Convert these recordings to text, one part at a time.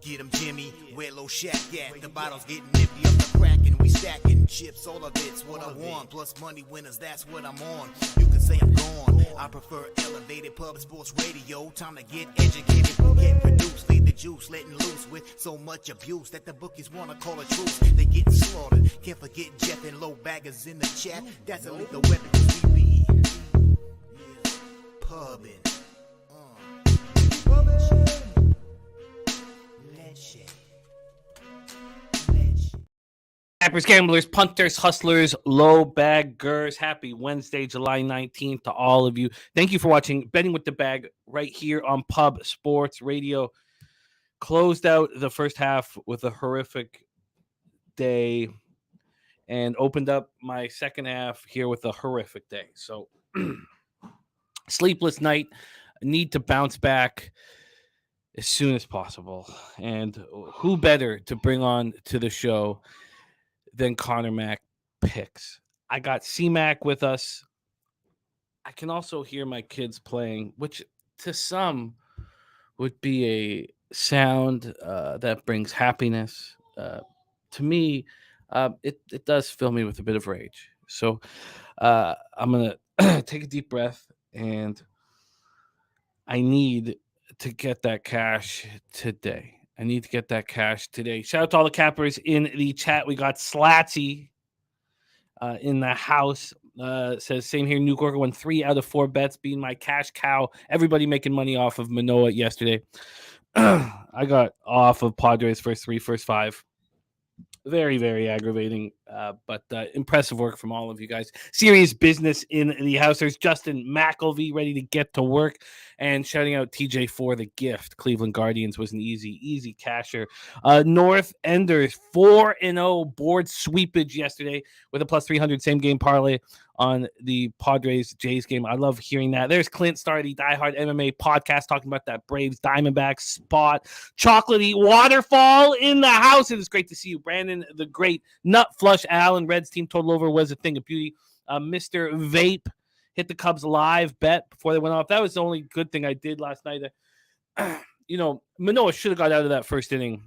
Get 'em, Jimmy, where low shack at? The bottle's getting empty up the crack and we stacking chips, all of it's what I want. Plus money winners, that's what I'm on. You can say I'm gone. I prefer elevated public sports radio. Time to get educated, get produced, leave the juice, letting loose with so much abuse that the bookies wanna call a truce. They get slaughtered. Can't forget Jeff and low baggers in the chat. That's a lethal weapon 'cause we be pubbing. Cappers, gamblers, punters, hustlers, low baggers. Happy Wednesday, July 19th to all of you. Thank you for watching Betting with the Bag right here on Pub Sports Radio. Closed out the first half with a horrific day and opened up my second half here with a horrific day. So sleepless night. Need to bounce back as soon as possible. And who better to bring on to the show than Connor Mack picks? I got C-Mac with us. I can also hear my kids playing, which to some would be a sound that brings happiness. To me, it does fill me with a bit of rage. So I'm going to take a deep breath, and I need to get that cash today. Shout out to all the cappers in the chat. We got Slatsy in the house. Says, same here. New Gorga won 3 out of 4 bets, being my cash cow. Everybody making money off of Manoah yesterday. I got off of Padres first 5. Very, very aggravating, but impressive work from all of you guys. Serious business in the house. There's Justin McElvey ready to get to work, and shouting out TJ for the gift. Cleveland Guardians was an easy casher. North Enders 4-0 board sweepage yesterday with a plus 300 same game parlay on the Padres Jays game. I love hearing that. There's Clint Starr, the diehard MMA podcast, talking about that Braves Diamondbacks spot. Chocolatey waterfall in the house. It is great to see you, Brandon. The great nut flush Allen Reds team total over was a thing of beauty. Mr. Vape hit the Cubs live bet before they went off. That was the only good thing I did last night. Manoah should have got out of that first inning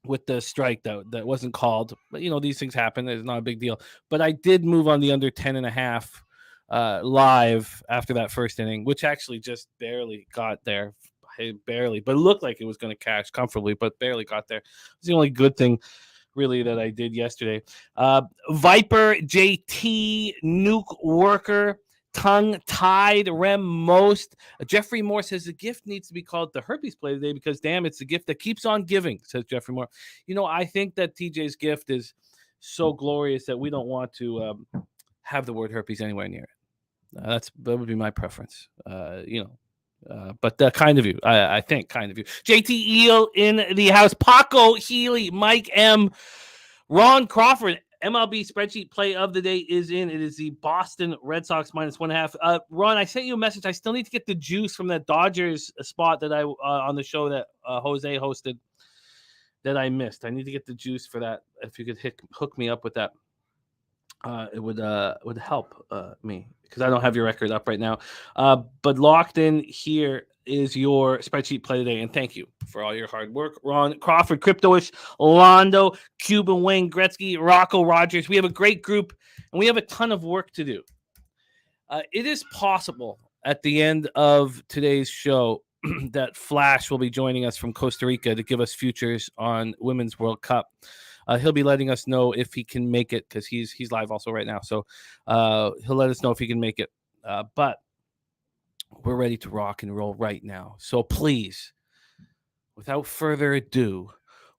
with the strike that wasn't called, but these things happen. It's not a big deal. But I did move on the under 10.5 live after that first inning, which actually just barely got there. Barely, but it looked like it was going to cash comfortably, but barely got there. It's the only good thing really that I did yesterday. Viper JT Nuke Worker tongue-tied Rem Most. Jeffrey Moore says the gift needs to be called the herpes play today because, damn, it's the gift that keeps on giving, says Jeffrey Moore. I think that TJ's gift is so glorious that we don't want to have the word herpes anywhere near it. That would be my preference, but kind of you, I think, kind of you. JT Eel in the house. Paco Healy, Mike M, Ron Crawford. MLB spreadsheet play of the day is in. It is the Boston Red Sox minus 1.5. Ron, I sent you a message. I still need to get the juice from that Dodgers spot that I on the show that Jose hosted that I missed. I need to get the juice for that. If you could hook me up with that, it would help me because I don't have your record up right now. But locked in here is your spreadsheet play today, and thank you for all your hard work. Ron Crawford, Cryptoish, Londo, Cuban Wayne Gretzky, Rocco Rogers. We have a great group, and we have a ton of work to do. It is possible at the end of today's show that Flash will be joining us from Costa Rica to give us futures on Women's World Cup. He'll be letting us know if he can make it because he's live also right now. So he'll let us know if he can make it. But we're ready to rock and roll right now. So please, without further ado,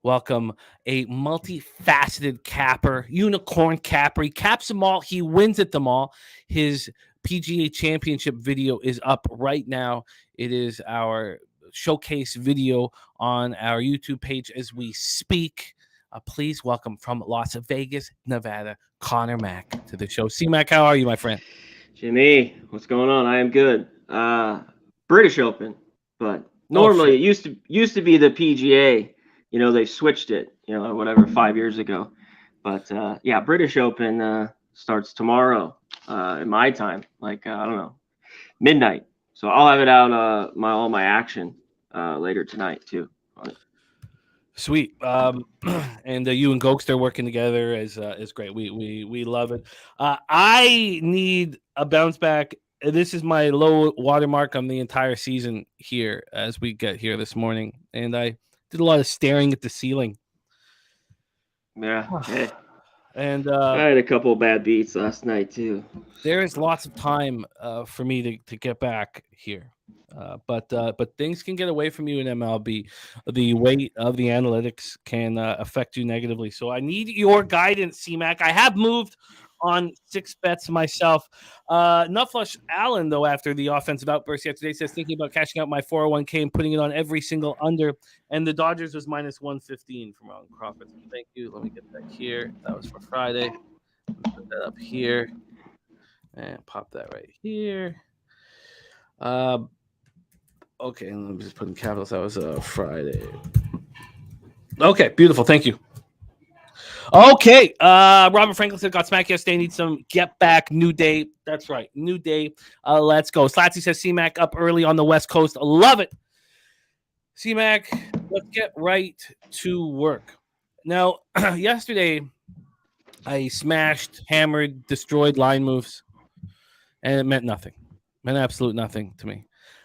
welcome a multifaceted capper, unicorn capper. He caps them all. He wins at them all. His PGA Championship video is up right now. It is our showcase video on our YouTube page as we speak. Please welcome from Las Vegas, Nevada, Connor Mack to the show. C-Mac, how are you, my friend? Jimmy, what's going on? I am good. British Open, but Normally, it used to be the PGA. They switched it. Whatever 5 years ago. But yeah, British Open starts tomorrow in my time, like I don't know, midnight. So I'll have it out all my action later tonight too. Sweet. And you and Gokster working together is great. We love it. I need a bounce back. This is my low watermark on the entire season here as we get here this morning, and I did a lot of staring at the ceiling. Yeah. And I had a couple of bad beats last night too. There is lots of time for me to get back here. But things can get away from you in MLB. The weight of the analytics can affect you negatively. So I need your guidance, C-Mac. I have moved on 6 bets myself. Nutflush Allen, though, after the offensive outburst yesterday, says thinking about cashing out my 401k and putting it on every single under. And the Dodgers was minus 115 from Ron Crawford. Thank you. Let me get that here. That was for Friday. Put that up here and pop that right here. Okay, and I'm just putting capitals. That was Friday. Okay, beautiful. Thank you. Okay, Robert Franklin said got smacked yesterday. Need some get back. New day. That's right. New day. Let's go. Slatsy says C-Mac up early on the West Coast. Love it. C-Mac, let's get right to work. Now, yesterday, I smashed, hammered, destroyed line moves, and it meant nothing. It meant absolute nothing to me.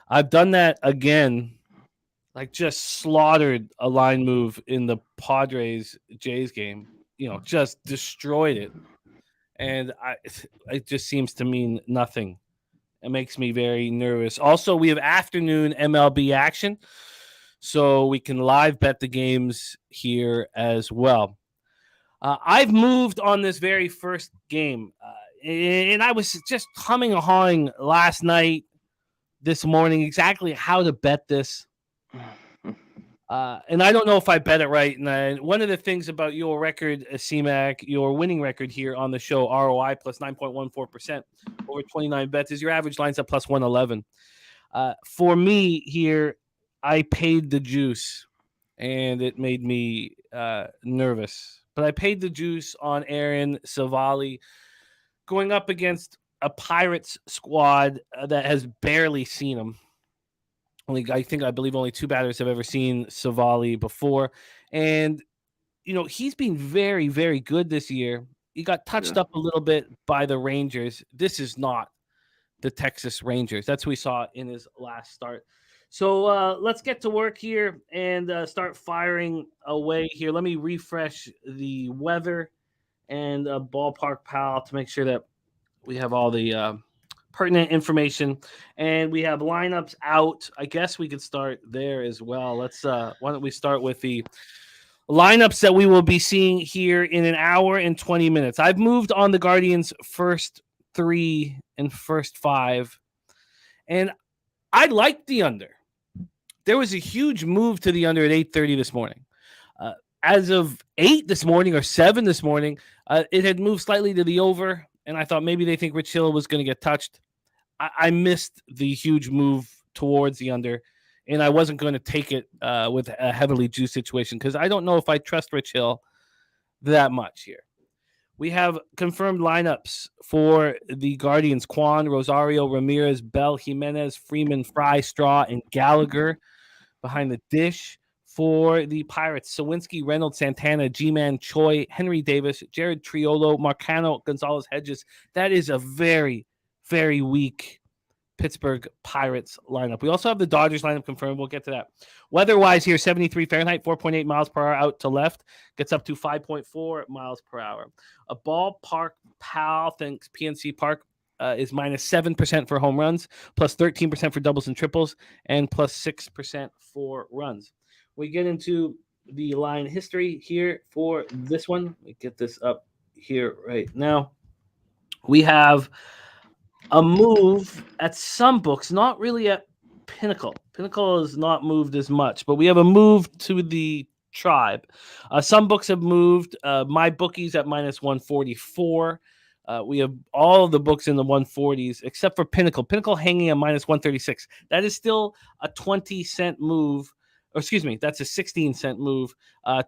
I've done that again, like just slaughtered a line move in the Padres-Jays game. Just destroyed it. And it just seems to mean nothing. It makes me very nervous. Also, we have afternoon MLB action, so we can live bet the games here as well. I've moved on this very first game, and I was just humming and hawing last night, this morning, exactly how to bet this. And I don't know if I bet it right. And one of the things about your record, C-Mac, your winning record here on the show, ROI plus 9.14% over 29 bets, is your average lines up plus 111. For me here, I paid the juice, and it made me nervous. But I paid the juice on Aaron Savali going up against a Pirates squad that has barely seen him. I believe only 2 batters have ever seen Savali before. And, he's been very, very good this year. He got touched up a little bit by the Rangers. This is not the Texas Rangers. That's what we saw in his last start. So let's get to work here and start firing away here. Let me refresh the weather and Ballpark Pal to make sure that we have all the pertinent information, and we have lineups out. I guess we could start there as well. Let's why don't we start with the lineups that we will be seeing here in an hour and 20 minutes. I've moved on the Guardians' first 3 and first 5, and I like the under. There was a huge move to the under at 8:30 this morning. As of 8 this morning or 7 this morning, it had moved slightly to the over. And I thought maybe they think Rich Hill was going to get touched. I missed the huge move towards the under, and I wasn't going to take it with a heavily juiced situation because I don't know if I trust Rich Hill that much here. We have confirmed lineups for the Guardians: Kwan, Rosario, Ramirez, Bell, Jimenez, Freeman, Fry, Straw, and Gallagher behind the dish. For the Pirates: Sawinski, Reynolds, Santana, G-Man, Choi, Henry Davis, Jared Triolo, Marcano, Gonzalez, Hedges. That is a very, very weak Pittsburgh Pirates lineup. We also have the Dodgers lineup confirmed. We'll get to that. Weather-wise here, 73 Fahrenheit, 4.8 miles per hour out to left. Gets up to 5.4 miles per hour. A Ballpark Pal thinks PNC Park is minus 7% for home runs, plus 13% for doubles and triples, and plus 6% for runs. We get into the line history here for this one. We get this up here right now. We have a move at some books, not really at Pinnacle. Pinnacle has not moved as much, but we have a move to the Tribe. Some books have moved. My bookies at minus 144. We have all of the books in the 140s except for Pinnacle. Pinnacle hanging at minus 136. That is still a 20-cent move. Or excuse me, that's a 16-cent move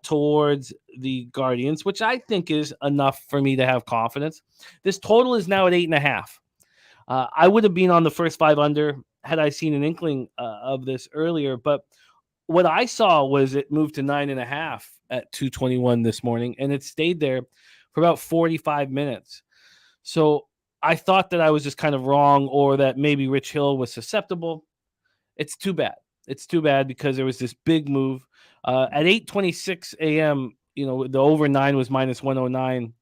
towards the Guardians, which I think is enough for me to have confidence. This total is now at 8.5. I would have been on the first 5 under had I seen an inkling of this earlier, but what I saw was it moved to 9.5 at 2:21 this morning, and it stayed there for about 45 minutes. So I thought that I was just kind of wrong, or that maybe Rich Hill was susceptible. It's too bad. It's too bad because there was this big move at 8:26 a.m. The over 9 was minus 109.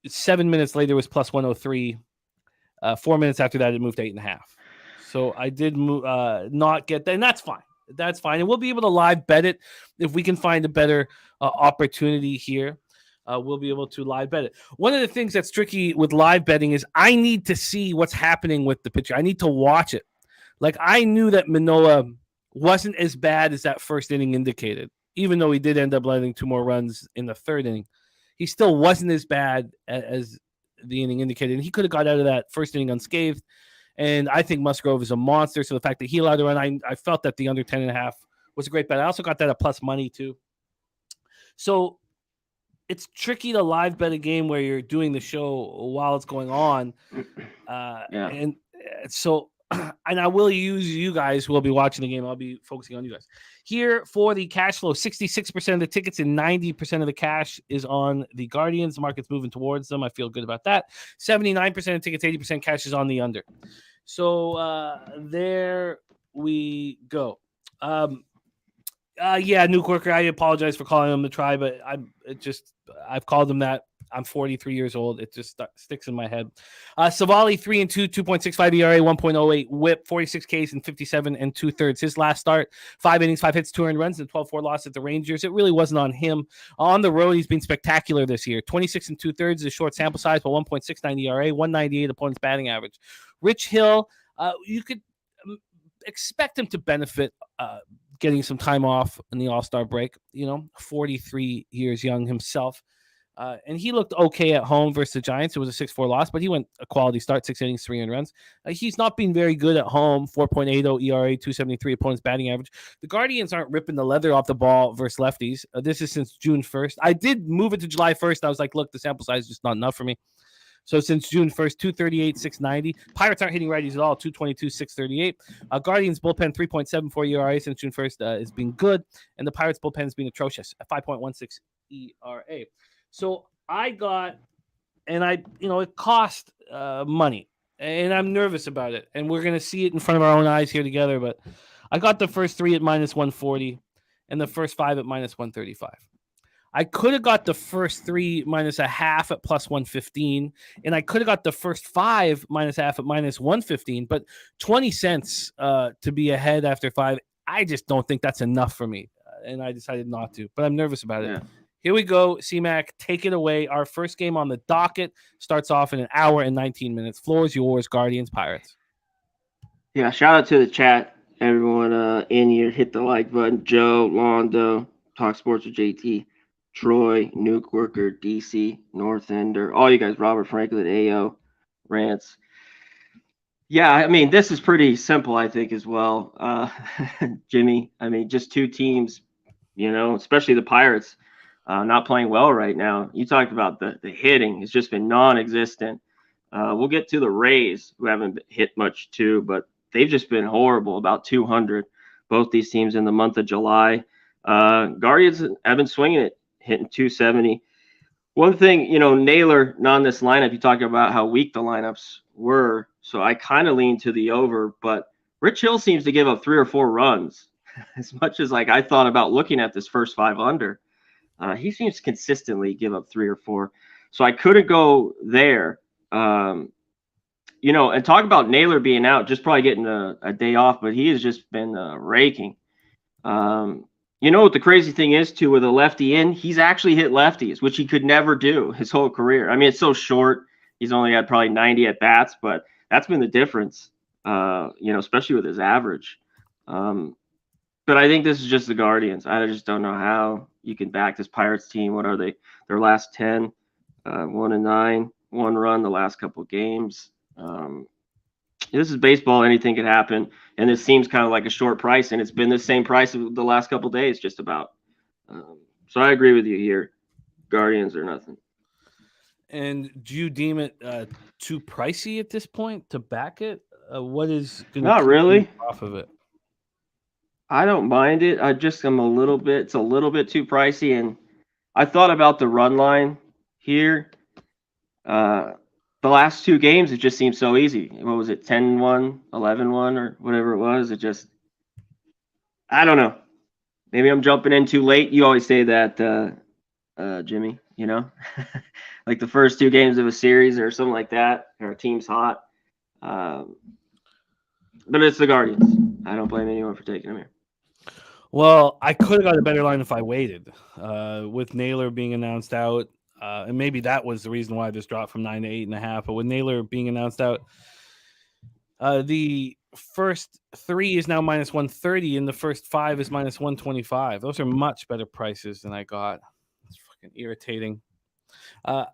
7 minutes later was plus 103. 4 minutes after that, it moved to 8.5. So I did not get that, and that's fine. That's fine, and we'll be able to live bet it if we can find a better opportunity here. We'll be able to live bet it. One of the things that's tricky with live betting is I need to see what's happening with the pitcher. I need to watch it. Like, I knew that Manoah wasn't as bad as that first inning indicated, even though he did end up letting 2 more runs in the third inning. He still wasn't as bad as the inning indicated, and he could have got out of that first inning unscathed. And I think Musgrove is a monster, so the fact that he allowed to run, I felt that the under 10.5 was a great bet. I also got that at plus money, too. So it's tricky to live bet a game where you're doing the show while it's going on. And so... And I will use you guys who will be watching the game. I'll be focusing on you guys. Here for the cash flow, 66% of the tickets and 90% of the cash is on the Guardians. The market's moving towards them. I feel good about that. 79% of tickets, 80% cash is on the under. So there we go. Nuke Worker, I apologize for calling him the try, but I've called him that. I'm 43 years old. It just sticks in my head. Savali, 3-2, 2.65 ERA, 1.08 whip, 46 Ks and 57 2/3. His last start, 5 innings, 5 hits, 2 earned runs, and 12-4 loss at the Rangers. It really wasn't on him. On the road, he's been spectacular this year. 26 2/3 is a short sample size, but 1.69 ERA, 198 opponent's batting average. Rich Hill, you could expect him to benefit getting some time off in the All-Star break. 43 years young himself. And he looked okay at home versus the Giants. It was a 6-4 loss, but he went a quality start, 6 innings, 3 earned runs. He's not been very good at home, 4.80 ERA, 273 opponent's batting average. The Guardians aren't ripping the leather off the ball versus lefties. This is since June 1st. I did move it to July 1st. I was like, look, the sample size is just not enough for me. So since June 1st, 238, 690. Pirates aren't hitting righties at all, 222, 638. Guardians bullpen, 3.74 ERA since June 1st has been good. And the Pirates bullpen has been atrocious at 5.16 ERA. So I got, and it cost money, and I'm nervous about it. And we're going to see it in front of our own eyes here together. But I got the first 3 at minus 140 and the first 5 at minus 135. I could have got the first 3 minus a half at plus 115, and I could have got the first 5 minus half at minus 115, but 20 cents to be ahead after 5, I just don't think that's enough for me, and I decided not to, but I'm nervous about it. Yeah. Here we go, C-Mac, take it away. Our first game on the docket starts off in an hour and 19 minutes. Floor is yours, Guardians, Pirates. Yeah, shout out to the chat, everyone in here. Hit the like button. Joe, Londo, Talk Sports with JT, Troy, Nuke Worker, DC, North Ender, all you guys, Robert Franklin, AO, Rants. Yeah, I mean, this is pretty simple, I think, as well. Jimmy, I mean, just 2 teams, especially the Pirates, not playing well right now. You talked about the hitting. It's just been non-existent. We'll get to the Rays, who haven't hit much too, but they've just been horrible, about 200, both these teams in the month of July. Guardians have been swinging it, hitting 270. One thing, Naylor, not in this lineup, you talked about how weak the lineups were, so I kind of lean to the over, but Rich Hill seems to give up 3 or 4 runs. As much as I thought about looking at this first 5 under, he seems to consistently give up 3 or 4. So I couldn't go there. And talk about Naylor being out, just probably getting a day off, but he has just been raking. What the crazy thing is, too, with a lefty in, he's actually hit lefties, which he could never do his whole career. I mean, it's so short. He's only had probably 90 at-bats, but that's been the difference, especially with his average. But I think this is just the Guardians. I just don't know how you can back this Pirates team. What are they? Their last 10, 1-9. one run the last couple games. This is baseball. Anything could happen. And this seems kind of like a short price, and it's been the same price of the last couple days, just about. So I agree with you here. Guardians or nothing. And do you deem it too pricey at this point to back it? What is going to Not really off of it? I don't mind it. I just am it's a little bit too pricey. And I thought about the run line here. The last two games, it just seemed so easy. What was it, 10-1, 11-1, or whatever it was? It just, I don't know. Maybe I'm jumping in too late. You always say that, Jimmy, you know? Like the first two games of a series or something like that, our team's hot. But it's the Guardians. I don't blame anyone for taking them here. Well, I could have got a better line if I waited. With Naylor being announced out, and maybe that was the reason why this dropped from 9 to 8.5. But with Naylor being announced out, the first three is now minus 130, and the first five is minus 125. Those are much better prices than I got. It's fucking irritating. I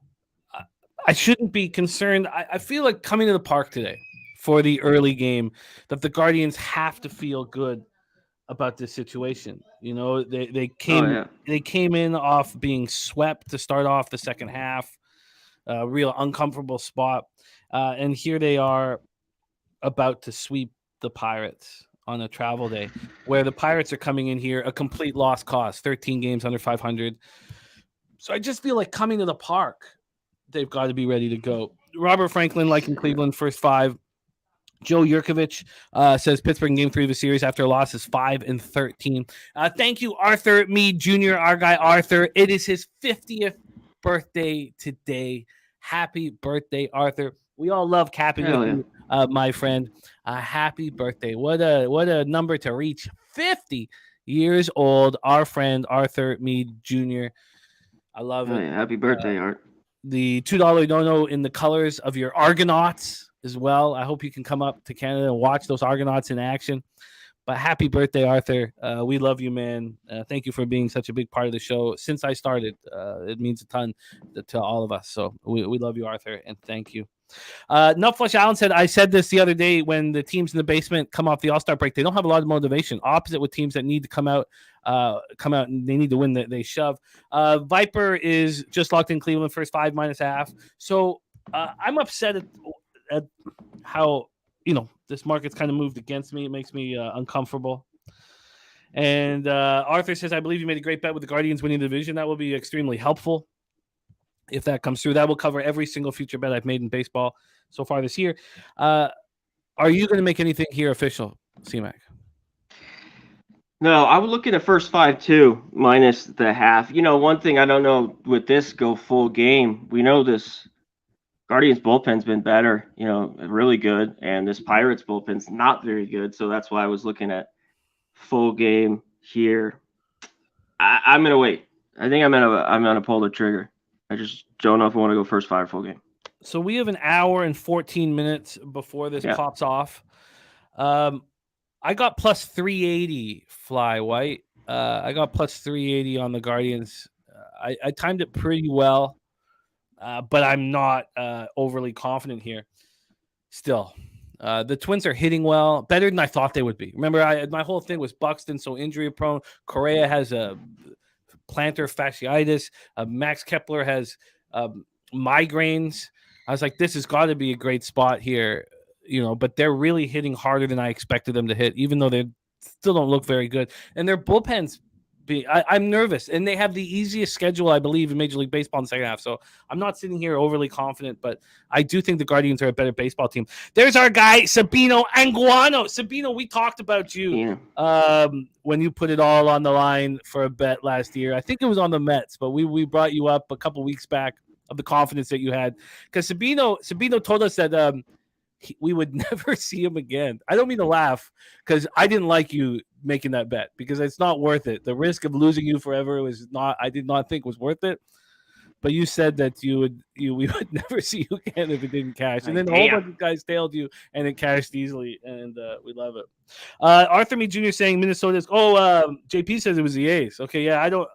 shouldn't be concerned. I feel like coming to the park today for the early game that the Guardians have to feel good about this situation. You know, they came in off being swept to start off the second half, a real uncomfortable spot, and here they are about to sweep the Pirates on a travel day, where the Pirates are coming in here a complete lost cause, 13 games under 500. So I just feel like coming to the park, they've got to be ready to go. Robert Franklin, like in Cleveland, first five. Joe Yurkovich says Pittsburgh in game 3 of the series after a loss is 5-13. Thank you, Arthur Mead Jr., our guy Arthur. It is his 50th birthday today. Happy birthday, Arthur. We all love capping with you, my friend. Happy birthday. What a number to reach. 50 years old, our friend Arthur Mead Jr. I love it. Happy birthday, Art. The $2 dono in the colors of your Argonauts as well. I hope you can come up to Canada and watch those Argonauts in action. But happy birthday, Arthur. We love you, man. Thank you for being such a big part of the show since I started. It means a ton to all of us. So we love you, Arthur, and thank you. Nutflush Allen said, I said this the other day, when the teams in the basement come off the All-Star break, they don't have a lot of motivation. Opposite with teams that need to come out and they need to win, they shove. Viper is just locked in Cleveland, first 5 minus half. So I'm upset at how, this market's kind of moved against me. It makes me uncomfortable. And Arthur says, I believe you made a great bet with the Guardians winning the division. That will be extremely helpful if that comes through. That will cover every single future bet I've made in baseball so far this year. Are you going to make anything here official, C-Mac? No, I would look at the first 5 too, minus the half. One thing I don't know with this go full game. We know this Guardians bullpen's been better, really good, and this Pirates bullpen's not very good. So that's why I was looking at full game here. I'm gonna wait. I think I'm gonna pull the trigger. I just don't know if I want to go first 5 full game. So we have an hour and 14 minutes before this pops off. I got plus 380 Fly White. I got plus 380 on the Guardians. I timed it pretty well. But I'm not overly confident here. Still, the Twins are hitting well, better than I thought they would be. Remember, my whole thing was Buxton so injury prone. Correa has a plantar fasciitis. Max Kepler has migraines. I was like, this has got to be a great spot here, But they're really hitting harder than I expected them to hit, even though they still don't look very good. And their bullpen's. I'm nervous, and they have the easiest schedule, I believe, in Major League Baseball in the second half. So I'm not sitting here overly confident, but I do think the Guardians are a better baseball team. There's our guy, Sabino Anguano. Sabino, we talked about you when you put it all on the line for a bet last year. I think it was on the Mets, but we brought you up a couple weeks back of the confidence that you had. Because Sabino told us that we would never see him again. I don't mean to laugh, because I didn't like you making that bet, because it's not worth it. The risk of losing you forever I did not think was worth it. But you said that we would never see you again if it didn't cash. And then a whole bunch of guys tailed you, and it cashed easily, and we love it. Arthur Mead Jr. saying Minnesota's. JP says it was the A's. Okay, yeah, I don't.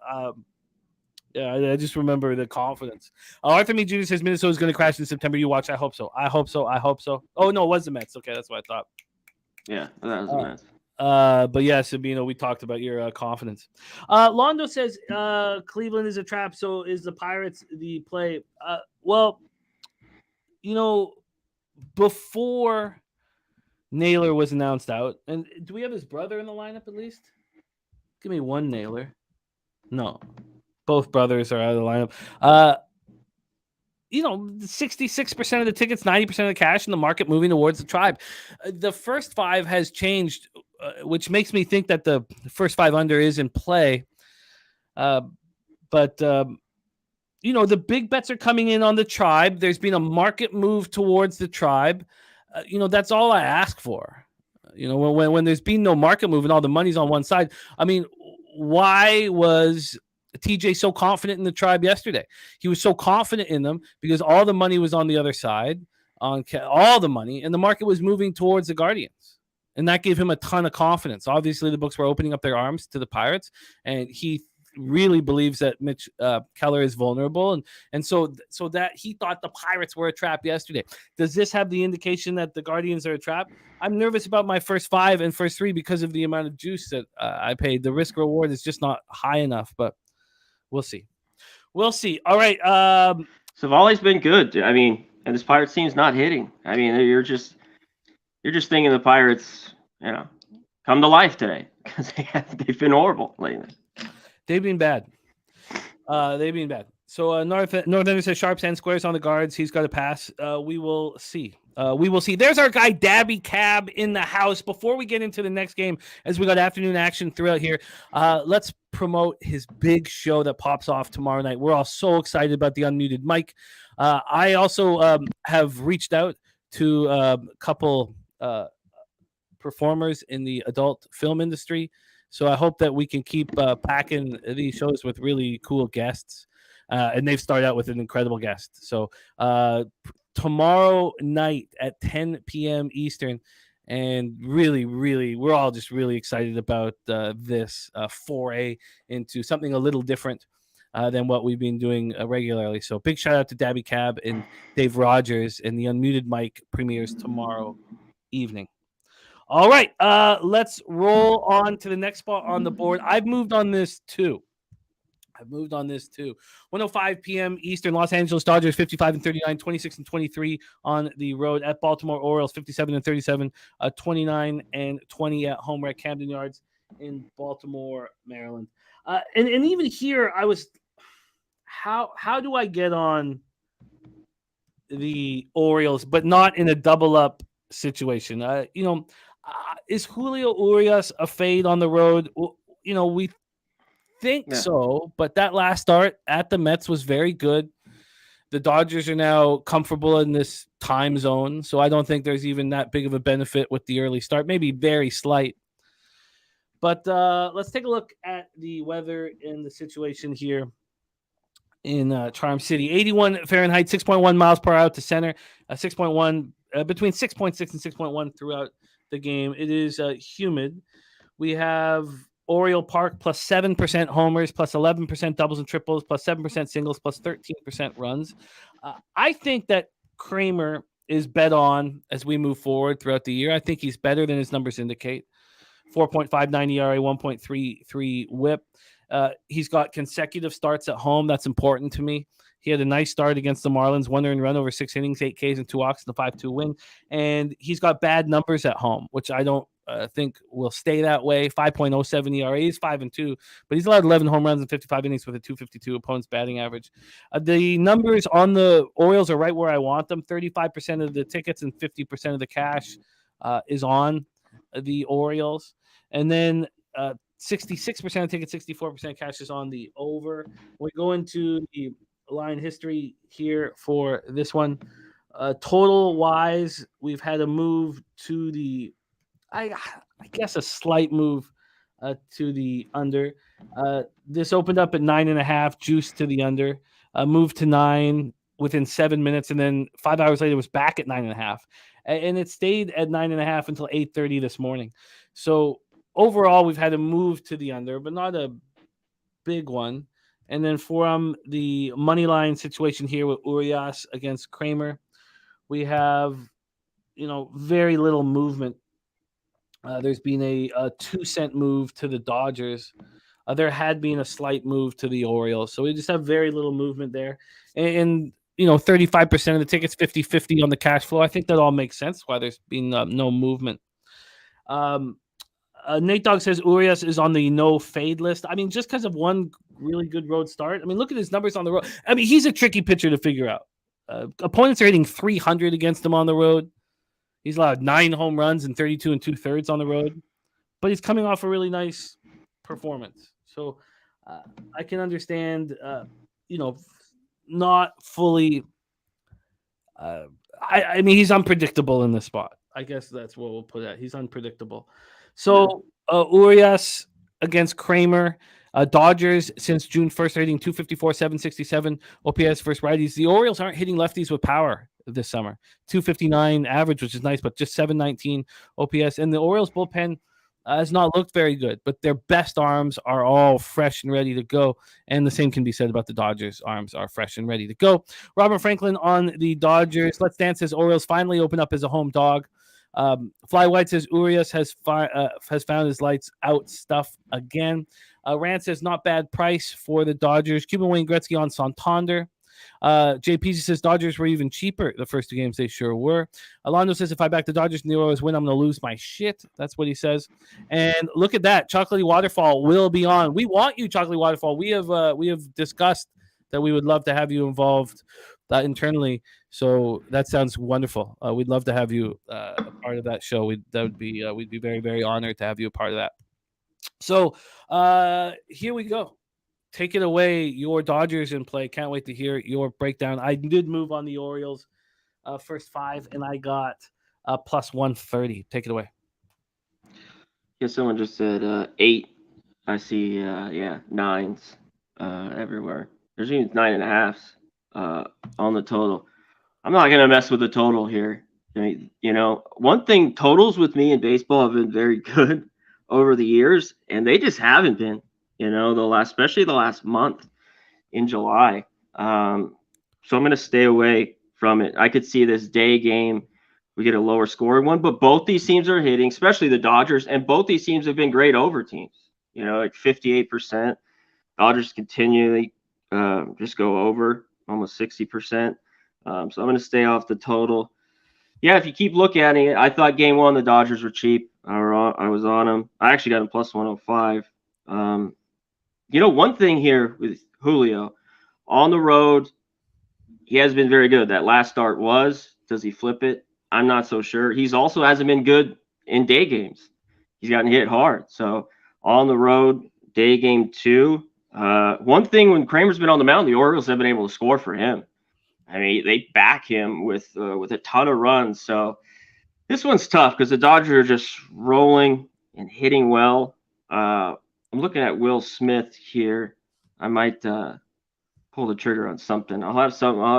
Yeah, I just remember the confidence. Arthur Me Jr. says Minnesota is going to crash in September. You watch. I hope so. I hope so. I hope so. Oh, no, it was the Mets. Okay, that's what I thought. Yeah, that was a mess. But yeah, Sabino, we talked about your confidence. Londo says Cleveland is a trap, so is the Pirates the play. Well, before Naylor was announced out, and do we have his brother in the lineup at least? Give me one Naylor. No, both brothers are out of the lineup. 66% of the tickets, 90% of the cash in the market moving towards the Tribe. The first five has changed, which makes me think that the first five under is in play. But the big bets are coming in on the Tribe. There's been a market move towards the Tribe. That's all I ask for. When there's been no market move and all the money's on one side. I mean, why was TJ so confident in the Tribe yesterday? He was so confident in them because all the money was on the other side, on all the money, and the market was moving towards the Guardians. And that gave him a ton of confidence. Obviously, the books were opening up their arms to the Pirates, and he really believes that Mitch Keller is vulnerable. And so that he thought the Pirates were a trap yesterday. Does this have the indication that the Guardians are a trap? I'm nervous about my first five and first three because of the amount of juice that I paid. The risk reward is just not high enough, but we'll see. All right. So they've always been good. I mean, and this Pirates team's not hitting. I mean, you're just thinking the Pirates, come to life today because they've been horrible lately. They've been bad. So Northander says sharps and squares on the guards. He's got a pass. We will see. There's our guy Dabby Cab in the house. Before we get into the next game, as we got afternoon action throughout here, let's promote his big show that pops off tomorrow night. We're all so excited about the Unmuted Mic. I also have reached out to a couple performers in the adult film industry. So I hope that we can keep packing these shows with really cool guests. And they've started out with an incredible guest. So tomorrow night at 10 p.m. Eastern. And really, really, we're all just really excited about this foray into something a little different than what we've been doing regularly. So big shout out to Dabby Cab and Dave Rogers. And the Unmuted Mic premieres tomorrow evening. All right, let's roll on to the next spot on the board. I've moved on this too. 1:05 p.m. Eastern. Los Angeles Dodgers 55-39, 26-23 on the road at Baltimore Orioles 57-37, 29-20 at home. We're at Camden Yards in Baltimore, Maryland. And even here, I was how do I get on the Orioles, but not in a double up situation? Is Julio Urias a fade on the road? We think so, but that last start at the Mets was very good. The Dodgers are now comfortable in this time zone, so I don't think there's even that big of a benefit with the early start, maybe very slight. But let's take a look at the weather and the situation here in Charm City. 81 Fahrenheit, 6.1 miles per hour to center, 6.1 between 6.6 and 6.1 throughout the game. It is humid. We have Oriole Park plus 7% homers, plus 11% doubles and triples, plus 7% singles, plus 13% runs. I think that Kramer is bet on as we move forward throughout the year. I think he's better than his numbers indicate. 4.59 ERA, 1.33 whip. He's got consecutive starts at home. That's important to me. He had a nice start against the Marlins, 1 earned run over 6 innings, 8 Ks and 2 walks, and a 5-2 win. And he's got bad numbers at home, which I don't think will stay that way. 5.07 ERA, he's 5-2, but he's allowed 11 home runs in 55 innings with a 252 opponent's batting average. The numbers on the Orioles are right where I want them. 35% of the tickets and 50% of the cash is on the Orioles. And then 66% of tickets, 64% cash is on the over. We go into the line history here for this one. Total wise, we've had a move to the, I guess a slight move to the under. This opened up at 9.5, juice to the under, moved to 9 within 7 minutes, and then 5 hours later was back at 9.5, and it stayed at 9.5 until 8:30 this morning. So overall, we've had a move to the under, but not a big one. And then for the money line situation here with Urias against Kramer, we have, very little movement. There's been a 2-cent move to the Dodgers. There had been a slight move to the Orioles. So we just have very little movement there. And 35% of the tickets, 50-50 on the cash flow. I think that all makes sense why there's been no movement. Nate Dogg says Urias is on the no fade list. I mean, just because of one really good road start. I mean, look at his numbers on the road. I mean, he's a tricky pitcher to figure out. Opponents are hitting 300 against him on the road. He's allowed 9 home runs and 32 2/3 on the road, but he's coming off a really nice performance. So I can understand, not fully. I mean, he's unpredictable in this spot. I guess that's what we'll put at. He's unpredictable. So Urias against Kramer. Dodgers since June 1st are hitting 254, 767 OPS versus righties. The Orioles aren't hitting lefties with power this summer. 259 average, which is nice, but just 719 OPS. And the Orioles bullpen has not looked very good, but their best arms are all fresh and ready to go. And the same can be said about the Dodgers. Arms are fresh and ready to go. Robert Franklin on the Dodgers. Let's Dance says Orioles finally open up as a home dog. Fly White says Urias has found his lights out stuff again. Rand says not bad price for the Dodgers. Cuban Wayne Gretzky on Santander. JP says Dodgers were even cheaper the first 2 games. They sure were. Alonso says if I back the Dodgers and the Orioles win, I'm going to lose my shit. That's what he says. And look at that. Chocolatey Waterfall will be on. We want you, Chocolatey Waterfall. We have discussed that we would love to have you involved internally. So that sounds wonderful. We'd love to have you a part of that show. We'd be very, very honored to have you a part of that. So here we go. Take it away, your Dodgers in play. Can't wait to hear your breakdown. I did move on the Orioles first 5, and I got plus 130. Take it away. Yeah, someone just said 8. I see, 9s everywhere. There's even 9.5s on the total. I'm not going to mess with the total here. I mean, one thing, totals with me in baseball have been very good over the years, and they just haven't been, especially the last month in July. So I'm going to stay away from it. I could see this day game, we get a lower scoring one, but both these teams are hitting, especially the Dodgers, and both these teams have been great over teams, like 58%. Dodgers continually just go over almost 60%. So I'm going to stay off the total. Yeah, if you keep looking at it, I thought game 1 the Dodgers were cheap. I was on them. I actually got them plus 105. One thing here with Julio on the road, he has been very good. That last start does he flip it? I'm not so sure. He's also hasn't been good in day games. He's gotten hit hard. So on the road, day game 2. One thing when Kramer's been on the mound, the Orioles have been able to score for him. I mean, they back him with a ton of runs. So this one's tough because the Dodgers are just rolling and hitting well. I'm looking at Will Smith here. I might pull the trigger on something. I'll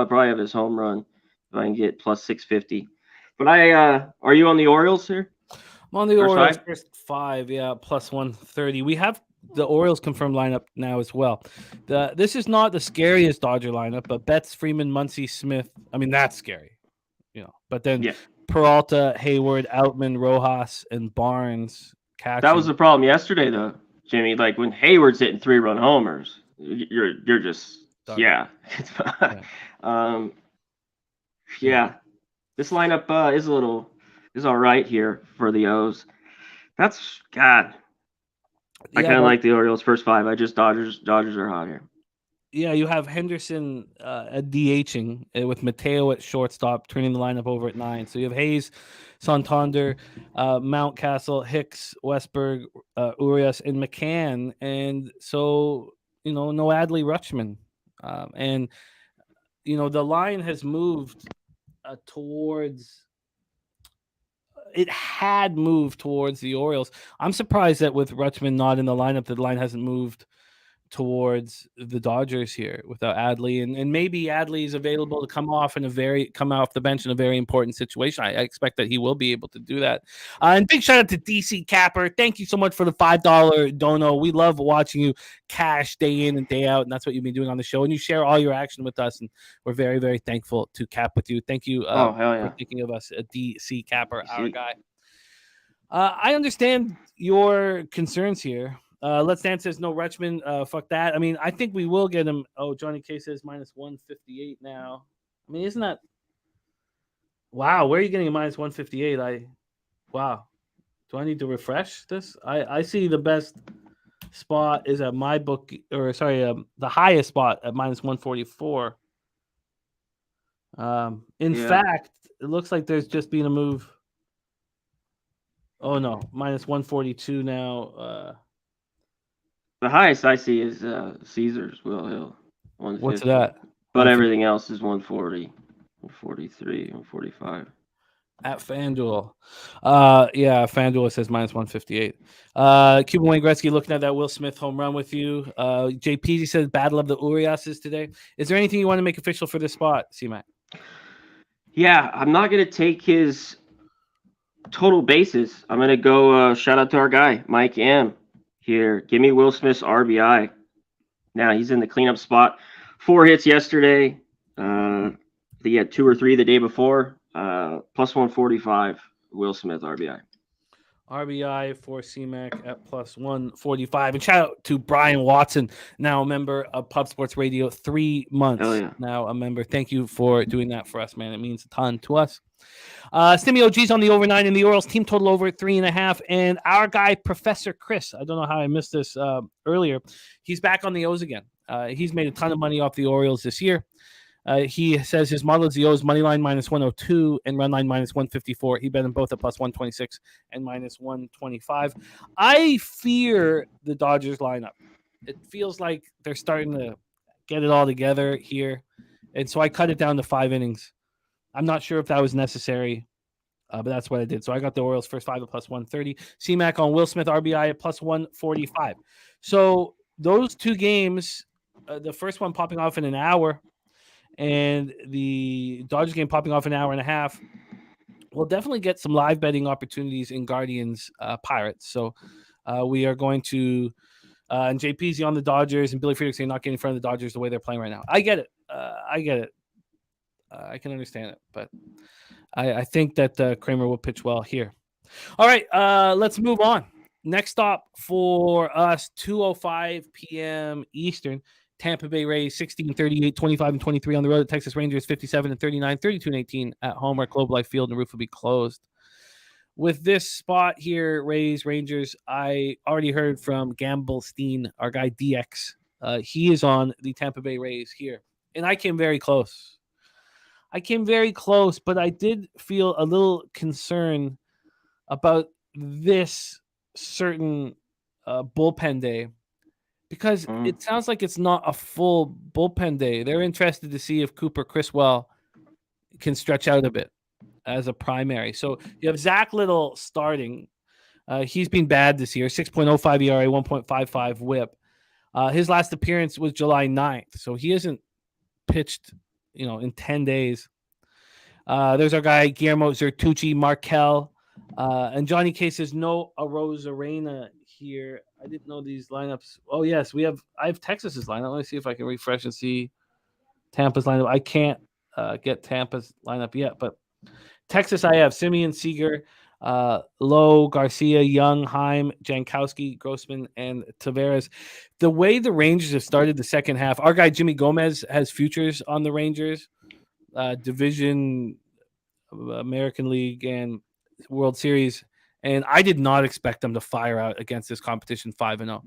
probably have his home run if I can get plus 650. But are you on the Orioles here? I'm on the Orioles first 5, plus 130. We have the Orioles confirmed lineup now as well. This is not the scariest Dodger lineup, but Betts, Freeman, Muncy, Smith. I mean, that's scary, But then Peralta, Hayward, Outman, Rojas, and Barnes catching. That was the problem yesterday, though, Jimmy. Like when Hayward's hitting 3-run homers, you're just Dodger. This lineup is all right here for the O's. That's God. I kind of like the Orioles first 5. Dodgers are hot here. Yeah, you have Henderson DHing with Mateo at shortstop, turning the lineup over at 9. So you have Hayes, Santander, Mountcastle, Hicks, Westberg, Urias, and McCann. And so, no Adley Rutschman. And the line has moved towards... It had moved towards the Orioles. I'm surprised that with Rutschman not in the lineup, the line hasn't moved towards the Dodgers here without Adley, and maybe Adley is available to come off the bench in a very important situation. I expect that he will be able to do that. And big shout out to DC Capper. Thank you so much for the $5 dono. We love watching you cash day in and day out, and that's what you've been doing on the show. And you share all your action with us, and we're very, very thankful to cap with you. Thank you for thinking of us, DC Capper, our guy. I understand your concerns here. Let's Dance says no Rutschman. Fuck that. I mean, I think we will get him. Oh, Johnny K says minus 158 now. I mean, isn't that wow? Where are you getting a minus 158? Wow. Do I need to refresh this? I see the best spot is at my book, or sorry, the highest spot at minus 144. In fact, it looks like there's just been a move. Oh no, minus 142 now. The highest I see is Caesars, Will Hill. What's that? But everything else is 140, 143, 145. At FanDuel. FanDuel says minus 158. Cuban Wayne Gretzky looking at that Will Smith home run with you. JP says Battle of the Orioles is today. Is there anything you want to make official for this spot, C-Mac? Yeah, I'm not going to take his total bases. I'm going to go shout out to our guy, Mike M. Here, give me Will Smith's RBI. Now he's in the cleanup spot. 4 hits yesterday. He had 2 or 3 the day before. Plus 145. Will Smith RBI. RBI for CMAC at plus 145. And shout out to Brian Watson, now a member of Pub Sports Radio, 3 months. Now a member. Thank you for doing that for us, man. It means a ton to us. Stimmy OG's on the over 9 in the Orioles team total over 3.5. And our guy, Professor Chris, I don't know how I missed this earlier. He's back on the O's again. He's made a ton of money off the Orioles this year. He says his model is the O's money line minus 102 and run line minus 154. He bet them both at plus 126 and minus 125. I fear the Dodgers lineup. It feels like they're starting to get it all together here. And so I cut it down to 5 innings. I'm not sure if that was necessary, but that's what I did. So I got the Orioles first 5 at plus 130. C-Mac on Will Smith RBI at plus 145. So those 2 games, the first one popping off in an hour, and the Dodgers game popping off an hour and a half, we'll definitely get some live betting opportunities in Guardians Pirates. So we are going to, and JP's on the Dodgers, and Billy Friedrichs saying not getting in front of the Dodgers the way they're playing right now. I get it. I can understand it, but I think that Kramer will pitch well here. All right, let's move on. Next stop for us, 2:05 p.m. Eastern. Tampa Bay Rays 16-38, 25-23 on the road at Texas Rangers 57-39, 32-18 at home at Globe Life Field, and the roof will be closed. With this spot here, Rays, Rangers, I already heard from Gamblestein, our guy DX. He is on the Tampa Bay Rays here, and I came very close. But I did feel a little concern about this certain bullpen day, because it sounds like it's not a full bullpen day. They're interested to see if Cooper Criswell can stretch out a bit as a primary. So you have Zach Little starting. He's been bad this year, 6.05 ERA, 1.55 whip. His last appearance was July 9th, so he hasn't pitched, in 10 days. There's our guy, Guillermo Zertucci, Markel, and Johnny K says no Arozarena here. I didn't know these lineups. Oh yes, I have Texas's lineup. Let me see if I can refresh and see Tampa's lineup. I can't get Tampa's lineup yet, but Texas I have Simeon, Seager, Lowe, Garcia, Young, Heim, Jankowski, Grossman, and Tavares. The way the Rangers have started the second half, our guy Jimmy Gomez has futures on the Rangers, Division, American League, and World Series. And I did not expect them to fire out against this competition 5-0.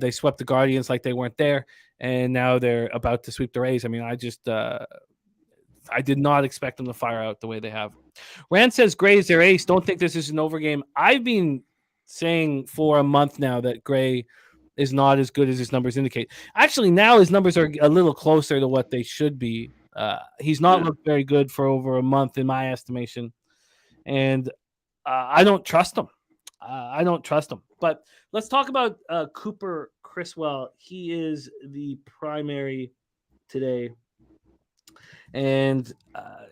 They swept the Guardians like they weren't there, and now they're about to sweep the Rays. I mean, I did not expect them to fire out the way they have. Rand says Gray is their ace. Don't think this is an over game. I've been saying for a month now that Gray is not as good as his numbers indicate. Actually, now his numbers are a little closer to what they should be. He's not looked very good for over a month in my estimation. And I don't trust him. I don't trust him. But let's talk about Cooper Criswell. He is the primary today, and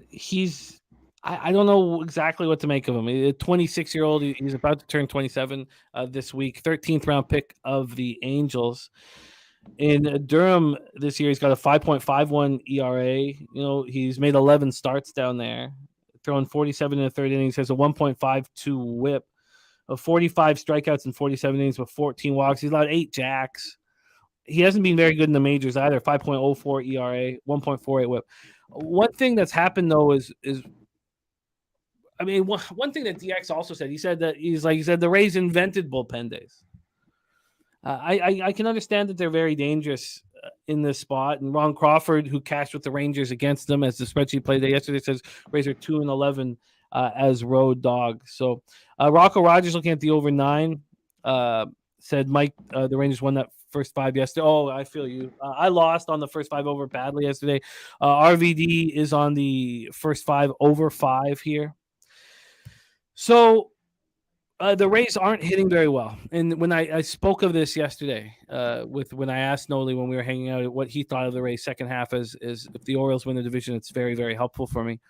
he's. I don't know exactly what to make of him. A 26-year-old. He's about to turn 27 this week. 13th round pick of the Angels. In Durham this year, he's got a 5.51 ERA. You know, he's made 11 starts down there, throwing 47 in the third innings. Has a 1.52 WHIP, of 45 strikeouts in 47 innings with 14 walks. He's allowed 8 jacks. He hasn't been very good in the majors either. 5.04 ERA, 1.48 WHIP. One thing that's happened though is I mean, one thing that DX also said. He said the Rays invented bullpen days. I can understand that they're very dangerous in this spot. And Ron Crawford, who cashed with the Rangers against them as the spreadsheet played yesterday, says Rays are 2-11 as road dogs. So Rocco Rogers looking at the over 9 said Mike, the Rangers won that first 5 yesterday. Oh, I feel you. I lost on the first 5 over badly yesterday. RVD is on the first 5 over 5 here. So the Rays aren't hitting very well. And when I spoke of this yesterday, when I asked Noli when we were hanging out what he thought of the Rays second half is if the Orioles win the division, it's very, very helpful for me.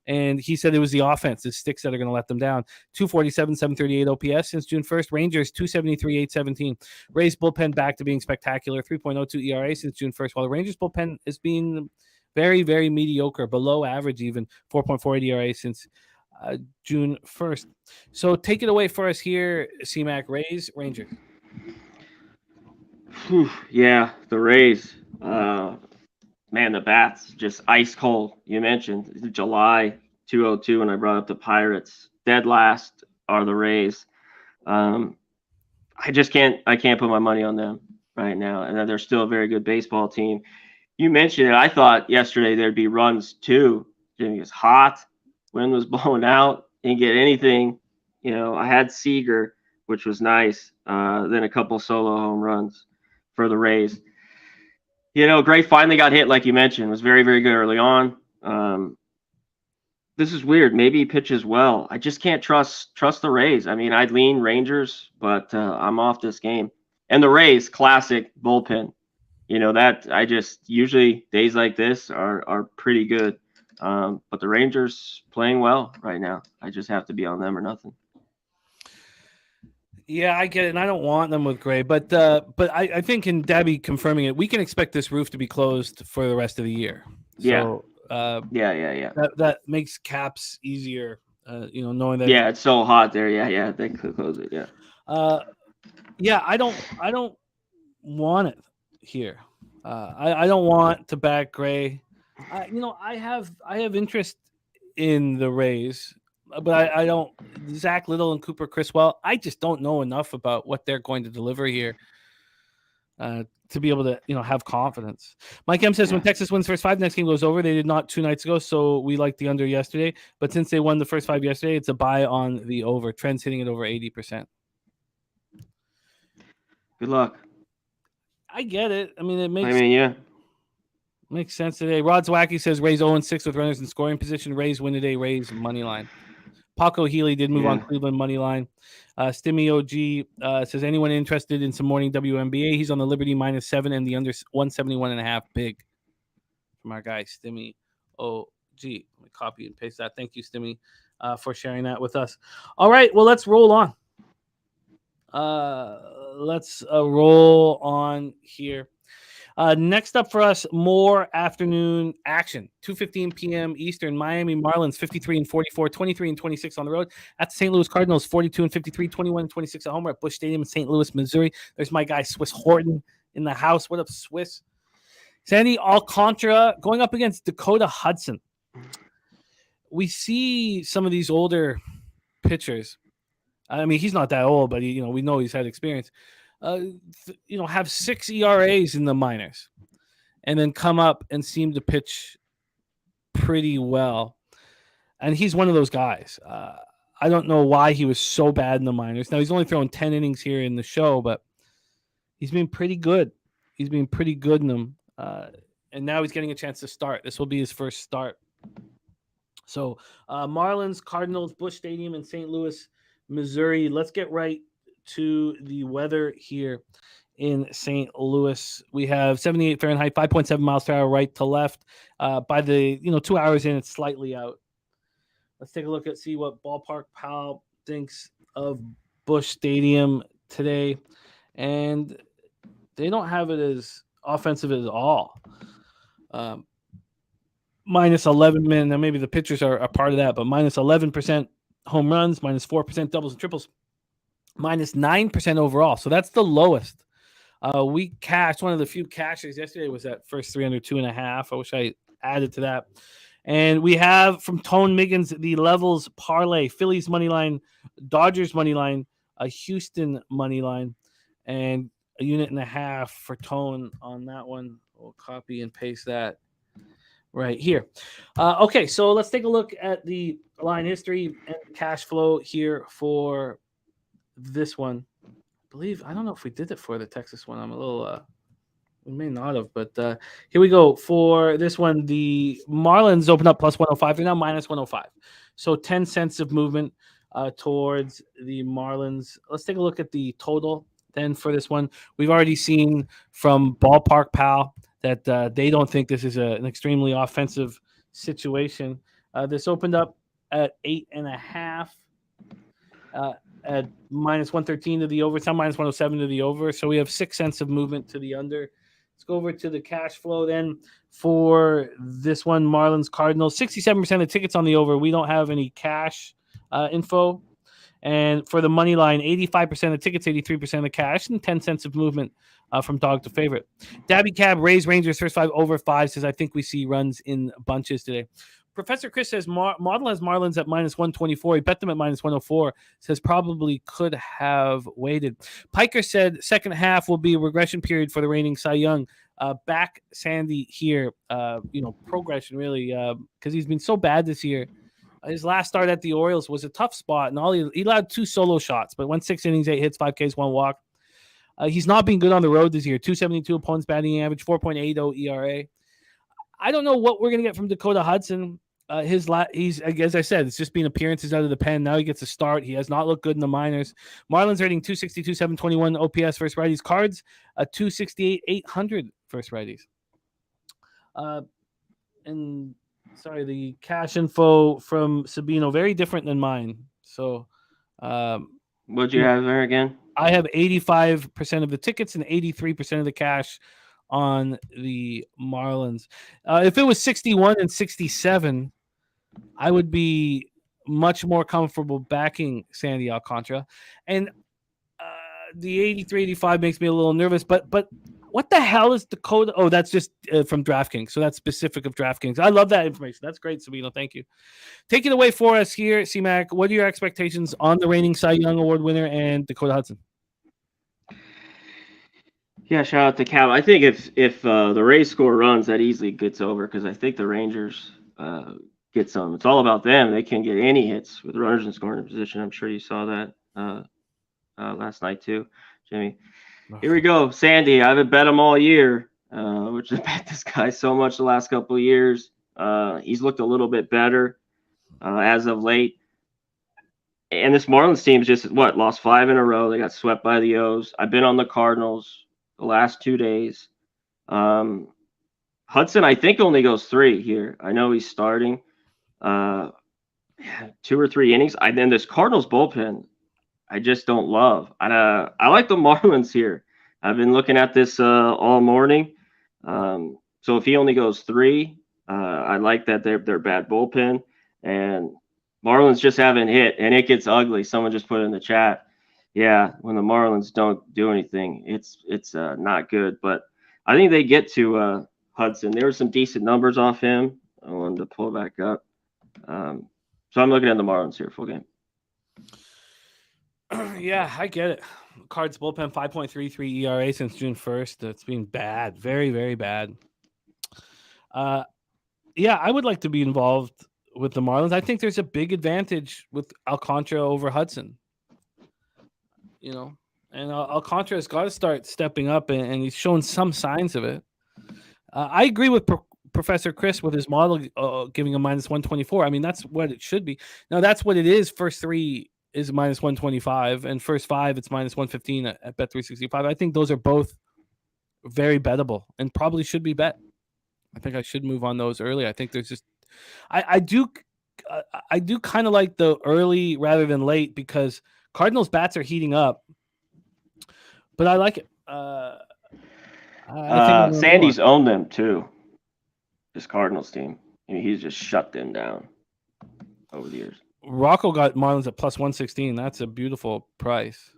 And he said it was the offense, the sticks that are going to let them down. 247, 738 OPS since June 1st. Rangers, 273, 817. Rays bullpen back to being spectacular. 3.02 ERA since June 1st, while the Rangers bullpen is being very, very mediocre, below average even. 4.48 ERA since June 1st. So take it away for us here, C-Mac. Rays, Rangers. Yeah, the Rays. Man, the bats just ice cold. You mentioned July 202 when I brought up the Pirates. Dead last are the Rays. I can't put my money on them right now. And they're still a very good baseball team. You mentioned it. I thought yesterday there'd be runs too. It was hot. Wind was blowing out. Didn't get anything. You know, I had Seager, which was nice. Then a couple solo home runs for the Rays. You know, Gray finally got hit, like you mentioned. Was very, very good early on. This is weird. Maybe he pitches well. I just can't trust the Rays. I mean, I'd lean Rangers, but I'm off this game. And the Rays, classic bullpen. You know, that I just usually days like this are pretty good. But the Rangers playing well right now. I just have to be on them or nothing. Yeah, I get it, and I don't want them with Gray, but I think in Dabby confirming it, we can expect this roof to be closed for the rest of the year. So, yeah. That makes caps easier. You know, knowing that. Yeah, it's so hot there. Yeah, they could close it. Yeah. I don't want it here. I don't want to back Gray. I have interest in the Rays. But I don't. Zach Little and Cooper Criswell, I just don't know enough about what they're going to deliver here to be able to, have confidence. Mike M says when Texas wins first 5, next game goes over. They did not 2 nights ago, so we liked the under yesterday. But since they won the first 5 yesterday, it's a buy on the over. Trend's hitting it over 80%. Good luck. I get it. I mean, makes sense today. Rod Zwacky says Rays 0-6 with runners in scoring position. Rays win today. Rays money line. Paco Healy did move on Cleveland money line. Stimmy OG says anyone interested in some morning WNBA? He's on the Liberty -7 and the under 171.5 big from our guy Stimmy OG. Let me copy and paste that. Thank you, Stimmy, for sharing that with us. All right, well, let's roll on. Let's roll on here. Next up for us, more afternoon action. 2:15 p.m. Eastern. Miami Marlins 53-44, 23-26 on the road. At the St. Louis Cardinals 42-53, 21-26 at home. We're at Busch Stadium in St. Louis, Missouri. There's my guy Swiss Horton in the house. What up, Swiss? Sandy Alcantara going up against Dakota Hudson. We see some of these older pitchers. I mean, he's not that old, but we know he's had experience. Have 6 ERAs in the minors and then come up and seem to pitch pretty well. And he's one of those guys. I don't know why he was so bad in the minors. Now, he's only thrown 10 innings here in the show, but he's been pretty good. He's been pretty good in them. And now he's getting a chance to start. This will be his first start. So Marlins, Cardinals, Busch Stadium in St. Louis, Missouri. Let's get right to the weather here in St. Louis. We have 78 Fahrenheit, 5.7 miles per hour, right to left. By the 2 hours in, it's slightly out. Let's take a look at see what Ballpark Pal thinks of Busch Stadium today, and they don't have it as offensive at all. Minus 11 men. Now maybe the pitchers are a part of that, but minus 11% home runs, minus 4% doubles and triples, minus 9% overall. So that's the lowest. We cashed one of the few cashers yesterday was that first 3 under 2.5. I wish I added to that. And we have from Tone Miggins the levels parlay: Phillies money line, Dodgers money line, a Houston money line, and a 1.5 for Tone on that one. We'll copy and paste that right here. Okay, so let's take a look at the line history and cash flow here for this one. I don't know if we did it for the Texas one. I'm a little we may not have, but here we go. For this one, the Marlins open up plus 105. They're now minus 105. So 10 cents of movement towards the Marlins. Let's take a look at the total then for this one. We've already seen from Ballpark Pal that they don't think this is an extremely offensive situation. This opened up at 8.5. At minus 113 to the over. It's now minus 107 to the over. So we have 6 cents of movement to the under. Let's go over to the cash flow then for this one, Marlins Cardinals. 67% of the tickets on the over. We don't have any cash info. And for the money line, 85% of the tickets, 83% of the cash, and 10 cents of movement from dog to favorite. Dabby Cab, Rays Rangers, first 5 over 5, says, I think we see runs in bunches today. Professor Chris says model has Marlins at minus 124. He bet them at minus 104. Says probably could have waited. Piker said second half will be a regression period for the reigning Cy Young. Back Sandy here. Progression really because he's been so bad this year. His last start at the Orioles was a tough spot, and he allowed 2 solo shots, but went 6 innings, 8 hits, 5 Ks, 1 walk. He's not been good on the road this year. 272 opponents batting average, 4.80 ERA. I don't know what we're going to get from Dakota Hudson. He's, as I said, it's just been appearances out of the pen. Now he gets a start. He has not looked good in the minors. Marlins rating 262, 721 OPS versus righties. Cards, 268, 800 versus righties. And sorry, the cash info from Sabino, very different than mine. So, what'd you have there again? I have 85% of the tickets and 83% of the cash on the Marlins. If it was 61 and 67, I would be much more comfortable backing Sandy Alcantara. And the 83-85 makes me a little nervous. But what the hell is Dakota? Oh, that's just from DraftKings. So that's specific of DraftKings. I love that information. That's great, Sabino. Thank you. Take it away for us here, C-Mac. What are your expectations on the reigning Cy Young Award winner and Dakota Hudson? Yeah, shout out to Cal. I think if the Rays score runs, that easily gets over because I think the Rangers get some. It's all about them. They can get any hits with runners in scoring position. I'm sure you saw that last night too, Jimmy. Here we go, Sandy. I haven't bet him all year, which has bet this guy so much the last couple of years. He's looked a little bit better as of late. And this Marlins team's just lost 5 in a row. They got swept by the O's. I've been on the Cardinals the last 2 days. Hudson, I think, only goes 3 here. I know he's starting 2 or 3 innings. Then this Cardinals bullpen, I just don't love. I like the Marlins here. I've been looking at this all morning. So if he only goes 3, I like that they're bad bullpen. And Marlins just haven't hit, and it gets ugly. Someone just put it in the chat. Yeah, when the Marlins don't do anything, it's not good. But I think they get to Hudson. There were some decent numbers off him. I wanted to pull back up. So I'm looking at the Marlins here, full game. Yeah, I get it. Cards bullpen 5.33 ERA since June 1st. It's been bad, very, very bad. Yeah, I would like to be involved with the Marlins. I think there's a big advantage with Alcantara over Hudson. And Alcantara has got to start stepping up, and he's shown some signs of it. I agree with Professor Chris with his model giving a minus 124. I mean, that's what it should be. Now, that's what it is first 3 is minus 125, and first 5 it's minus 115 at Bet365. I think those are both very bettable and probably should be bet. I think I should move on those early. I think there's just I do kind of like the early rather than late because Cardinals bats are heating up, but I like it. I think Sandy's owned them too. This Cardinals team. I mean, he's just shut them down over the years. Rocco got Marlins at plus 116. That's a beautiful price.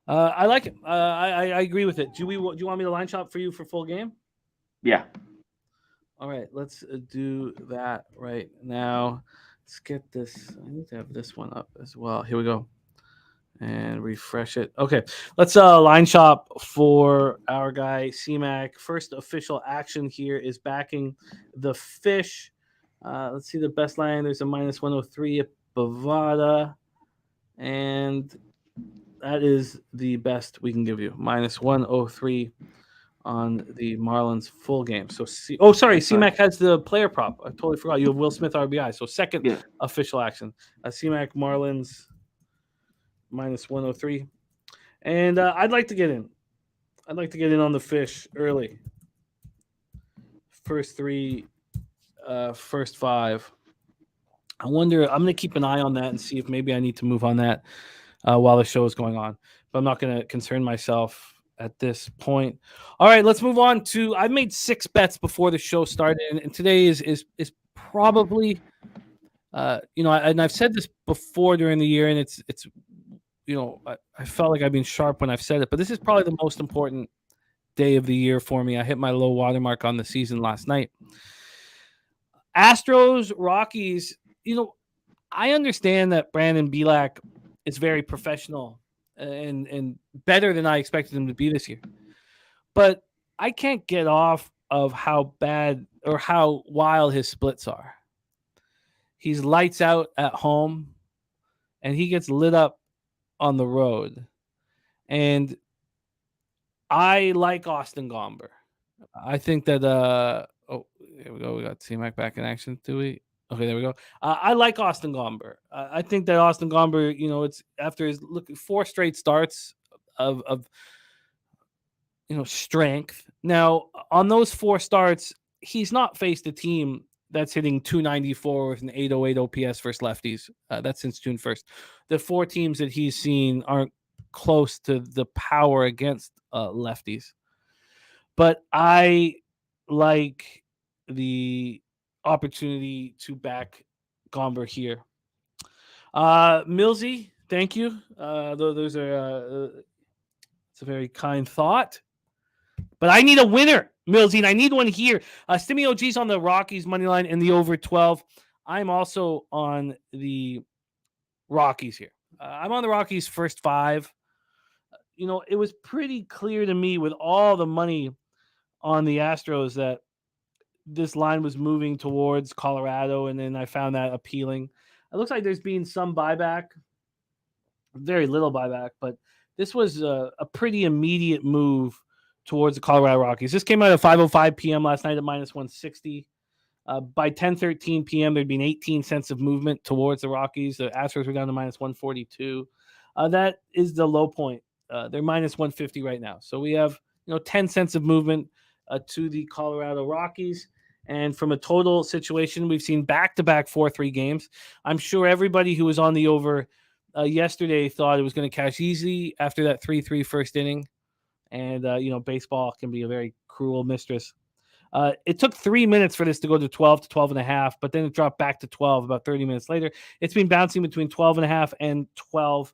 I like it. I agree with it. Do you want me to line shop for you for full game? Yeah. All right, let's do that right now. Let's get this. I need to have this one up as well. Here we go. And refresh it. Okay, let's line shop for our guy C-Mac. First official action here is backing the Fish. Let's see the best line. There's a minus 103 at Bovada. And that is the best we can give you. Minus 103 on the Marlins full game. So, C-Mac has the player prop. I totally forgot. You have Will Smith RBI. So, second official action. C-Mac Marlins minus 103. And I'd like to get in. I'd like to get in on the Fish early. First 3, first 5. I wonder, I'm going to keep an eye on that and see if maybe I need to move on that while the show is going on. But I'm not going to concern myself at this point. All right, let's move on to, I made 6 bets before the show started, and today is probably, and I've said this before during the year, and it's I felt like I've been sharp when I've said it, but this is probably the most important day of the year for me. I hit my low watermark on the season last night. Astros, Rockies, I understand that Brandon Bielak is very professional and better than I expected him to be this year. But I can't get off of how bad or how wild his splits are. He's lights out at home, and he gets lit up on the road. And I like Austin Gomber. I think that here we go. We got C-Mac back in action. Do we? Okay, there we go. I like Austin Gomber. I think that Austin Gomber, it's after his 4 straight starts of strength. Now, on those 4 starts, he's not faced a team that's hitting 294 with an 808 OPS versus lefties. That's since June 1st. The 4 teams that he's seen aren't close to the power against lefties. But I like the opportunity to back Gomber here. Millsy, thank you. Those are it's a very kind thought. But I need a winner, Millsy, and I need one here. Stimmy OG's on the Rockies money line and the over 12. I'm also on the Rockies here. I'm on the Rockies first 5. It was pretty clear to me with all the money on the Astros that this line was moving towards Colorado, and then I found that appealing. It looks like there's been some buyback, very little buyback, but this was a pretty immediate move towards the Colorado Rockies. This came out at 5:05 p.m. last night at minus 160. By 10:13 p.m., there'd been 18 cents of movement towards the Rockies. The Astros were down to minus 142. That is the low point. They're minus 150 right now. So we have 10 cents of movement to the Colorado Rockies. And from a total situation, we've seen back-to-back 4-3 games. I'm sure everybody who was on the over yesterday thought it was going to cash easy after that 3-3 first inning. And, baseball can be a very cruel mistress. It took 3 minutes for this to go to 12 to 12.5, but then it dropped back to 12 about 30 minutes later. It's been bouncing between 12.5 and 12.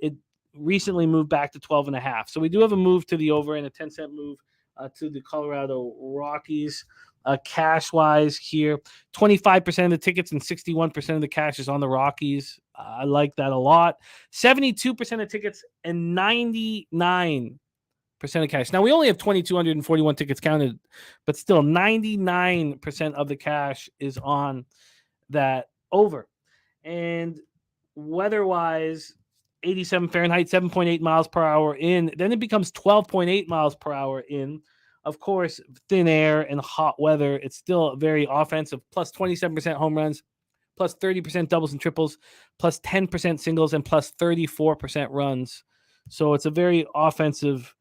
It recently moved back to 12.5. So we do have a move to the over and a 10-cent move to the Colorado Rockies. Cash-wise here, 25% of the tickets and 61% of the cash is on the Rockies. I like that a lot. 72% of tickets and 99% of cash. Now, we only have 2,241 tickets counted, but still 99% of the cash is on that over. And weather-wise, 87 Fahrenheit, 7.8 miles per hour in. Then it becomes 12.8 miles per hour in. Of course, thin air and hot weather, it's still very offensive. Plus 27% home runs, plus 30% doubles and triples, plus 10% singles, and plus 34% runs. So it's a very offensive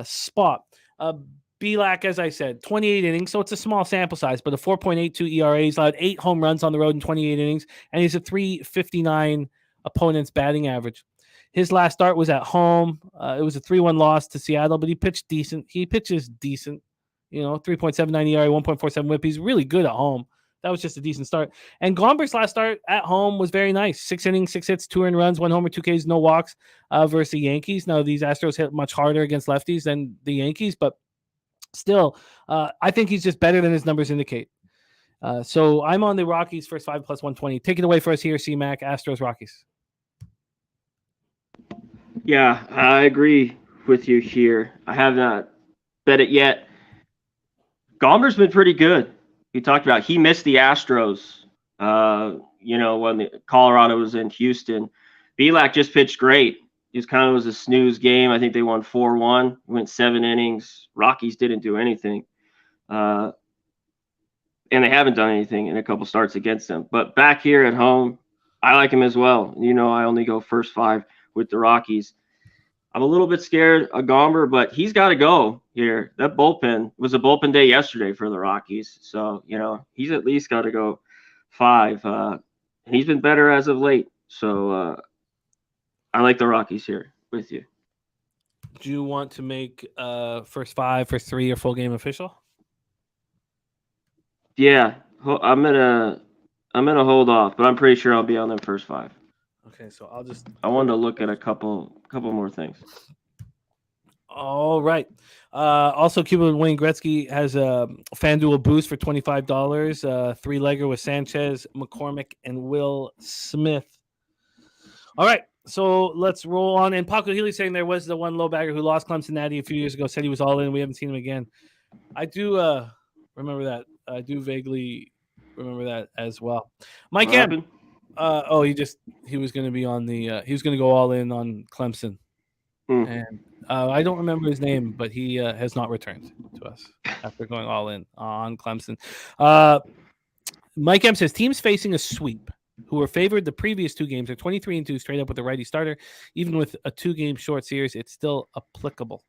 spot. Belak, as I said, 28 innings, so it's a small sample size, but a 4.82 ERA. He's allowed 8 home runs on the road in 28 innings, and he's a 3.59 opponent's batting average. His last start was at home. It was a 3-1 loss to Seattle, but he pitched decent. He pitches decent, 3.79 ERA, 1.47 WHIP. He's really good at home. That was just a decent start. And Gomber's last start at home was very nice. 6 innings, 6 hits, 2 earned runs, 1 homer, 2 Ks, no walks versus the Yankees. Now, these Astros hit much harder against lefties than the Yankees, but still, I think he's just better than his numbers indicate. So I'm on the Rockies first 5 plus 120. Take it away for us here, C-Mac, Astros, Rockies. Yeah, I agree with you here. I have not bet it yet. Gomber's been pretty good. We talked about he missed the Astros, when the Colorado was in Houston. Belak just pitched great. It was a snooze game. I think they won 4-1. Went 7 innings. Rockies didn't do anything. And they haven't done anything in a couple starts against them. But back here at home, I like him as well. I only go first 5 with the Rockies. I'm a little bit scared of Gomber, but he's got to go here. That bullpen was a bullpen day yesterday for the Rockies. So, he's at least got to go 5. And he's been better as of late. So I like the Rockies here with you. Do you want to make first 5, first 3 or full game official? Yeah, I'm gonna hold off, but I'm pretty sure I'll be on them first 5. Okay, so I wanted to look at a couple more things. All right. Also, Cuban Wayne Gretzky has a FanDuel boost for $25. 3-legger with Sanchez, McCormick, and Will Smith. All right. So let's roll on. And Paco Healy saying there was the one low bagger who lost Clemson Natty a few years ago, said he was all in. We haven't seen him again. I do remember that. I do vaguely remember that as well. Mike M. He was going to be on the he was going to go all in on Clemson. And I don't remember his name, but he has not returned to us after going all in on Clemson. Mike M says teams facing a sweep who were favored the previous 2 games are 23-2 straight up with a righty starter. Even with a 2-game short series, it's still applicable.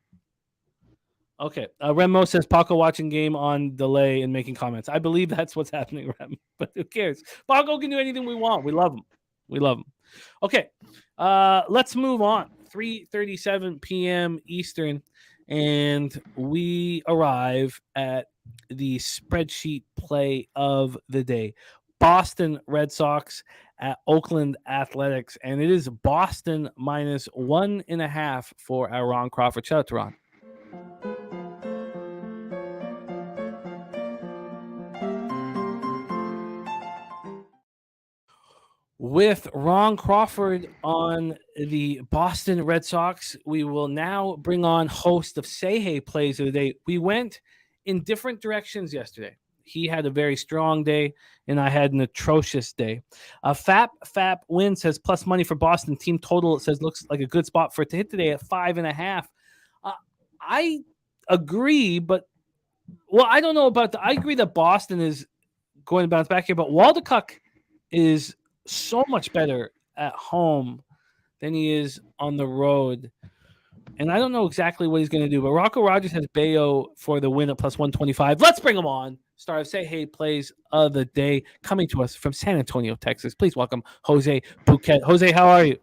Okay. Remo says Paco watching game on delay and making comments. I believe that's what's happening, Rem, but who cares? Paco can do anything we want. We love him. Okay. Let's move on. 3:37 p.m. Eastern, and we arrive at the spreadsheet play of the day. Boston Red Sox at Oakland Athletics, and it is Boston minus 1.5 for our Ron Crawford. Shout out to Ron. With Ron Crawford on the Boston Red Sox, we will now bring on host of Say Hey Plays of the Day. We went in different directions yesterday. He had a very strong day, and I had an atrocious day. Fap wins says plus money for Boston. Team total, it says, looks like a good spot for it to hit today at 5.5. I agree, I don't know about I agree that Boston is going to bounce back here, but Waldekuck is so much better at home than he is on the road. And I don't know exactly what he's going to do, but Rocco Rogers has Bayo for the win at plus 125. Let's bring him on. Star of Say Hey Plays of the Day, coming to us from San Antonio, Texas. Please welcome Jose Bouquet. Jose, how are you?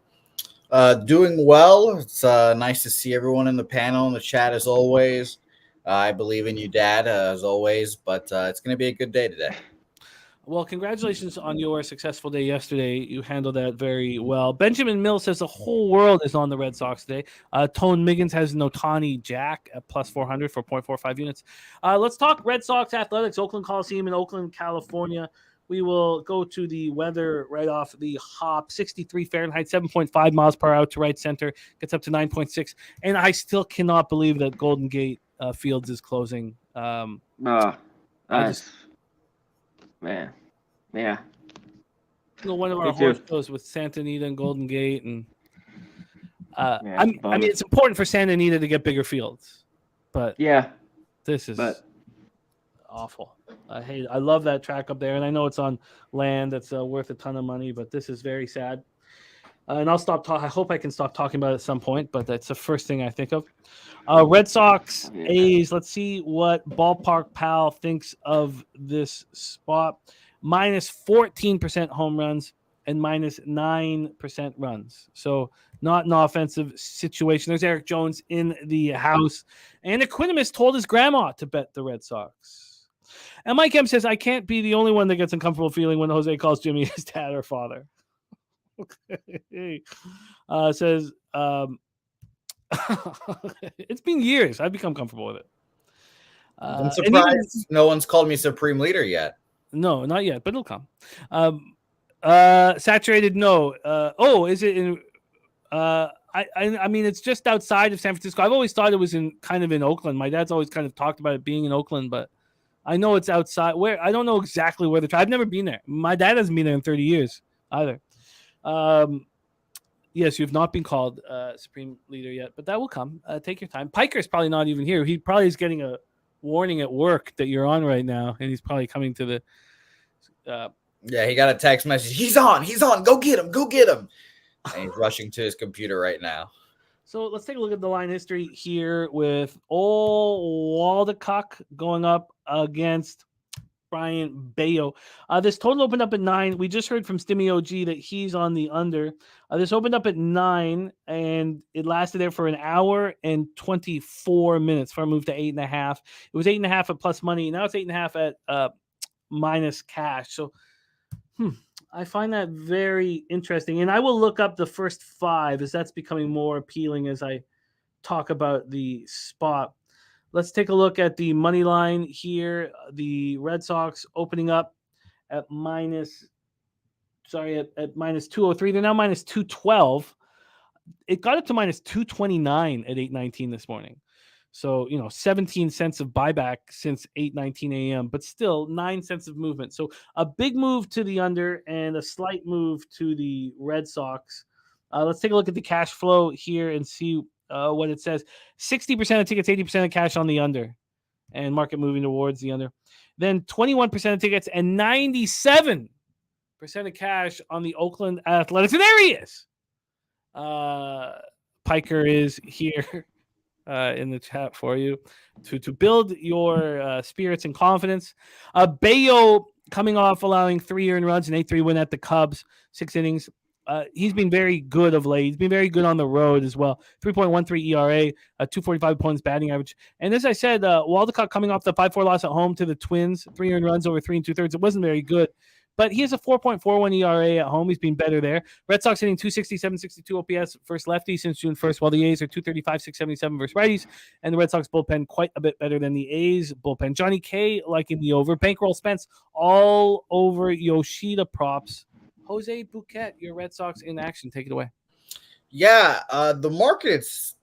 Doing well. It's nice to see everyone in the panel and the chat as always. I believe in you, Dad, as always, but it's going to be a good day today. Well, congratulations on your successful day yesterday. You handled that very well. Benjamin Mills says the whole world is on the Red Sox today. Tone Miggins has Notani Jack at plus 400 for 0.45 units. Let's talk Red Sox athletics, Oakland Coliseum in Oakland, California. We will go to the weather right off the hop. 63 Fahrenheit, 7.5 miles per hour to right center. Gets up to 9.6. And I still cannot believe that Golden Gate Fields is closing. Man, yeah. One of our horse shows with Santa Anita and Golden Gate, and I mean, it's important for Santa Anita to get bigger fields, but yeah, this is awful. I love that track up there, and I know it's on land that's worth a ton of money, but this is very sad. And I'll stop talking. I hope I can stop talking about it at some point, but that's the first thing I think of. Red Sox, A's. Let's see what Ballpark Pal thinks of this spot. Minus 14% home runs and minus 9% runs. So not an offensive situation. There's Eric Jones in the house. And Equanimus told his grandma to bet the Red Sox. And Mike M says, I can't be the only one that gets uncomfortable feeling when Jose calls Jimmy his dad or father. Okay. Says, it's been years. I've become comfortable with it. I'm surprised no one's called me Supreme Leader yet. No, not yet, but it'll come. Saturated, no. Is it in? I mean, it's just outside of San Francisco. I've always thought it was in Oakland. My dad's always kind of talked about it being in Oakland, but I know it's outside. Where I don't know exactly where I've never been there. My dad hasn't been there in 30 years either. Yes, you've not been called Supreme Leader yet, but that will come. Take your time. Piker's probably not even here. He probably is getting a warning at work that you're on right now, and he's probably coming to the. Yeah, he got a text message. He's on. Go get him. And he's rushing to his computer right now. So let's take a look at the line history here with old Waldecott going up against Brian Bayo. This total opened up at 9. We just heard from Stimmy OG that he's on the under. This opened up at 9, and it lasted there for an hour and 24 minutes before I moved to 8.5. It was 8.5 at plus money. Now it's 8.5 at minus cash. So I find that very interesting. And I will look up the first 5 as that's becoming more appealing as I talk about the spot. Let's take a look at the money line here. The Red Sox opening up at minus 203. They're now minus 212. It got up to minus 229 at 8:19 this morning. So, 17 cents of buyback since 8:19 a.m., but still 9 cents of movement. So a big move to the under and a slight move to the Red Sox. Let's take a look at the cash flow here and see what it says. 60% of tickets, 80% of cash on the under, and market moving towards the under. Then 21% of tickets and 97% of cash on the Oakland Athletics. And there he is. Piker is here in the chat for you to build your spirits and confidence. Bayo coming off allowing 3 earned runs, an 8-3 win at the Cubs, 6 innings. He's been very good of late. He's been very good on the road as well. 3.13 ERA, 245 points batting average. And as I said, Waldecott coming off the 5-4 loss at home to the Twins, 3 earned runs over 3 2/3. It wasn't very good, but he has a 4.41 ERA at home. He's been better there. Red Sox hitting 260, 762 OPS versus lefties since June 1st, while the A's are 235, 677 versus righties. And the Red Sox bullpen quite a bit better than the A's bullpen. Johnny K liking the over. Bankroll Spence all over Yoshida props. Jose Bouquet, your Red Sox in action. Take it away. Yeah, the market it's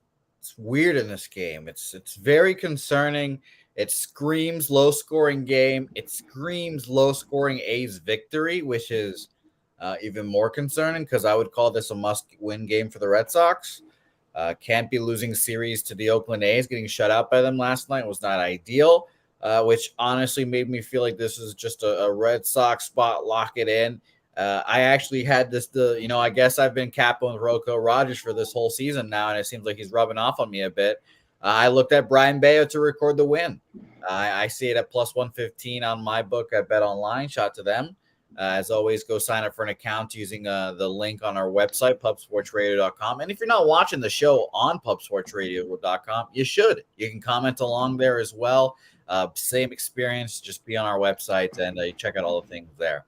weird in this game. It's very concerning. It screams low-scoring game. It screams low-scoring A's victory, which is even more concerning because I would call this a must-win game for the Red Sox. Can't be losing series to the Oakland A's. Getting shut out by them last night was not ideal, which honestly made me feel like this is just a Red Sox spot. Lock it in. I actually had I guess I've been capping with Rocco Rogers for this whole season now, and it seems like he's rubbing off on me a bit. I looked at Brian Bayo to record the win. I see it at plus 115 on my book at Bet Online. Shout to them. As always, go sign up for an account using the link on our website, pubsportsradio.com. And if you're not watching the show on pubsportsradio.com, you should. You can comment along there as well. Same experience, just be on our website and check out all the things there.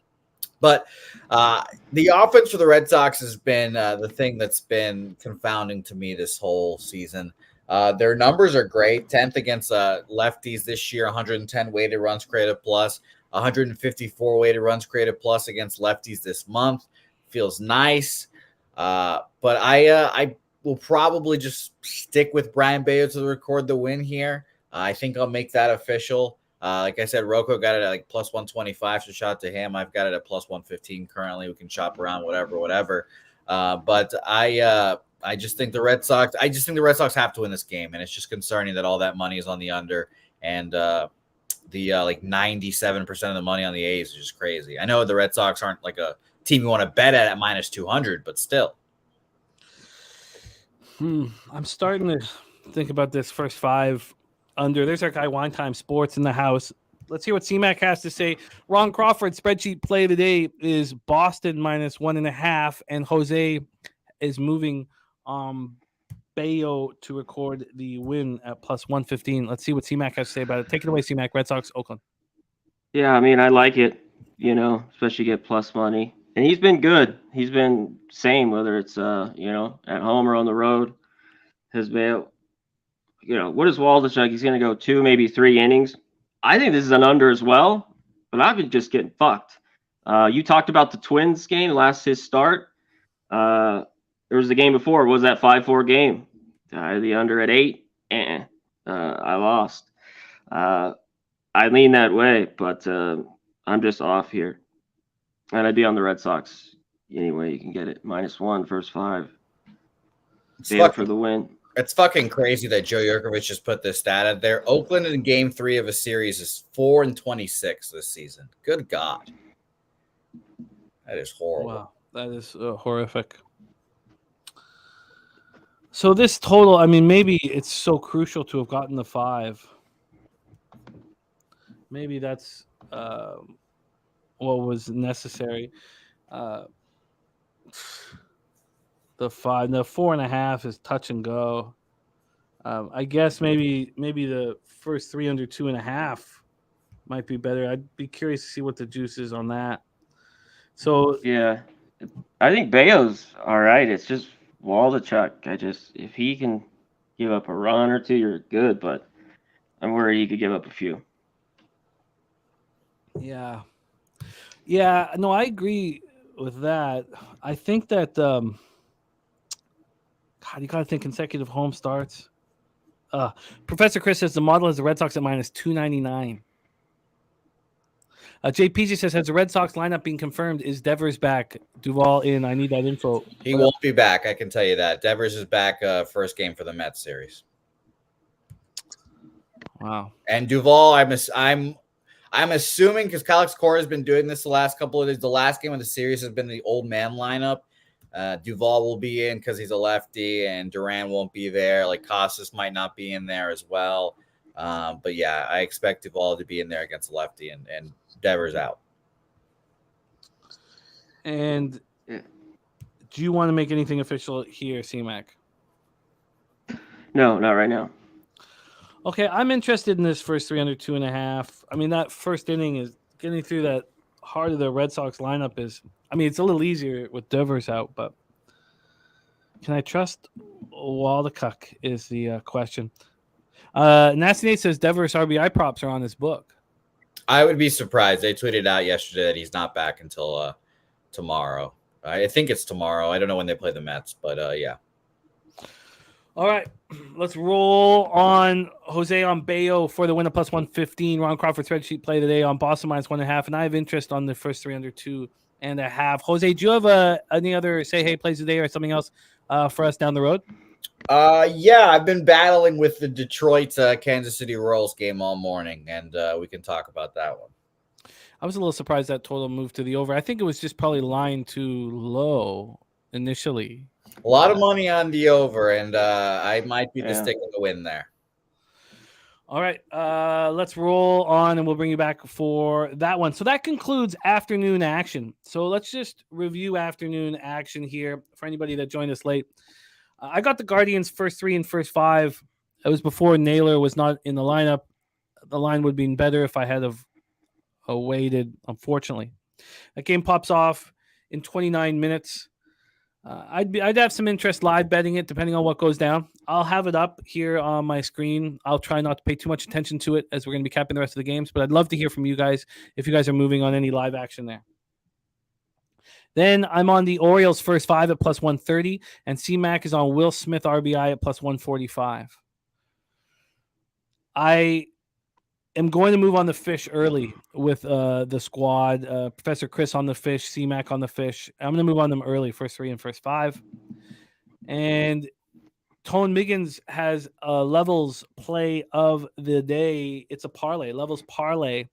But the offense for the Red Sox has been the thing that's been confounding to me this whole season. Their numbers are great. 10th against lefties this year, 110 weighted runs created plus, 154 weighted runs created plus against lefties this month. Feels nice. But I will probably just stick with Brian Bayo to record the win here. I think I'll make that official. Like I said, Rocco got it at like plus 125, so shout out to him. I've got it at plus 115 currently. We can shop around, whatever. But I just think the Red Sox have to win this game, and it's just concerning that all that money is on the under. And the like 97% of the money on the A's is just crazy. I know the Red Sox aren't like a team you want to bet at minus 200, but still. I'm starting to think about this first 5 under. There's our guy Wine Time Sports in the house. Let's hear what C-Mac has to say. Ron Crawford spreadsheet play today is Boston minus 1.5, and Jose is moving Bayo to record the win at plus 115. Let's see what C-Mac has to say about it. Take it away, C-Mac. Red Sox, Oakland. Yeah, I mean, I like it, especially get plus money. And he's been good. He's been same, whether it's, at home or on the road. Has been, what is Waldichuk? He's going to go 2, maybe 3 innings. I think this is an under as well, but I've been just getting fucked. You talked about the Twins game, his start. There was the game before. What was that 5-4 game? The under at 8. I lost. I lean that way, but I'm just off here. And I'd be on the Red Sox anyway. You can get it -1 first 5. For the win. It's fucking crazy that Joe Yurkovich just put this stat out there. Oakland in game 3 of a series is 4-26 this season. Good God. That is horrible. Wow, that is horrific. So this total, I mean, maybe it's so crucial to have gotten the 5. Maybe that's what was necessary. The 4.5 is touch and go. I guess maybe the first 3 under 2.5 might be better. I'd be curious to see what the juice is on that. So yeah, I think Bayo's all right. It's just Waldichuk. If he can give up a run or 2, you're good. But I'm worried he could give up a few. Yeah. No, I agree with that. I think that you got to think consecutive home starts. Professor Chris says the model has the Red Sox at -299. JPG says, has the Red Sox lineup being confirmed? Is Devers back? Duvall in? I need that info. He won't be back. I can tell you that. Devers is back first game for the Mets series. Wow. And Duvall, I'm assuming, because Kalex Cora has been doing this the last couple of days. The last game of the series has been the old man lineup. Duvall will be in because he's a lefty, and Duran won't be there. Like Costas might not be in there as well. But yeah, I expect Duvall to be in there against the lefty, and Devers out. And do you want to make anything official here, C-Mac? No, not right now. Okay, I'm interested in this first 3 under 2.5. I mean, that first inning is getting through that heart of the Red Sox lineup is. I mean, it's a little easier with Devers out, but can I trust Waldichuk is the question. Nasty Nate says Devers RBI props are on his book. I would be surprised. They tweeted out yesterday that he's not back until tomorrow. I think it's tomorrow. I don't know when they play the Mets, but yeah. All right, let's roll on Jose on Bayo for the win of plus 115. Ron Crawford spreadsheet play today on Boston -1.5, and I have interest on the first 3 under 2.5. Jose, do you have any other say hey plays today or something else for us down the road? Yeah, I've been battling with the Detroit Kansas City Royals game all morning, and we can talk about that one. I was a little surprised that total moved to the over. I think it was just probably lined too low initially. A lot of money on the over, and I might be the stick of the win there. All right, let's roll on, and we'll bring you back for that one. So that concludes afternoon action. So let's just review afternoon action here for anybody that joined us late. I got the Guardians first 3 and first 5. It was before Naylor was not in the lineup. The line would have been better if I had waited, unfortunately. That game pops off in 29 minutes. I'd have some interest live betting it, depending on what goes down. I'll have it up here on my screen. I'll try not to pay too much attention to it as we're going to be capping the rest of the games, but I'd love to hear from you guys if you guys are moving on any live action there. Then I'm on the Orioles first 5 at plus 130, and C-Mac is on Will Smith RBI at plus 145. I am going to move on the fish early with the squad. Professor Chris on the fish, C-Mac on the fish. I'm going to move on them early, first 3 and first 5. And Tone Miggins has a levels play of the day. It's a parlay, levels parlay,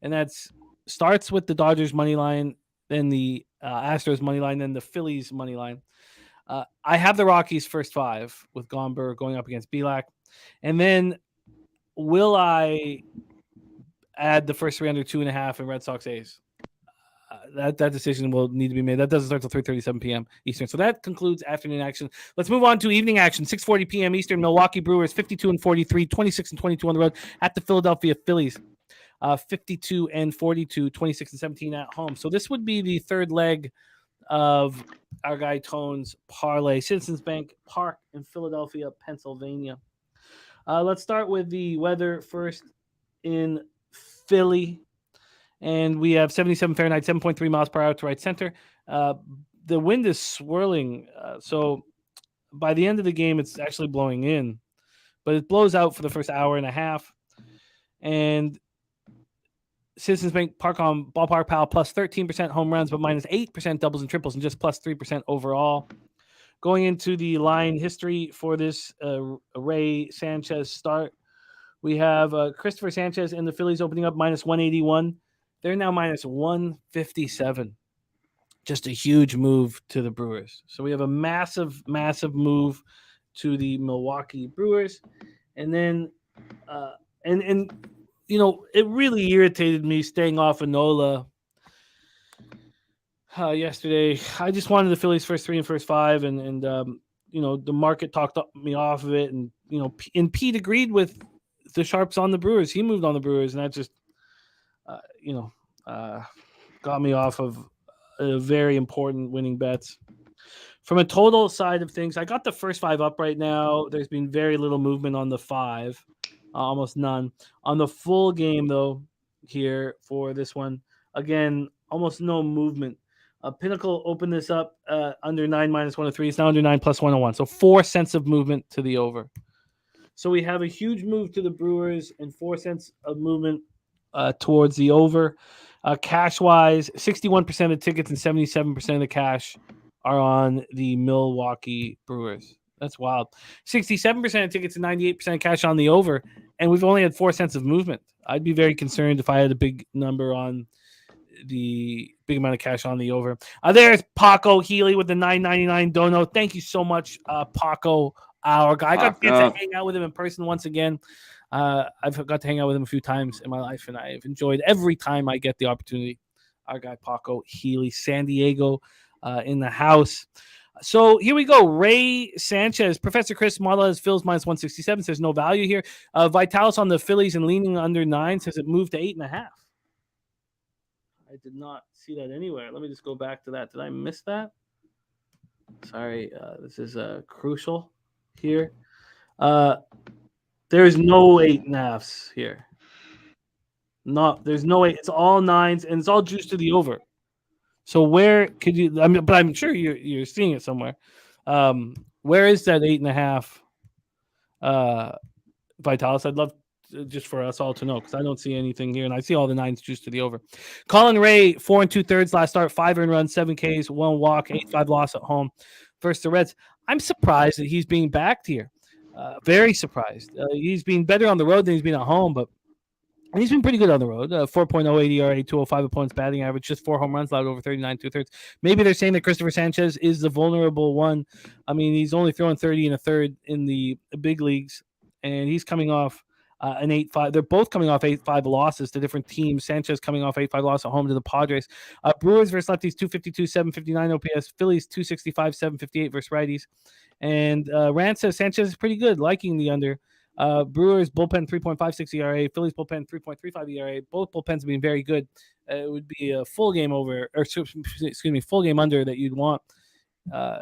and that's starts with the Dodgers money line, then the Astros money line, then the Phillies money line. I have the Rockies first 5 with Gomber going up against Belak, and then will I add the first 3 under 2.5 in Red Sox A's? That decision will need to be made. That doesn't start till 3:37 p.m. Eastern. So that concludes afternoon action. Let's move on to evening action. 6:40 p.m. Eastern. Milwaukee Brewers 52-43, 26-22 on the road at the Philadelphia Phillies. 52-42, 26-17 at home. So this would be the third leg of our guy Tone's parlay. Citizens Bank Park in Philadelphia, Pennsylvania. Let's start with the weather first in Philly. And we have 77 Fahrenheit, 7.3 miles per hour to right center. The wind is swirling. So by the end of the game, it's actually blowing in. But it blows out for the first hour and a half. And Citizens Bank Park on Ballpark Pal plus 13% home runs, but minus 8% doubles and triples, and just plus 3% overall. Going into the line history for this Ray Sanchez start, we have Christopher Sanchez and the Phillies opening up minus 181. They're now minus 157. Just a huge move to the Brewers. So we have a massive, massive move to the Milwaukee Brewers. And then, you know, it really irritated me staying off of Nola yesterday. I just wanted the Phillies first 3 and first 5. And you know, the market talked me off of it. And, you know, and Pete agreed with the sharps on the Brewers. He moved on the Brewers. And that just, got me off of very important winning bets. From a total side of things, I got the first 5 up right now. There's been very little movement on the 5, almost none. On the full game, though, here for this one, again, almost no movement. Pinnacle opened this up under 9 minus 103. It's now under 9 plus 101. So 4 cents of movement to the over. So we have a huge move to the Brewers and 4 cents of movement towards the over. Cash-wise, 61% of tickets and 77% of the cash are on the Milwaukee Brewers. That's wild. 67% of tickets and 98% of cash on the over, and we've only had 4 cents of movement. I'd be very concerned if I had a big number on the big amount of cash on the over. There's Paco Healy with the $9.99 dono. Thank you so much, Paco, our guy. I got a chance to hang out with him in person once again. I've got to hang out with him a few times in my life, and I've enjoyed every time I get the opportunity. Our guy Paco Healy, San Diego, in the house. So here we go. Ray Sanchez, Professor Chris Marlins Phils minus 167 says no value here. Vitalis on the Phillies and leaning under 9 says it moved to 8.5. I did not see that anywhere. Let me just go back to that. Did I miss that? Sorry, this is crucial here. There's no 8.5s here. There's no 8. It's all 9s, and it's all juiced to the over. So where could you? I mean, but I'm sure you're seeing it somewhere. Where is that 8.5? Vitalis, I'd love just for us all to know because I don't see anything here, and I see all the 9s juiced to the over. Colin Ray, 4 2/3 last start, 5 earned runs, 7 Ks, 1 walk, 8-5 loss at home versus the Reds. I'm surprised that he's being backed here. Very surprised. He's been better on the road than he's been at home, but he's been pretty good on the road. 4.08 ERA, 205 opponents batting average, just 4 home runs allowed over 39 2/3. Maybe they're saying that Christopher Sanchez is the vulnerable one. I mean, he's only throwing 30 1/3 in the big leagues, and he's coming off an 8-5. They're both coming off 8-5 losses to different teams. Sanchez coming off 8-5 loss at home to the Padres. Brewers versus lefties, 252, 759 OPS. Phillies, 265, 758 versus righties. And Rand says Sanchez is pretty good, liking the under. Brewers bullpen 3.56 ERA, Phillies bullpen 3.35 ERA. Both bullpens being very good. It would be a full game over, or full game under that you'd want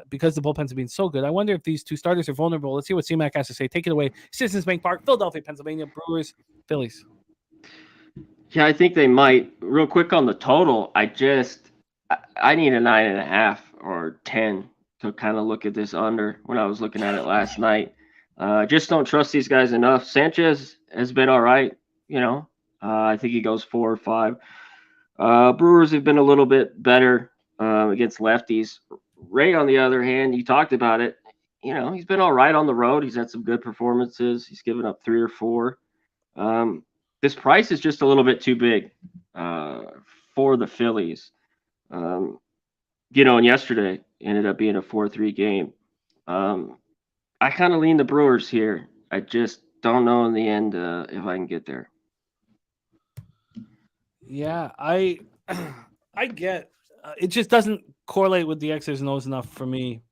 because the bullpens have been so good. I wonder if these two starters are vulnerable. Let's see what C-Mac has to say. Take it away. Citizens Bank Park, Philadelphia, Pennsylvania. Brewers, Phillies. Yeah, I think they might. Real quick on the total, I need a 9.5 or 10 to kind of look at this under when I was looking at it last night. Just don't trust these guys enough. Sanchez has been all right, I think he goes 4 or 5. Brewers have been a little bit better against lefties. Ray, on the other hand, you talked about it. he's been all right on the road. He's had some good performances. He's given up 3 or 4. This price is just a little bit too big for the Phillies. And yesterday ended up being a 4-3 game. I kind of lean the Brewers here. I just don't know in the end if I can get there. Yeah, I get it. Just doesn't correlate with the X's and O's enough for me.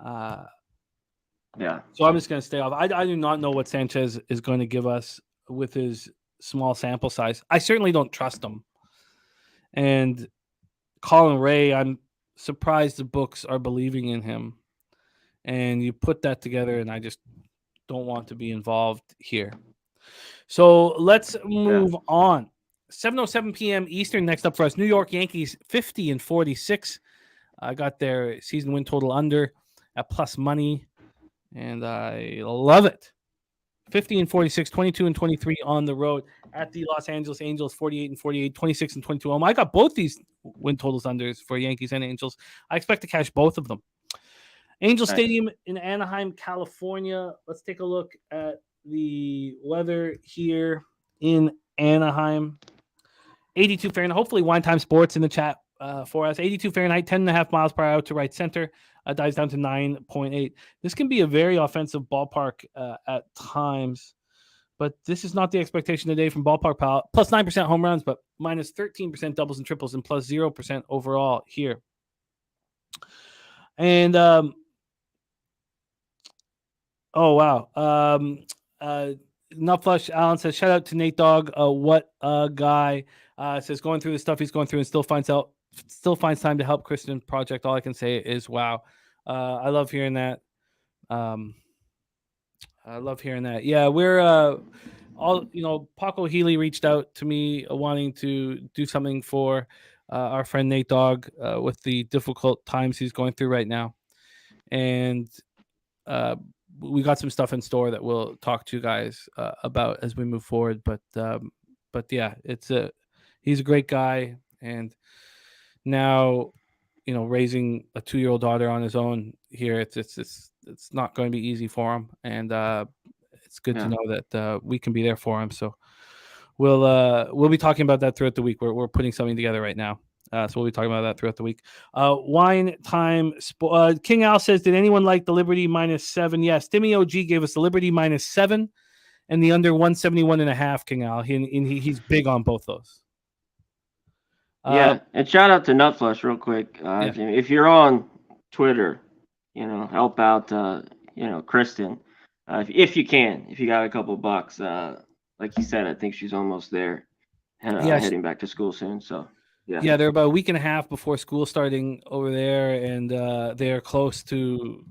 Yeah. So I'm just going to stay off. I do not know what Sanchez is going to give us with his small sample size. I certainly don't trust him. And Colin Ray, I'm surprised the books are believing in him. And you put that together, and I just don't want to be involved here. So let's move on. 7:07 p.m. Eastern next up for us. New York Yankees 50-46. I got their season win total under at plus money, and I love it. 50-46, 22-23 on the road at the Los Angeles Angels, 48-48, 26-22. I got both these win totals unders for Yankees and Angels. I expect to cash both of them. Angel Stadium in Anaheim, California. Let's take a look at the weather here in Anaheim. 82 Fahrenheit. Hopefully, Wine Time Sports in the chat for us. 82 Fahrenheit, 10.5 miles per hour to right center. Dives down to 9.8. This can be a very offensive ballpark at times, but this is not the expectation today from Ballpark Pal. Plus 9% home runs, but minus 13% doubles and triples, and plus 0% overall here. And oh wow, Nutflush Allen says, shout out to Nate Dogg. What a guy. Says going through the stuff he's going through and still finds time to help Christian project. All I can say is wow. I love hearing that. Yeah, we're Paco Healy reached out to me wanting to do something for our friend Nate Dogg with the difficult times he's going through right now. And we got some stuff in store that we'll talk to you guys about as we move forward. But yeah, he's a great guy, and now raising a 2-year-old daughter on his own here, it's not going to be easy for him, and it's good to know that we can be there for him. So we'll be talking about that throughout the week. We're putting something together right now. So we'll be talking about that throughout the week. Wine Time. King Al says, did anyone like the Liberty -7? Yes. Timmy OG gave us the Liberty -7 and the under 171.5, King Al. He's big on both those. And shout out to Nutflush real quick. If you're on Twitter, help out, Kristen. If you can, if you got a couple bucks. Like you said, I think she's almost there and heading back to school soon. So. Yeah, they're about a week and a half before school starting over there, and they are close to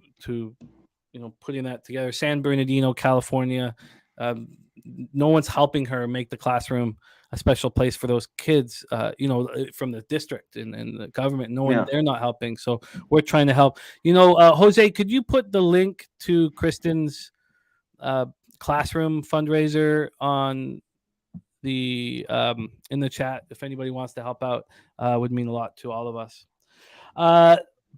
putting that together. San Bernardino, California. No one's helping her make the classroom a special place for those kids. From the district and the government. No one, they're not helping. So we're trying to help. Jose, could you put the link to Kristen's classroom fundraiser on the in the chat if anybody wants to help out? Would mean a lot to all of us.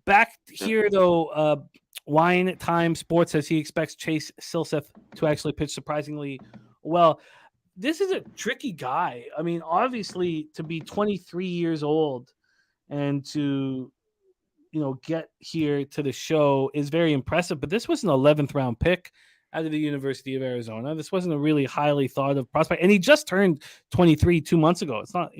Back here though, Wine Time Sports says he expects Chase Silseth to actually pitch surprisingly well. This is a tricky guy. I mean, obviously to be 23 years old and to get here to the show is very impressive, but this was an 11th round pick out of the University of Arizona. This wasn't a really highly thought of prospect, and he just turned 23 2 months ago. It's not,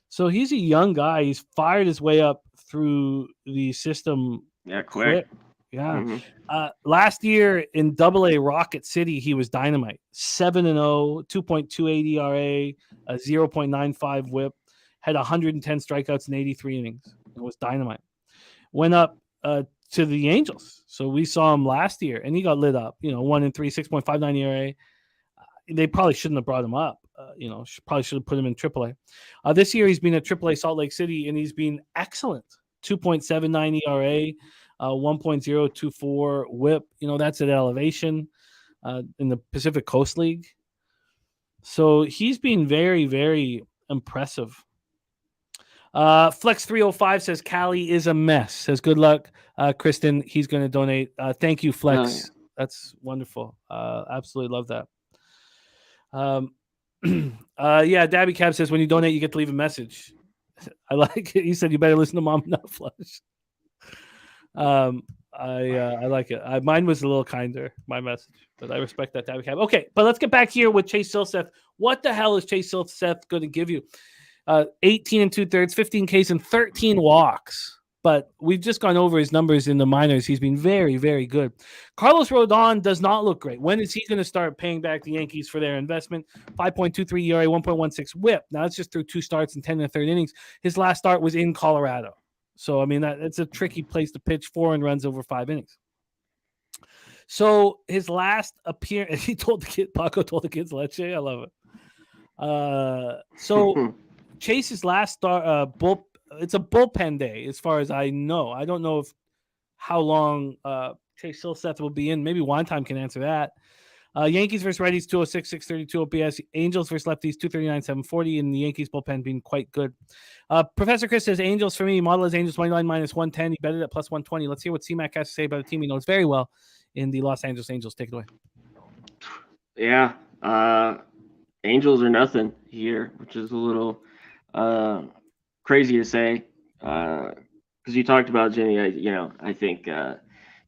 so he's a young guy. He's fired his way up through the system. Yeah, quick. Yeah. Mm-hmm. Last year in Double-A Rocket City, he was dynamite. 7-0, 2.28 ERA, a 0.95 WHIP, had 110 strikeouts in 83 innings. It was dynamite. Went up to the Angels. So we saw him last year, and he got lit up. 1-3, 6.59 ERA. They probably shouldn't have brought him up. Probably should have put him in AAA. This year he's been at AAA Salt Lake City, and he's been excellent. 2.79 ERA, 1.024 WHIP. That's at elevation in the Pacific Coast League. So he's been very, very impressive. Flex 305 says Callie is a mess. Says good luck, Kristen. He's going to donate. Thank you, Flex. Oh, yeah. That's wonderful. Absolutely love that. Yeah, Dabby Cab says when you donate, you get to leave a message. I like it. He said you better listen to Mom Nut Flush. I like it. Mine was a little kinder, my message, but I respect that, Dabby Cab. Okay, but let's get back here with Chase Silseth. What the hell is Chase Silseth going to give you? 18 2/3, 15 Ks, and 13 walks. But we've just gone over his numbers in the minors. He's been very, very good. Carlos Rodon does not look great. When is he going to start paying back the Yankees for their investment? 5.23 ERA, 1.16 WHIP. Now it's just through 2 starts and 10 1/3 innings. His last start was in Colorado. So, I mean, it's a tricky place to pitch 4 and runs over 5 innings. So his last appearance, he told the kid, Paco told the kids, Leche. I love it. So Chase's last start, it's a bullpen day, as far as I know. I don't know how long Chase Silseth will be in. Maybe One Time can answer that. Yankees versus righties, 206, 632 OPS. Angels versus lefties, 239, 740. And the Yankees bullpen being quite good. Professor Chris says Angels for me. Model is Angels money line minus 110. He betted at plus 120. Let's hear what C-Mac has to say about a team he knows very well in the Los Angeles Angels. Take it away. Yeah. Angels are nothing here, which is a little crazy to say. Because you talked about Jimmy, I think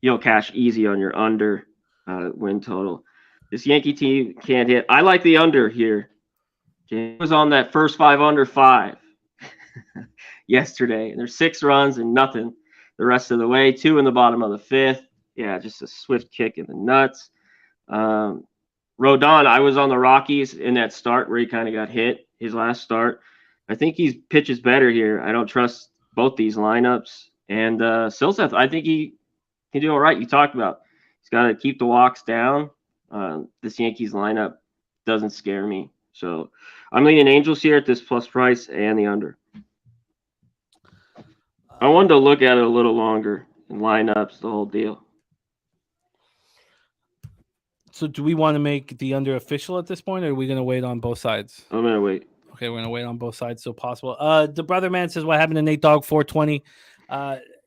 you'll cash easy on your under win total. This Yankee team can't hit. I like the under here. It was on that first 5 under 5 yesterday, and there's 6 runs and nothing the rest of the way. 2 in the bottom of the 5th. Yeah, just a swift kick in the nuts. Rodon, I was on the Rockies in that start where he kind of got hit, his last start. I think he pitches better here. I don't trust both these lineups. And Silseth, I think he can do all right. You talked about he's got to keep the walks down. This Yankees lineup doesn't scare me. So I'm leaning Angels here at this plus price and the under. I wanted to look at it a little longer and lineups, the whole deal. So do we want to make the under official at this point, or are we going to wait on both sides? I'm going to wait. Okay, we're going to wait on both sides so possible. The brother man says what happened to Nate Dogg 420?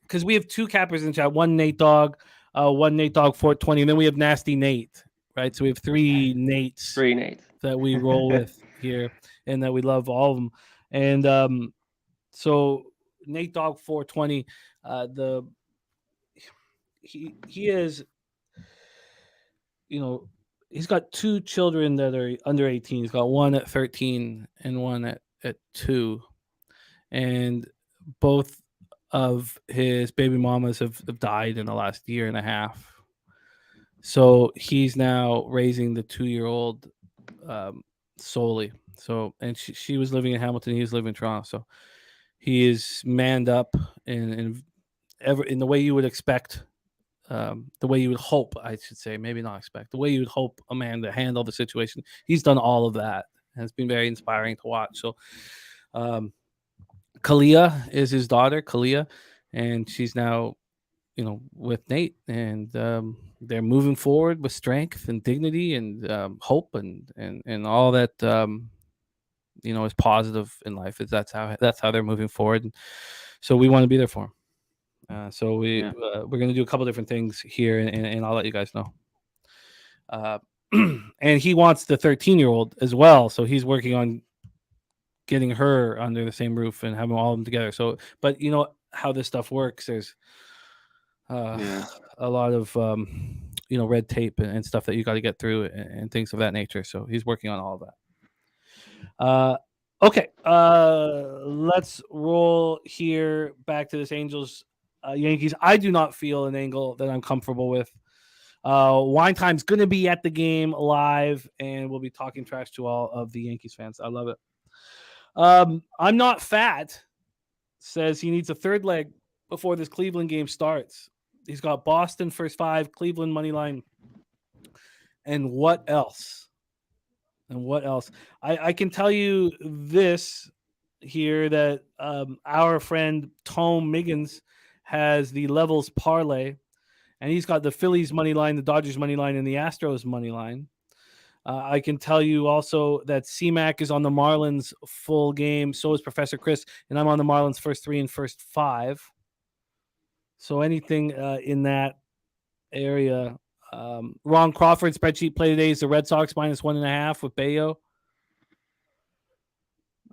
Because we have 2 cappers in chat. One Nate Dogg 420, and then we have Nasty Nate, right? So we have 3 Nates. 3 Nates. That we roll with here, and that we love all of them. And so Nate Dogg 420, he is, he's got 2 children that are under 18. He's got one at 13 and one at 2. And both of his baby mamas have died in the last year and a half. So he's now raising the 2-year-old solely. So, and she was living in Hamilton. He was living in Toronto. So he is manned up in the way you would expect. The way you would hope, I should say, maybe not expect, the way you would hope a man to handle the situation. He's done all of that, and it's been very inspiring to watch. So, Kalia is his daughter, Kalia, and she's now, with Nate, and they're moving forward with strength and dignity and hope and all that, is positive in life. That's how they're moving forward. And so we want to be there for them. So we're going to do a couple different things here, and I'll let you guys know. And he wants the 13-year-old as well, so he's working on getting her under the same roof and having all of them together. So, but you know how this stuff works. There's a lot of red tape and stuff that you got to get through and things of that nature. So he's working on all of that. Okay, let's roll here back to this Angels. Yankees. I do not feel an angle that I'm comfortable with. Wine Time's going to be at the game live, and we'll be talking trash to all of the Yankees fans. I love it. I'm not fat. Says he needs a 3rd leg before this Cleveland game starts. He's got Boston first 5, Cleveland money line, and what else? I can tell you this here that our friend Tom Miggins has the levels parlay, and he's got the Phillies money line, the Dodgers money line, and the Astros money line. I can tell you also that C-Mac is on the Marlins full game. So is Professor Chris, and I'm on the Marlins first 3 and first 5. So anything in that area. Ron Crawford spreadsheet play today is the Red Sox -1.5 with Bayo.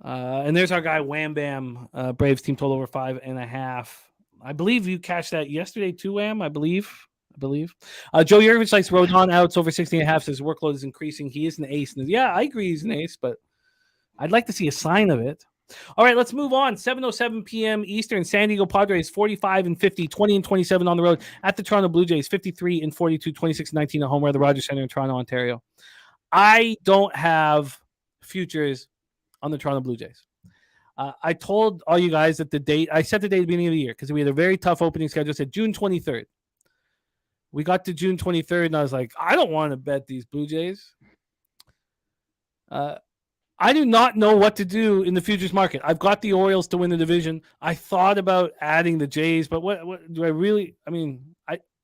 And there's our guy Wham Bam, Braves team total over 5.5. I believe you cashed that yesterday too, Wham. I believe. Joe Yurkovich likes Rodon outs over 60.5. Says workload is increasing. He is an ace. Yeah, I agree he's an ace, but I'd like to see a sign of it. All right, let's move on. 7:07 p.m. Eastern. San Diego Padres 45 and 50, 20 and 27 on the road at the Toronto Blue Jays 53 and 42, 26 and 19 at home at the Rogers Center in Toronto, Ontario. I don't have futures on the Toronto Blue Jays. I told all you guys that the date, I set the date at the beginning of the year because we had a very tough opening schedule. Said June 23rd. We got to June 23rd, and I was like, I don't want to bet these Blue Jays. I do not know what to do in the futures market. I've got the Orioles to win the division. I thought about adding the Jays, but what do I really? I mean,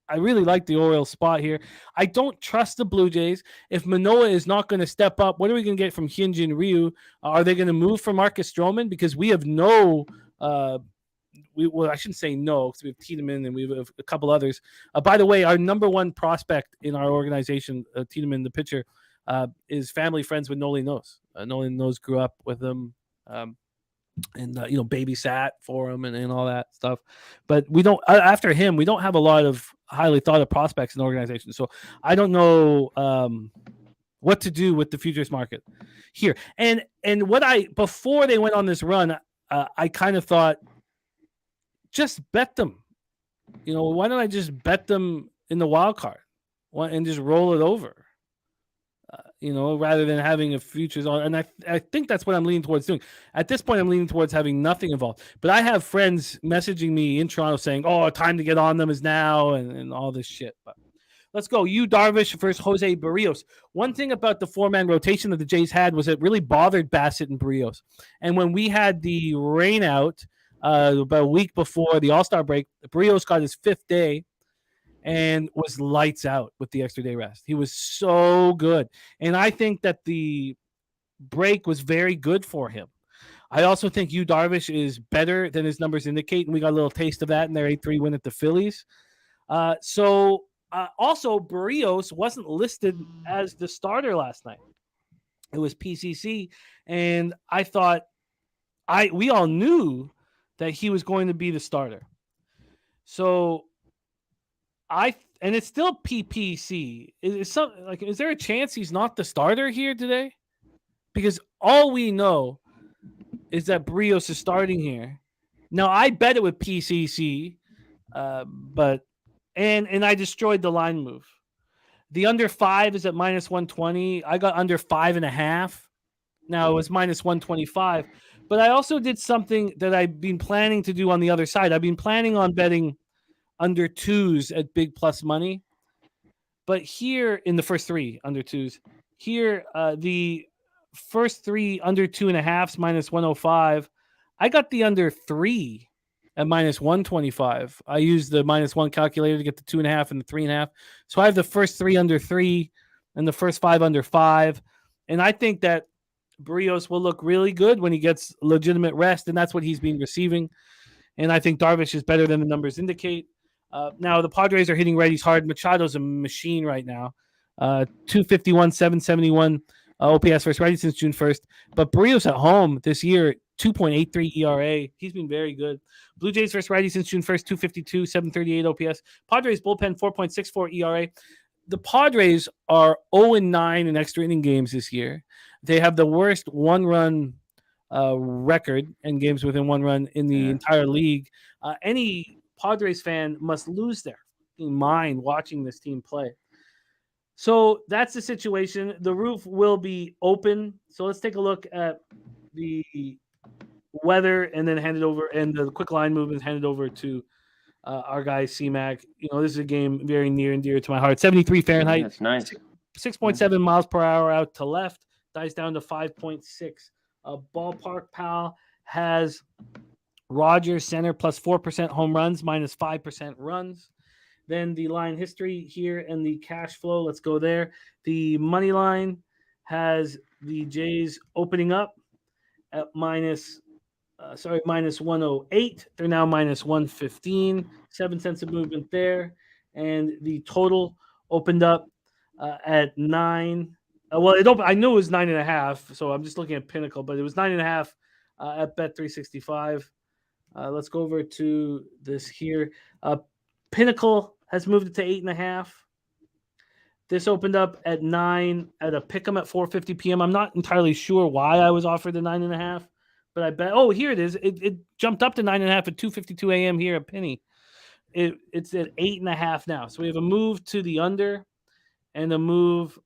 I really like the Orioles spot here. I don't trust the Blue Jays. If Manoah is not going to step up, what are we going to get from Hyunjin Ryu? Are they going to move for Marcus Stroman? Because we have no I shouldn't say no, because we have Tiedemann and we have a couple others. By the way, our number one prospect in our organization, Tiedemann, the pitcher, is family friends with Nolan Nose. Nolan Nose grew up with him and babysat for him and all that stuff. But we don't, after him, we don't have a lot of highly thought of prospects in the organization. So I don't know what to do with the futures market here. And before they went on this run, I kind of thought, just bet them. Why don't I just bet them in the wild card and just roll it over? Rather than having a futures on. And I think that's what I'm leaning towards doing. At this point, I'm leaning towards having nothing involved. But I have friends messaging me in Toronto saying, time to get on them is now and all this shit. But let's go. Yu Darvish versus Jose Barrios. One thing about the 4-man rotation that the Jays had was it really bothered Bassett and Barrios. And when we had the rain out about a week before the All-Star break, Barrios got his 5th day and was lights out with the extra day rest. He was so good. And I think that the break was very good for him. I also think Yu Darvish is better than his numbers indicate, and we got a little taste of that in their 8-3 win at the Phillies. Also, Barrios wasn't listed as the starter last night. It was PCC, and I thought we all knew that he was going to be the starter. So and it's still PPC. Is there a chance he's not the starter here today? Because all we know is that Barrios is starting here. Now I bet it with PCC, but I destroyed the line move. The under 5 is at -120. I got under 5.5. Now it was -125. But I also did something that I've been planning to do on the other side. I've been planning on betting under 2s at big plus money. But here in the first 3 under 2s, here the first 3 under 2.5s -105. I got the under 3 at -125. I used the -1 calculator to get the 2.5 and the 3.5. So I have the first 3 under 3 and the first 5 under 5. And I think that Barrios will look really good when he gets legitimate rest, and that's what he's been receiving. And I think Darvish is better than the numbers indicate. Now, the Padres are hitting righties hard. Machado's a machine right now. 251, 771 OPS versus righties since June 1st. But Barrios at home this year, 2.83 ERA. He's been very good. Blue Jays versus righties since June 1st, 252, 738 OPS. Padres bullpen, 4.64 ERA. The Padres are 0-9 in extra inning games this year. They have the worst one-run record in games within 1 run in the entire league. Any Padres fan must lose their mind watching this team play. So that's the situation. The roof will be open. So let's take a look at the weather and then hand it over, and the quick line movements handed over to our guy C-Mac. This is a game very near and dear to my heart. 73 Fahrenheit. That's nice. 6.7 miles per hour out to left. Dies down to 5.6. Ballpark Pal has Rogers center plus 4% home runs, -5% runs. Then the line history here and the cash flow. Let's go there. The money line has the Jays opening up at minus 108. They're now minus 115. 7 cents of movement there. And the total opened up at 9. I knew it was 9.5, so I'm just looking at Pinnacle, but it was 9.5 at Bet365. Let's go over to this here. Pinnacle has moved it to 8.5. This opened up at 9 at a pick'em at 4:50 p.m. I'm not entirely sure why I was offered the 9.5, but I bet. Oh, here it is. It jumped up to 9.5 at 2:52 a.m. here at Penny. It's at 8.5 now. So we have a move to the under and a move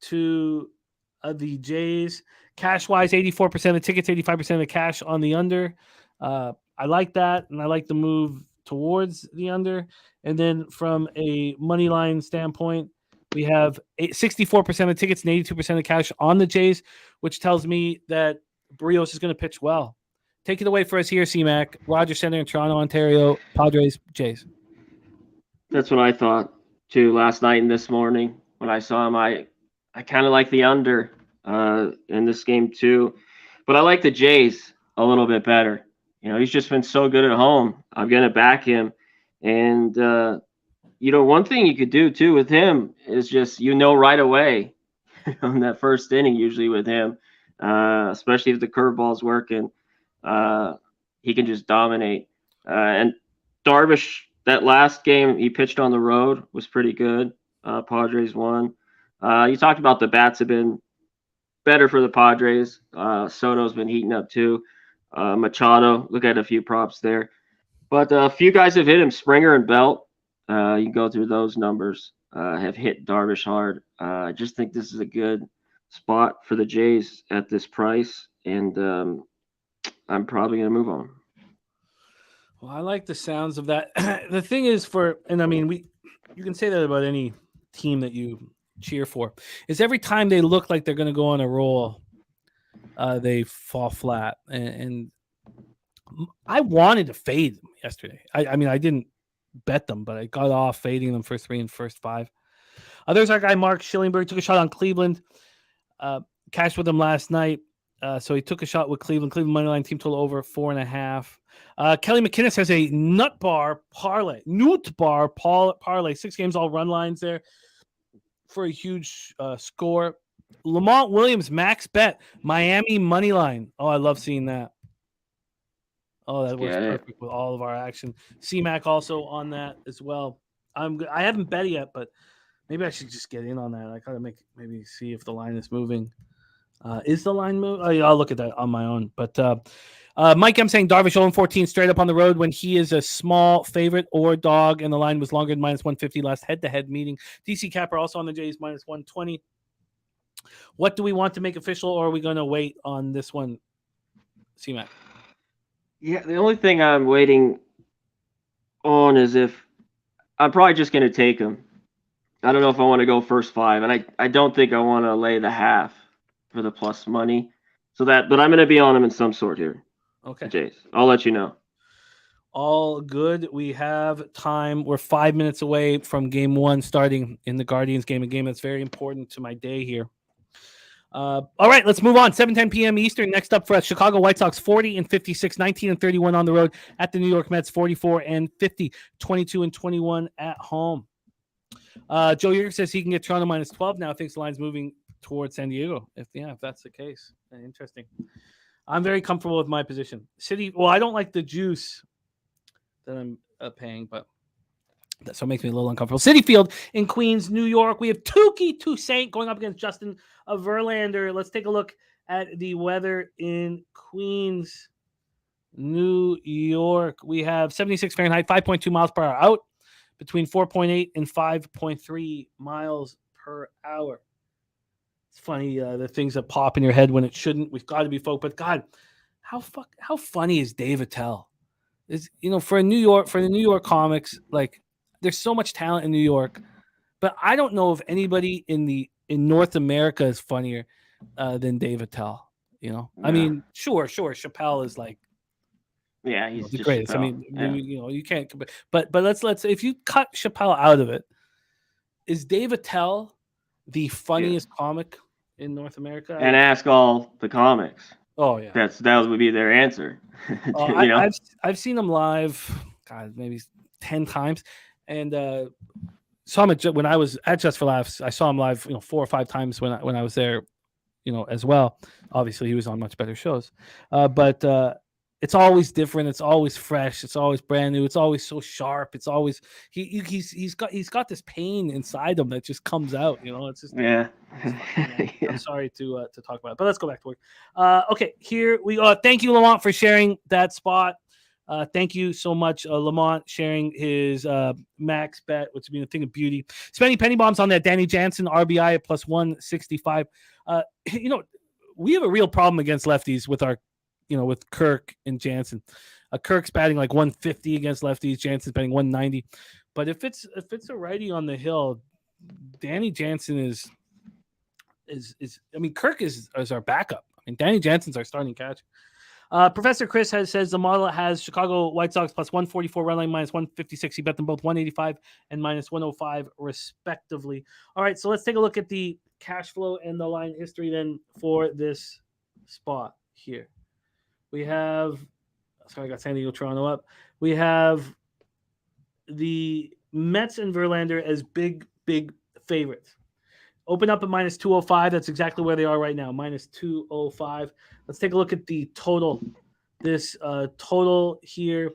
to the Jays. Cash wise, 84% of the tickets, 85% of the cash on the under. I like that, and I like the move towards the under. And then from a money line standpoint, we have 64% of tickets and 82% of cash on the Jays, which tells me that Barrios is going to pitch well. Take it away for us here, C-Mac. Rogers Center in Toronto, Ontario. Padres, Jays. That's what I thought too last night and this morning when I saw him. I kind of like the under in this game too, but I like the Jays a little bit better. He's just been so good at home. I'm going to back him. And, one thing you could do too with him is just, right away on that first inning, usually with him, especially if the curveball's working, he can just dominate. And Darvish, that last game he pitched on the road was pretty good. Padres won. You talked about the bats have been better for the Padres. Soto's been heating up too. Machado, look at a few props there. But a few guys have hit him. Springer and Belt, you can go through those numbers, have hit Darvish hard. I just think this is a good spot for the Jays at this price, and I'm probably going to move on. Well, I like the sounds of that. The thing is you can say that about any team that you cheer for, is every time they look like they're going to go on a roll, they fall flat. And I wanted to fade them yesterday. I didn't bet them, but I got off fading them first 3 and first 5. There's our guy, Mark Schillingberg, took a shot on Cleveland, cashed with them last night. So he took a shot with Cleveland. Cleveland moneyline team total over 4.5. Kelly McInnes has a nut bar parlay. 6 games, all run lines there for a huge score. Lamont Williams, max bet, Miami moneyline. Oh, I love seeing that. Oh, that works perfect with all of our action. C-Mac also on that as well. I haven't bet yet, but maybe I should just get in on that. I gotta maybe see if the line is moving. Is the line moving? Oh, yeah, I'll look at that on my own. But Mike, I'm saying Darvish 0-14 straight up on the road when he is a small favorite or dog, and the line was longer than minus 150 last head-to-head meeting. DC Capper also on the Jays minus 120. What do we want to make official, or are we going to wait on this one, C-Mac? Yeah, the only thing I'm waiting on is if I'm probably just going to take him. I don't know if I want to go first 5, and I don't think I want to lay the half for the plus money. But I'm going to be on him in some sort here. Okay. Jays, I'll let you know. All good. We have time. We're 5 minutes away from game 1 starting in the Guardians game, a game that's very important to my day here. All right, let's move on. 7:10 p.m. Eastern. Next up for us, Chicago White Sox 40-56, 19-31 on the road at the New York Mets 44-50, 22-21 at home. Joe Yeager says he can get Toronto minus 12 now. Thinks the line's moving towards San Diego. If that's the case, interesting. I'm very comfortable with my position. City. Well, I don't like the juice that I'm paying, but so it makes me a little uncomfortable. Citi Field in Queens, New York. We have Touki Toussaint going up against Justin Verlander. Let's take a look at the weather in Queens, New York. We have 76 Fahrenheit, 5.2 miles per hour out, between 4.8 and 5.3 miles per hour. It's funny, the things that pop in your head when it shouldn't. We've got to be folk, but God, how funny is Dave Attell? Is for the New York comics, like, there's so much talent in New York, but I don't know if anybody in North America is funnier than Dave Attell. Yeah. I mean, sure, Chappelle is like, yeah, he's the just greatest. Chappelle. I mean, you can't. But let's if you cut Chappelle out of it, is Dave Attell the funniest comic in North America. And ask all the comics. Oh yeah, That would be their answer. I've seen him live, God, maybe 10 times, and saw him when I was at Just for Laughs. I saw him live, 4 or 5 times when I was there, as well. Obviously, he was on much better shows, but it's always different. It's always fresh. It's always brand new. It's always so sharp. It's always he's got this pain inside him that just comes out. It's just yeah. I'm sorry to talk about it, but let's go back to work. Okay, here we go. Thank you, Lamont, for sharing that spot. Thank you so much, Lamont, sharing his max bet, which has been a thing of beauty. Spending penny bombs on that Danny Jansen RBI at plus 165. We have a real problem against lefties with our, with Kirk and Jansen. Kirk's batting like 150 against lefties. Jansen's batting 190. But if it's a righty on the hill, Danny Jansen is Kirk is our backup. Danny Jansen's our starting catcher. Professor Chris says the model has Chicago White Sox plus 144, run line minus 156. He bet them both 185 and minus 105 respectively. All right, so let's take a look at the cash flow and the line history then for this spot here. We have, I got San Diego Toronto up. We have the Mets and Verlander as big favorites. Open up at minus 205. That's exactly where they are right now, minus 205. Let's take a look at the total. This total here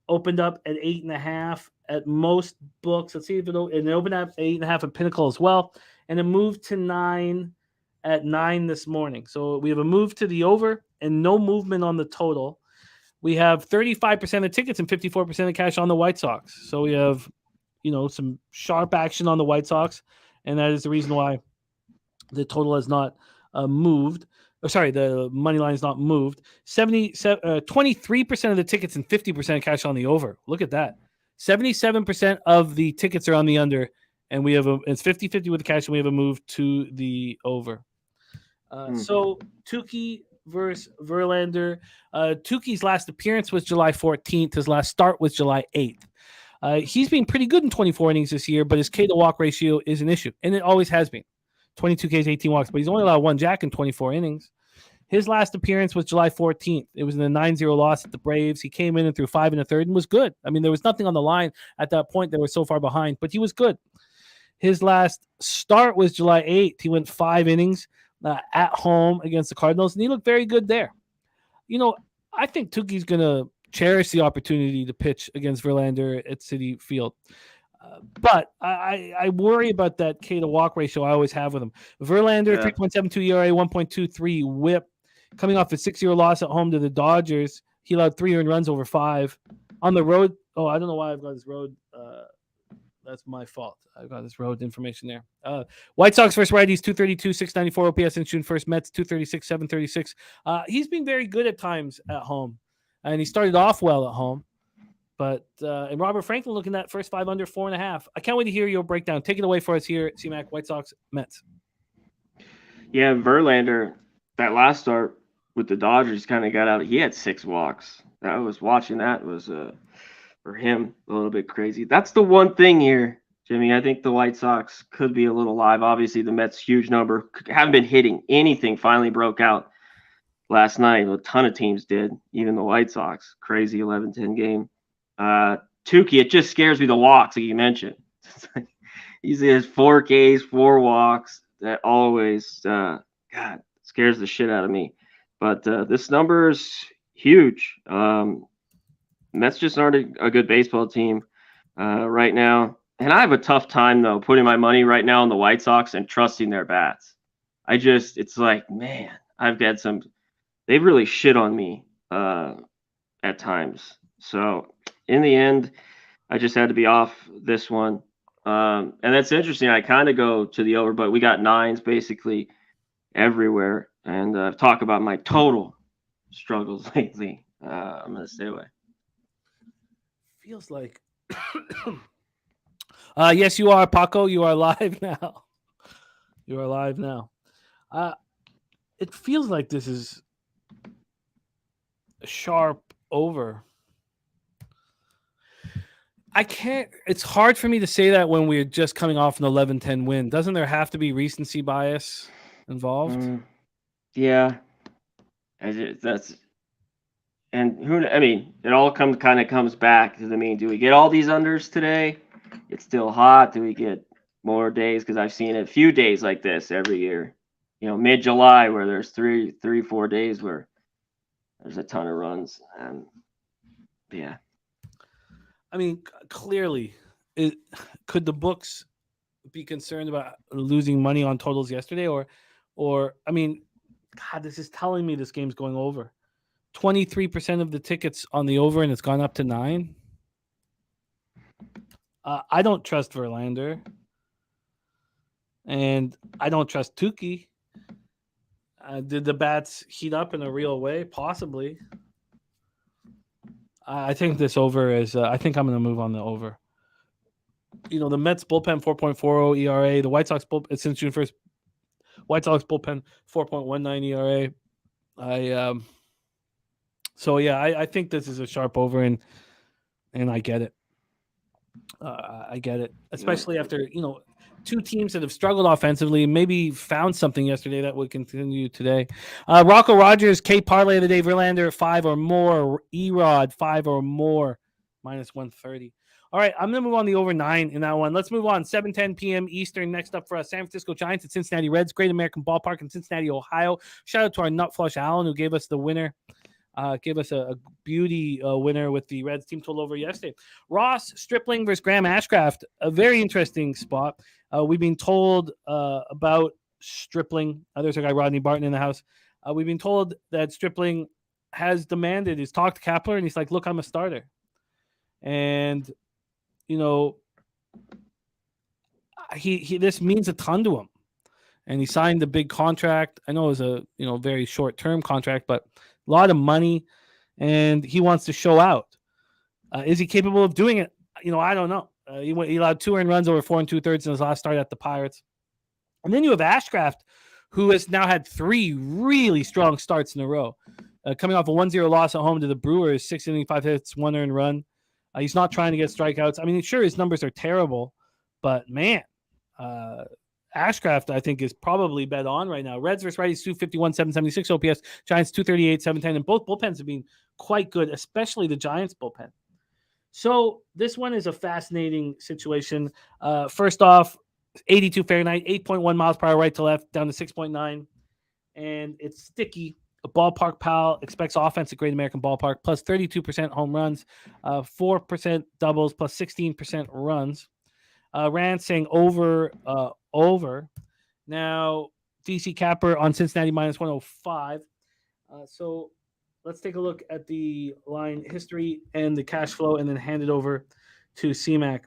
opened up at 8.5 at most books. Let's see if it opened up at 8.5 at Pinnacle as well. And it moved to 9 at 9 this morning. So we have a move to the over and no movement on the total. We have 35% of tickets and 54% of cash on the White Sox. So we have, some sharp action on the White Sox. And that is the reason why the total has not moved. The money line is not moved. 23% of the tickets and 50% of cash on the over. Look at that. 77% of the tickets are on the under, and we have it's 50-50 with the cash, and we have a move to the over. So Tukey versus Verlander. Tukey's last appearance was July 14th. His last start was July 8th. He's been pretty good in 24 innings this year, but his K to walk ratio is an issue, and it always has been. 22 Ks, 18 walks, but he's only allowed 1 jack in 24 innings. His last appearance was July 14th. It was in a 9-0 loss at the Braves. He came in and threw 5 1/3 and was good. There was nothing on the line at that point. They were so far behind, but he was good. His last start was July 8th. He went 5 innings at home against the Cardinals, and he looked very good there. I think Tukey's going to cherish the opportunity to pitch against Verlander at Citi Field. But I worry about that K to walk ratio I always have with him. Verlander, 3.72 ERA, 1.23 whip. Coming off a 6-0 loss at home to the Dodgers. He allowed 3 earned runs over 5. On the road, I don't know why I've got this road. That's my fault. I've got this road information there. White Sox versus righties, 232, 694 OPS in June 1st. Mets, 236, 736. He's been very good at times at home. And he started off well at home. But and Robert Franklin looking at first 5 under 4.5. I can't wait to hear your breakdown. Take it away for us here, C-Mac, White Sox, Mets. Yeah, Verlander, that last start with the Dodgers kind of got out. He had 6 walks. I was watching that. It was for him a little bit crazy. That's the one thing here, Jimmy. I think the White Sox could be a little live. Obviously, the Mets, huge number. Haven't been hitting anything. Finally broke out last night. A ton of teams did, even the White Sox. Crazy 11-10 game. Tukey, it just scares me, the walks, like you mentioned. He has 4 Ks, 4 walks. That always, scares the shit out of me. But this number is huge. Mets just aren't a good baseball team right now. And I have a tough time, though, putting my money right now on the White Sox and trusting their bats. It's like, man, they've really shit on me at times. So in the end, I just had to be off this one. And that's interesting. I kind of go to the over, but we got 9s basically everywhere. And talk about my total struggles lately. I'm going to stay away. Feels like yes, you are, Paco. You are live now. You are live now. It feels like this is a sharp over. It's hard for me to say that when we're just coming off an 11-10 win. Doesn't there have to be recency bias? involved. Yeah, that's and it all kind of comes back to do we get all these unders today? It's still hot. Do we get more days? Because I've seen a few days like this every year. Mid-July where there's 4 days where there's a ton of runs. Yeah. Clearly, could the books be concerned about losing money on totals yesterday, or God, this is telling me this game's going over. 23% of the tickets on the over, and it's gone up to 9. I don't trust Verlander, and I don't trust Tukey. Did the bats heat up in a real way? Possibly. I think this over is. I think I'm going to move on the over. The Mets bullpen 4.40 ERA. The White Sox bullpen since June 1st. White Sox bullpen 4.19 ERA. I think this is a sharp over, and I get it. I get it, especially after two teams that have struggled offensively, maybe found something yesterday that would continue today. Rocco Rogers, K parlay of the day, Verlander 5 or more, Erod 5 or more, -130. All right, I'm going to move on the over 9 in that one. Let's move on. 7:10 p.m. Eastern. Next up for us, San Francisco Giants at Cincinnati Reds, Great American Ballpark in Cincinnati, Ohio. Shout out to our Nut Flush Allen who gave us the winner. Gave us a beauty winner with the Reds team total over yesterday. Ross Stripling versus Graham Ashcraft, a very interesting spot. We've been told about Stripling. There's our guy Rodney Barton in the house. We've been told that Stripling has demanded. He's talked to Kepler, and he's like, "Look, I'm a starter," and he this means a ton to him. And he signed a big contract. I know it was a very short term contract, but a lot of money, and he wants to show out. Is he capable of doing it? I don't know. He allowed 2 earned runs over 4 2/3 in his last start at the Pirates. And then you have Ashcraft, who has now had 3 really strong starts in a row. Coming off a 1-0 loss at home to the Brewers, 6 innings, 5 hits, 1 earned run. He's not trying to get strikeouts. Sure, his numbers are terrible, but man, Ashcraft, I think, is probably bet on right now. Reds versus righties, 251, 776 OPS. Giants, 238, 710. And both bullpens have been quite good, especially the Giants bullpen. So this one is a fascinating situation. First off, 82 Fahrenheit, 8.1 miles per hour right to left, down to 6.9. And it's sticky. A ballpark pal expects offense at Great American Ballpark, plus 32% home runs, 4% doubles, plus 16% runs. Rand saying over. Now, DC Capper on Cincinnati -105. So let's take a look at the line history and the cash flow and then hand it over to CMAC.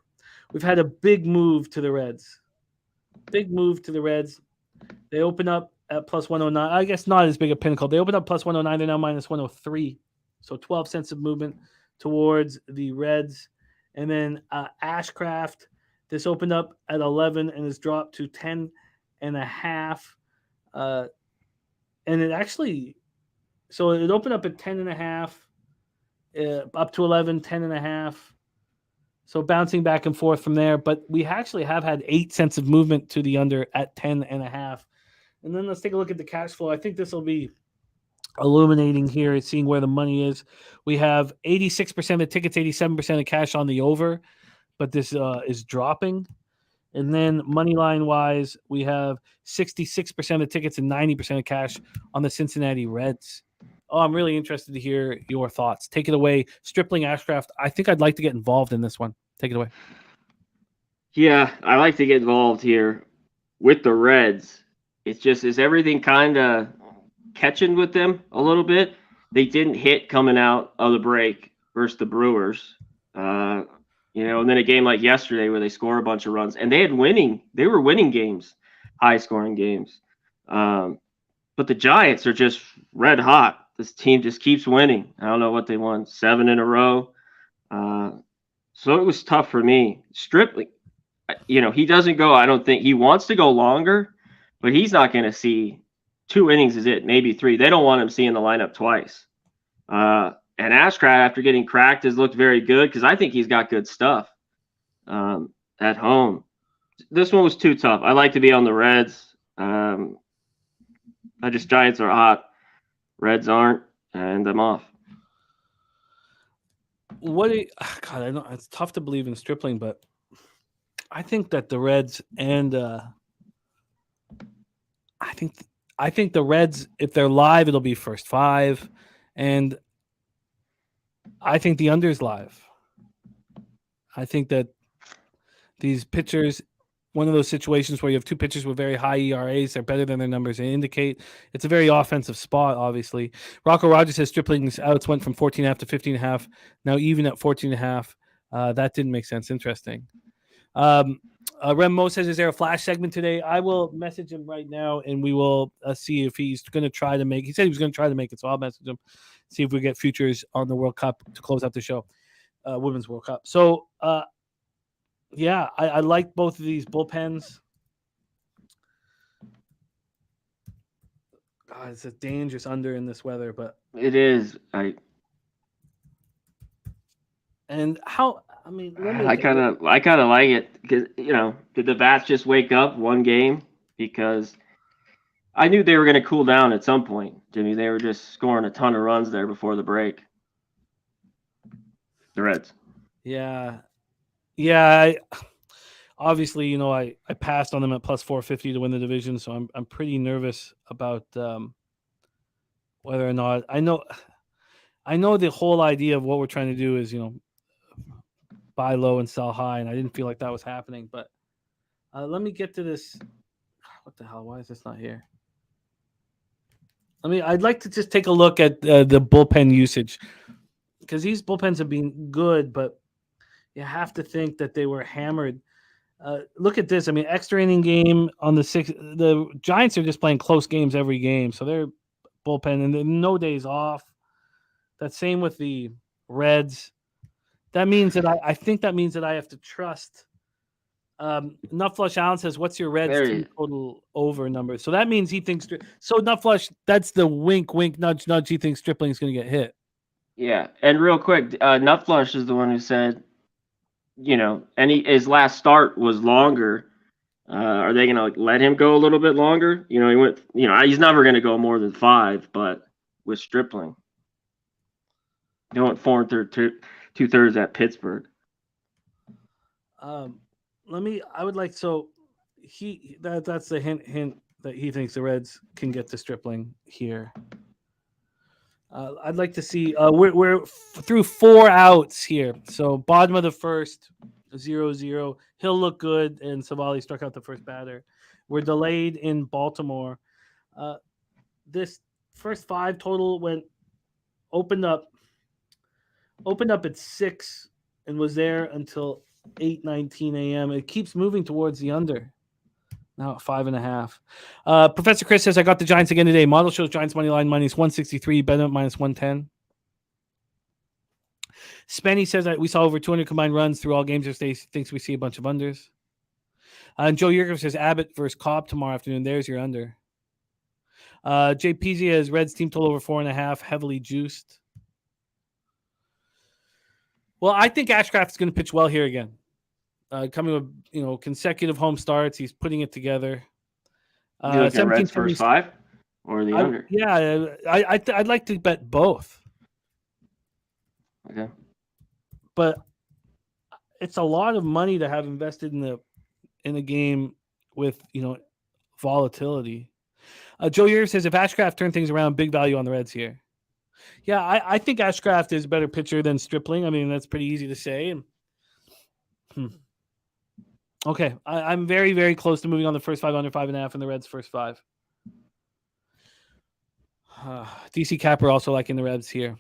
We've had a big move to the Reds. They open up at plus 109. I guess not as big a pinnacle. They open up plus 109. They're now -103. So 12 cents of movement towards the Reds. And then Ashcraft. This opened up at 11 and has dropped to 10.5. And it actually, so it opened up at 10.5, up to 11, 10.5. So bouncing back and forth from there. But we actually have had 8 cents of movement to the under at 10.5. And then let's take a look at the cash flow. I think this will be illuminating here, seeing where the money is. We have 86% of the tickets, 87% of cash on the over. But this is dropping. And then money line wise, we have 66% of tickets and 90% of cash on the Cincinnati Reds. Oh, I'm really interested to hear your thoughts. Take it away. Stripling, Ashcraft. I think I'd like to get involved in this one. Take it away. Yeah, I like to get involved here with the Reds. It's just, is everything kind of catching with them a little bit? They didn't hit coming out of the break versus the Brewers. And then a game like yesterday where they score a bunch of runs, and they were winning games, high-scoring games. But the Giants are just red hot. This team just keeps winning. I don't know what they won, 7 in a row. So it was tough for me. Stripling, he doesn't go. I don't think he wants to go longer, but he's not going to see 2 innings is it, maybe 3. They don't want him seeing the lineup twice. And Ashcraft, after getting cracked, has looked very good because I think he's got good stuff at home. This one was too tough. I like to be on the Reds. Giants are hot. Reds aren't, and I'm off. God, I know it's tough to believe in Stripling, but I think that the Reds and I think the Reds, if they're live, it'll be first 5, and I think the under's live. I think that these pitchers, one of those situations where you have 2 pitchers with very high ERAs, they're better than their numbers indicate. It's a very offensive spot, obviously. Rocco Rogers says Stripling's outs went from 14.5 to 15.5, now even at 14.5. That didn't make sense. Interesting. Rem Mo says, is there a flash segment today? I will message him right now, and we will see if he's going to try to make. He said he was going to try to make it, so I'll message him, see if we get futures on the World Cup to close out the show, Women's World Cup. So, yeah, I like both of these bullpens. God, it's a dangerous under in this weather, but it is. And how? I mean, I kind of like it because did the bats just wake up one game? Because I knew they were going to cool down at some point, Jimmy. They were just scoring a ton of runs there before the break. The Reds. Yeah. Obviously, I passed on them at plus 450 to win the division, so I'm pretty nervous about whether or not I know the whole idea of what we're trying to do is buy low and sell high, and I didn't feel like that was happening. But let me get to this. What the hell? Why is this not here? I'd like to just take a look at the bullpen usage, because these bullpens have been good, but you have to think that they were hammered. Look at this. Extra inning game on the 6th. The Giants are just playing close games every game, so they're bullpen and no days off. That's same with the Reds. That means that I think that means that I have to trust. Nutflush Allen says, "What's your Reds team total over number?" So that means he thinks. So Nutflush, that's the wink, wink, nudge, nudge. He thinks Stripling is going to get hit. Yeah, and real quick, Nutflush is the one who said, and his last start was longer. Are they going to let him go a little bit longer? He went. He's never going to go more than 5, but with Stripling, he went 4 2/3 at Pittsburgh. I would like that's the hint that he thinks the Reds can get to Stripling here. I'd like to see we're through 4 outs here. So bottom of the first, 0-0. He'll look good, and Savali struck out the first batter. We're delayed in Baltimore. This first 5 total opened up at 6 and was there until 8:19 a.m. It keeps moving towards the under. Now at 5.5. Professor Chris says, I got the Giants again today. Model shows Giants money line minus 163, bet up minus 110. Spenny says that we saw over 200 combined runs through all games yesterday. Thinks we see a bunch of unders. And Joe Yerker says Abbott versus Cobb tomorrow afternoon. There's your under. JPZ has Reds team total over 4.5, heavily juiced. Well, I think Ashcraft is going to pitch well here again. Coming with consecutive home starts, he's putting it together. Do you look at Reds first 5 or the under? Yeah, I'd like to bet both. Okay, but it's a lot of money to have invested in a game with volatility. Joe Yer says if Ashcraft turned things around, big value on the Reds here. Yeah, I think Ashcraft is a better pitcher than Stripling. That's pretty easy to say. Okay, I'm very, very close to moving on the first 5 under 5.5 and the Reds first 5. DC Capper also liking the Reds here.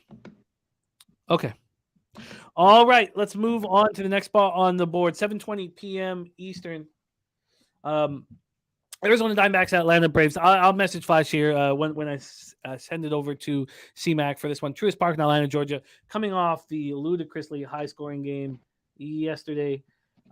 Okay. All right, let's move on to the next spot on the board. 7:20 p.m. Eastern. Arizona Diamondbacks, Atlanta Braves. I'll message Flash here when I send it over to CMAC for this one. Truist Park in Atlanta, Georgia. Coming off the ludicrously high-scoring game yesterday.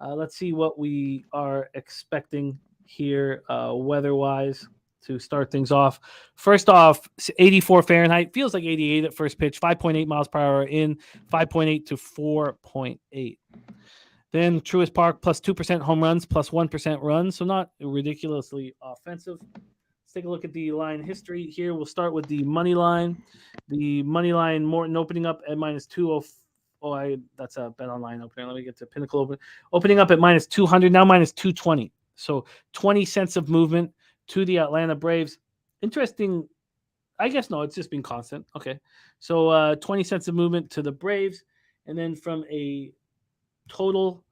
Let's see what we are expecting here weather-wise to start things off. First off, 84 Fahrenheit. Feels like 88 at first pitch. 5.8 miles per hour in. 5.8 to 4.8. Then Truist Park plus 2% home runs, plus 1% runs. So not ridiculously offensive. take a look at the line history here. We'll start with the money line. The money line, Morton opening up at -2. That's a bet online opening. Let me get to Pinnacle opening up at -200, now -220. So 20 cents of movement to the Atlanta Braves. Interesting. I guess no, it's just been constant. Okay. So 20 cents of movement to the Braves. And then from a total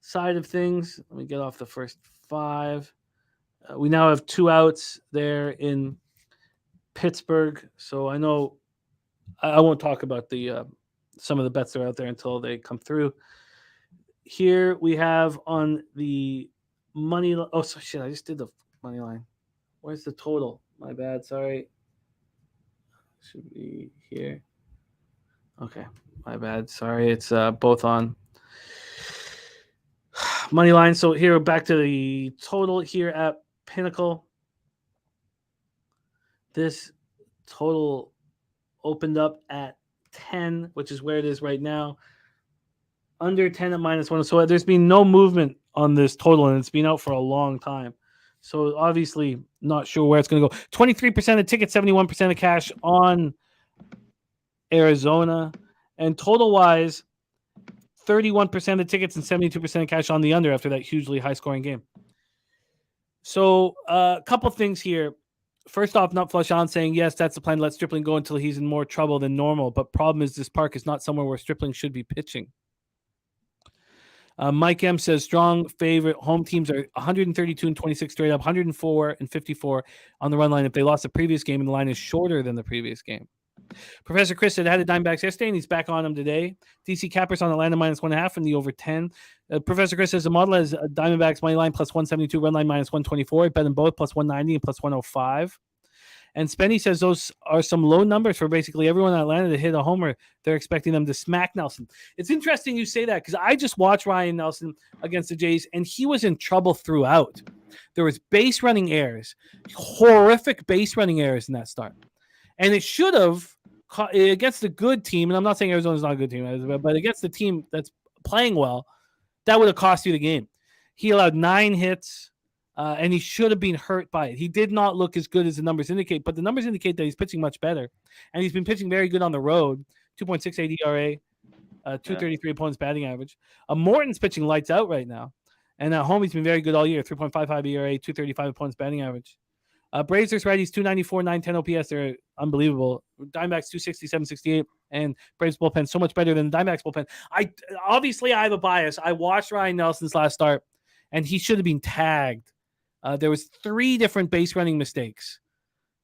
side of things, let me get off the first 5. We now have 2 outs there in Pittsburgh. So I know I won't talk about the some of the bets that are out there until they come through. Here we have on the money. Oh, so shit! I just did the money line. Where's the total? My bad. Sorry. Should be here. Okay, my bad. Sorry. It's both on money line. So here, back to the total here at Pinnacle. This total opened up at 10, which is where it is right now. Under 10 at -1. So there's been no movement on this total, and it's been out for a long time. So obviously not sure where it's going to go. 23% of tickets, 71% of cash on Arizona. And total-wise, 31% of tickets and 72% of cash on the under after that hugely high-scoring game. So a couple things here. First off, Not Flush On saying, yes, that's the plan. Let Stripling go until he's in more trouble than normal. But problem is this park is not somewhere where Stripling should be pitching. Mike M says strong favorite home teams are 132 and 26 straight up, 104 and 54 on the run line if they lost the previous game and the line is shorter than the previous game. Professor Chris said had the Diamondbacks yesterday and he's back on them today. DC Cappers on Atlanta -1.5 and the over 10. Professor Chris says the model has Diamondbacks money line +172, run line -124. I bet them both +190 and +105. And Spenny says those are some low numbers for basically everyone in Atlanta to hit a homer. They're expecting them to smack Nelson. It's interesting you say that because I just watched Ryan Nelson against the Jays, and he was in trouble throughout. There was base running errors, horrific base running errors in that start. And it should have, against a good team, and I'm not saying Arizona's not a good team, but against the team that's playing well, that would have cost you the game. He allowed 9 hits. And he should have been hurt by it. He did not look as good as the numbers indicate, but the numbers indicate that he's pitching much better. And he's been pitching very good on the road, 2.68 ERA, 233 opponent's batting average. Morton's pitching lights out right now. And at home, he's been very good all year, 3.55 ERA, 235 opponent's batting average. Braves versus righties, 294, 910 OPS. They're unbelievable. Diamondbacks, 260, 768. And Braves bullpen, so much better than the Diamondbacks bullpen. Obviously, I have a bias. I watched Ryan Nelson's last start, and he should have been tagged. There was 3 different base running mistakes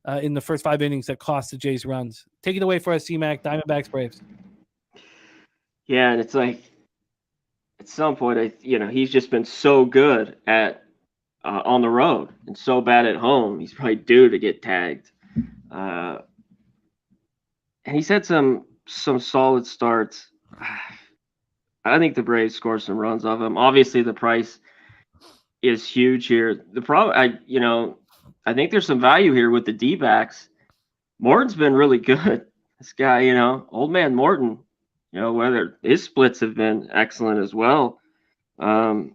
in the first 5 innings that cost the Jays runs. Take it away for us, C-Mac, Diamondbacks, Braves. Yeah, and it's like at some point, he's just been so good at on the road and so bad at home. He's probably due to get tagged. And he's had some solid starts. I think the Braves score some runs off him. Obviously, the price is huge here. The problem, I think there's some value here with the D-backs. Morton's been really good. This guy, old man Morton, whether his splits have been excellent as well. Man,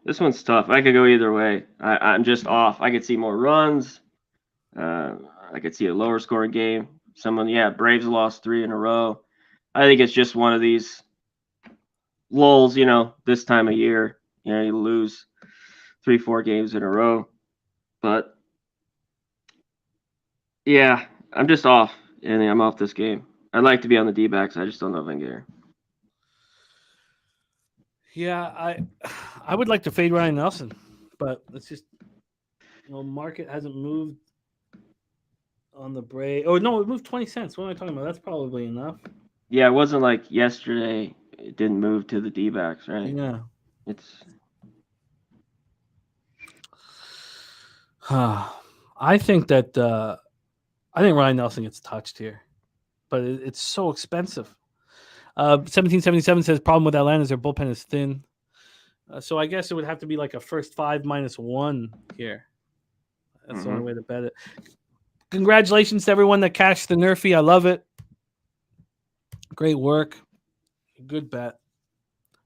this one's tough. I could go either way. I'm just off. I could see more runs. I could see a lower scoring game. Braves lost 3 in a row. I think it's just one of these lulls, this time of year. You lose 3-4 games in a row. But, yeah, I'm just off. And I'm off this game. I'd like to be on the D-backs. I just don't know if I can get here. Yeah, I would like to fade Ryan Nelson, but it's just, market hasn't moved on the Braves. Oh, no, it moved 20 cents. What am I talking about? That's probably enough. Yeah, it wasn't like yesterday. It didn't move to the D-backs, right? Yeah. I think Ryan Nelson gets touched here, but it's so expensive. 1777 says problem with Atlanta is their bullpen is thin. So I guess it would have to be like a first 5 -1 here. That's the only way to bet it. Congratulations to everyone that cashed the Nerfy. I love it. Great work. Good bet.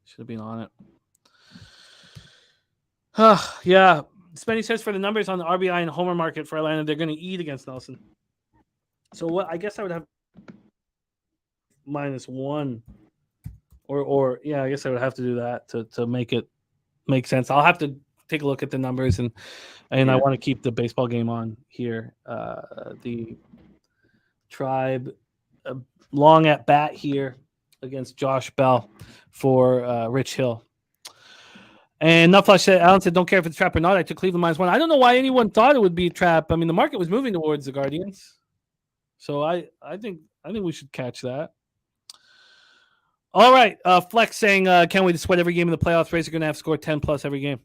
Should have been on it. Yeah. Spenny says for the numbers on the RBI and homer market for Atlanta, they're going to eat against Nelson. So what? I guess I would have -1, or I guess I would have to do that to make it make sense. I'll have to take a look at the numbers, and I want to keep the baseball game on here. The Tribe long at bat here against Josh Bell for Rich Hill. And Nutflush said, Alan said, don't care if it's trap or not. I took Cleveland -1. I don't know why anyone thought it would be a trap. I mean, the market was moving towards the Guardians. So I think we should catch that. All right. Flex saying, can't wait to sweat every game in the playoffs. Rays are going to have to score 10 plus every game.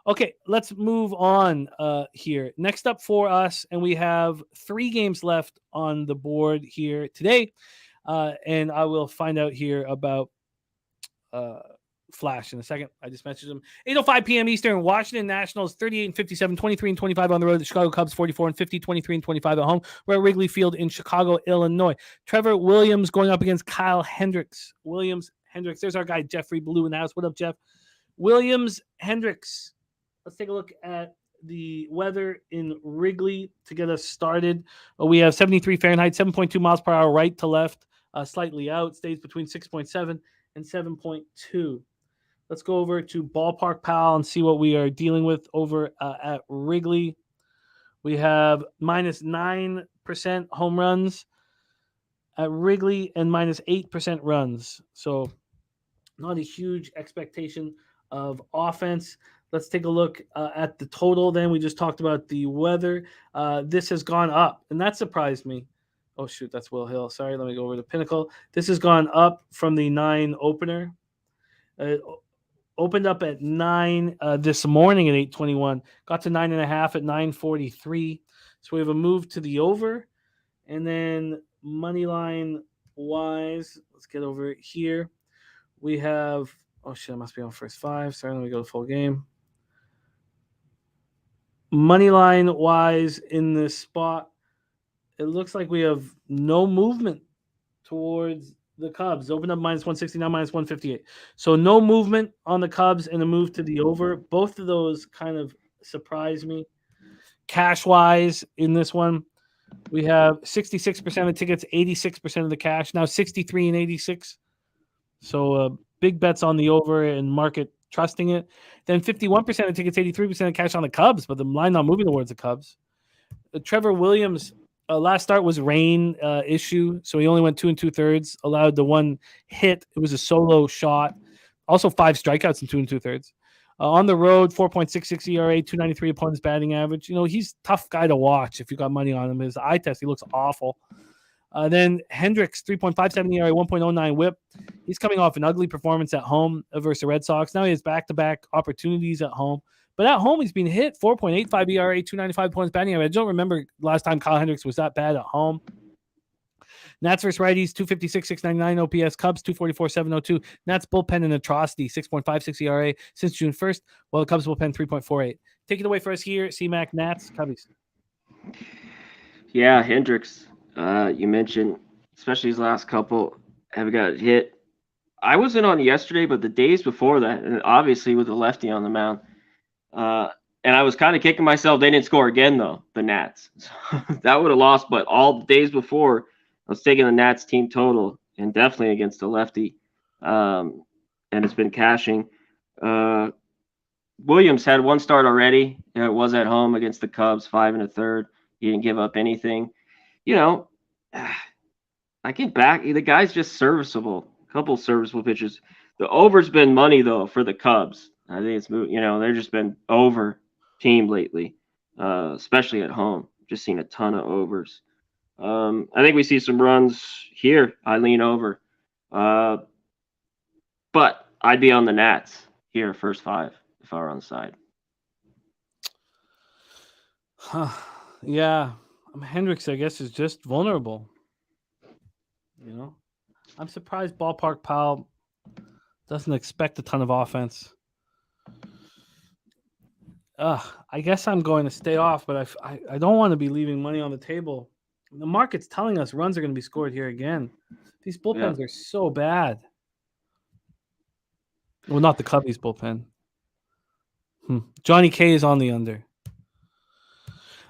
Okay, let's move on here. Next up for us, and we have 3 games left on the board here today. And I will find out here about Flash in a second. I just messaged him. 8:05 p.m. Eastern. Washington Nationals 38-57, 23-25 on the road. The Chicago Cubs 44-50, 23-25 at home. We're at Wrigley Field in Chicago, Illinois. Trevor Williams going up against Kyle Hendricks. Hendricks. There's our guy Jeffrey Blue in the house. What up, Jeff? Williams, Hendricks. Let's take a look at the weather in Wrigley to get us started. We have 73 Fahrenheit, 7.2 miles per hour right to left, slightly out. Stays between 6.7 and 7.2. Let's go over to Ballpark Pal and see what we are dealing with over at Wrigley. We have -9% home runs at Wrigley and -8% runs. So not a huge expectation of offense. Let's take a look at the total then. We just talked about the weather. This has gone up, and that surprised me. Oh, shoot, that's Will Hill. Sorry, let me go over to Pinnacle. This has gone up from the 9 opener. Opened up at 9 this morning at 8:21. Got to 9.5 at 9:43. So we have a move to the over. And then money line wise, let's get over here. We have, oh shit, I must be on first 5. Sorry, let me go to full game. Money line wise in this spot, it looks like we have no movement towards the Cubs. Open up -169, -158. So no movement on the Cubs and a move to the over. Both of those kind of surprise me. Cash-wise in this one, we have 66% of the tickets, 86% of the cash. Now 63 and 86. So big bets on the over and market trusting it. Then 51% of the tickets, 83% of cash on the Cubs, but the line not moving towards the Cubs. Trevor Williams, last start was rain issue, so he only went 2 2/3, allowed the 1 hit. It was a solo shot. Also 5 strikeouts in 2 2/3. On the road, 4.66 ERA, 293 opponent's batting average. You know, he's a tough guy to watch if you got money on him. His eye test, he looks awful. Then Hendricks, 3.57 ERA, 1.09 whip. He's coming off an ugly performance at home versus the Red Sox. Now he has back-to-back opportunities at home. But at home, he's been hit 4.85 ERA, 295 points batting average. I don't remember last time Kyle Hendricks was that bad at home. Nats versus righties, 256, 699 OPS. Cubs, 244, 702. Nats bullpen an atrocity, 6.56 ERA since June 1st, while the Cubs bullpen 3.48. Take it away for us here, C-Mac, Nats, Cubbies. Yeah, Hendricks, you mentioned, especially his last couple, have got hit. I wasn't on yesterday, but the days before that, and obviously with the lefty on the mound, and I was kind of kicking myself. They didn't score again, though, the Nats. So that would have lost. But all the days before, I was taking the Nats team total, and definitely against the lefty. And it's been cashing. Williams had 1 start already. It was at home against the Cubs, 5 1/3. He didn't give up anything. You know, I get back. The guy's just serviceable. A couple serviceable pitches. The over's been money, though, for the Cubs. I think it's, you know, they've just been over team lately, especially at home. Just seen a ton of overs. I think we see some runs here. I lean over. But I'd be on the Nats here, first 5, if I were on the side. Yeah. Hendricks, I guess, is just vulnerable. You know? I'm surprised Ballpark Pal doesn't expect a ton of offense. I guess I'm going to stay off, but I don't want to be leaving money on the table. The market's telling us runs are going to be scored here again. These bullpens are so bad. Well, not the Cubbies bullpen. Johnny K is on the under.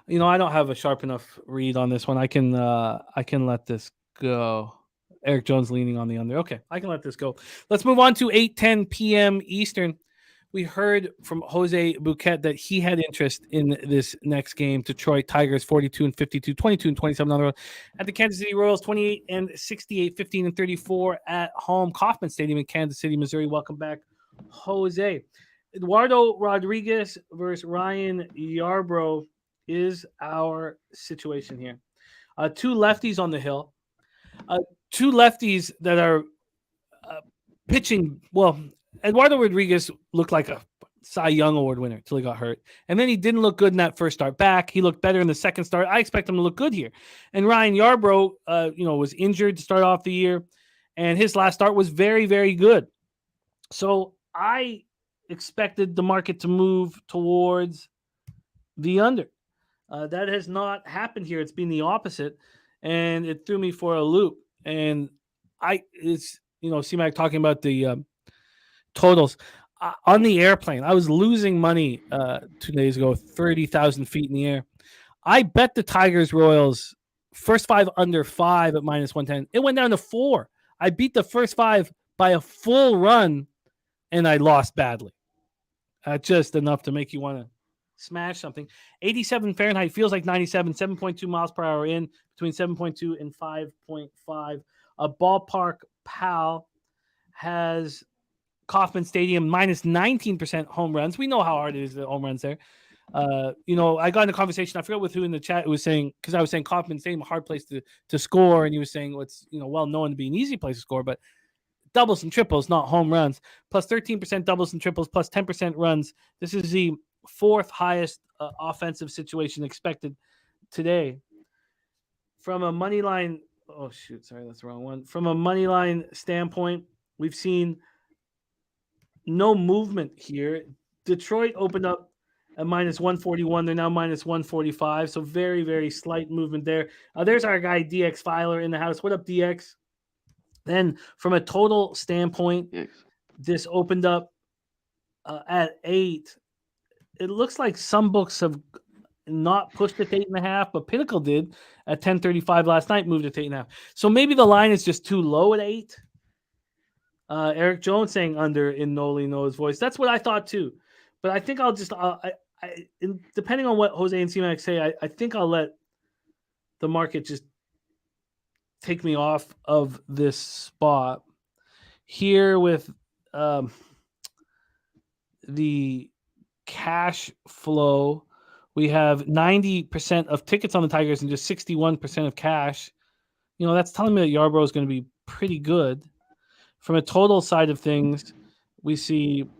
I don't have a sharp enough read on this one. I can let this go. Eric Jones leaning on the under. Okay, I can let this go. Let's move on to 8:10 p.m. Eastern. We heard from Jose Bouquet that he had interest in this next game. Detroit Tigers 42-52, 22-27 on the road. At the Kansas City Royals 28-68, 15-34 at home. Kauffman Stadium in Kansas City, Missouri. Welcome back, Jose. Eduardo Rodriguez versus Ryan Yarbrough is our situation here. Two lefties on the hill. Two lefties that are pitching well. Eduardo Rodriguez looked like a Cy Young Award winner until he got hurt. And then he didn't look good in that first start back. He looked better in the second start. I expect him to look good here. And Ryan Yarbrough, was injured to start off the year. And his last start was very, very good. So I expected the market to move towards the under. That has not happened here. It's been the opposite. And it threw me for a loop. And C-Mac talking about the totals on the airplane. I was losing money 2 days ago, 30,000 feet in the air. I bet the Tigers Royals first 5 under 5 at -110. It went down to 4. I beat the first 5 by a full run, and I lost badly. Just enough to make you want to smash something. 87 Fahrenheit feels like 97. 7.2 miles per hour in, between 7.2 and 5.5. A ballpark pal has Kauffman Stadium minus 19% home runs. We know how hard it is to home runs there. I got in a conversation, I forgot with who in the chat was saying, because I was saying Kauffman Stadium, a hard place to score, and he was saying it's well known to be an easy place to score, but doubles and triples, not home runs. Plus 13% doubles and triples, plus 10% runs. This is the 4th highest offensive situation expected today. From a money line, that's the wrong one. From a money line standpoint, we've seen no movement here. Detroit opened up at -141. They're now -145. So very, very slight movement there. There's our guy DX Filer in the house. What up, DX? Then from a total standpoint, this opened up at 8. It looks like some books have not pushed it to 8.5, but Pinnacle did at 10:35 last night, moved it to 8.5. So maybe the line is just too low at 8. Eric Jones saying under in Noli No's voice. That's what I thought too. But I think I'll just, depending on what Jose and C-Mac say, I think I'll let the market just take me off of this spot here with the cash flow. We have 90% of tickets on the Tigers and just 61% of cash. That's telling me that Yarbrough is going to be pretty good. From a total side of things, we see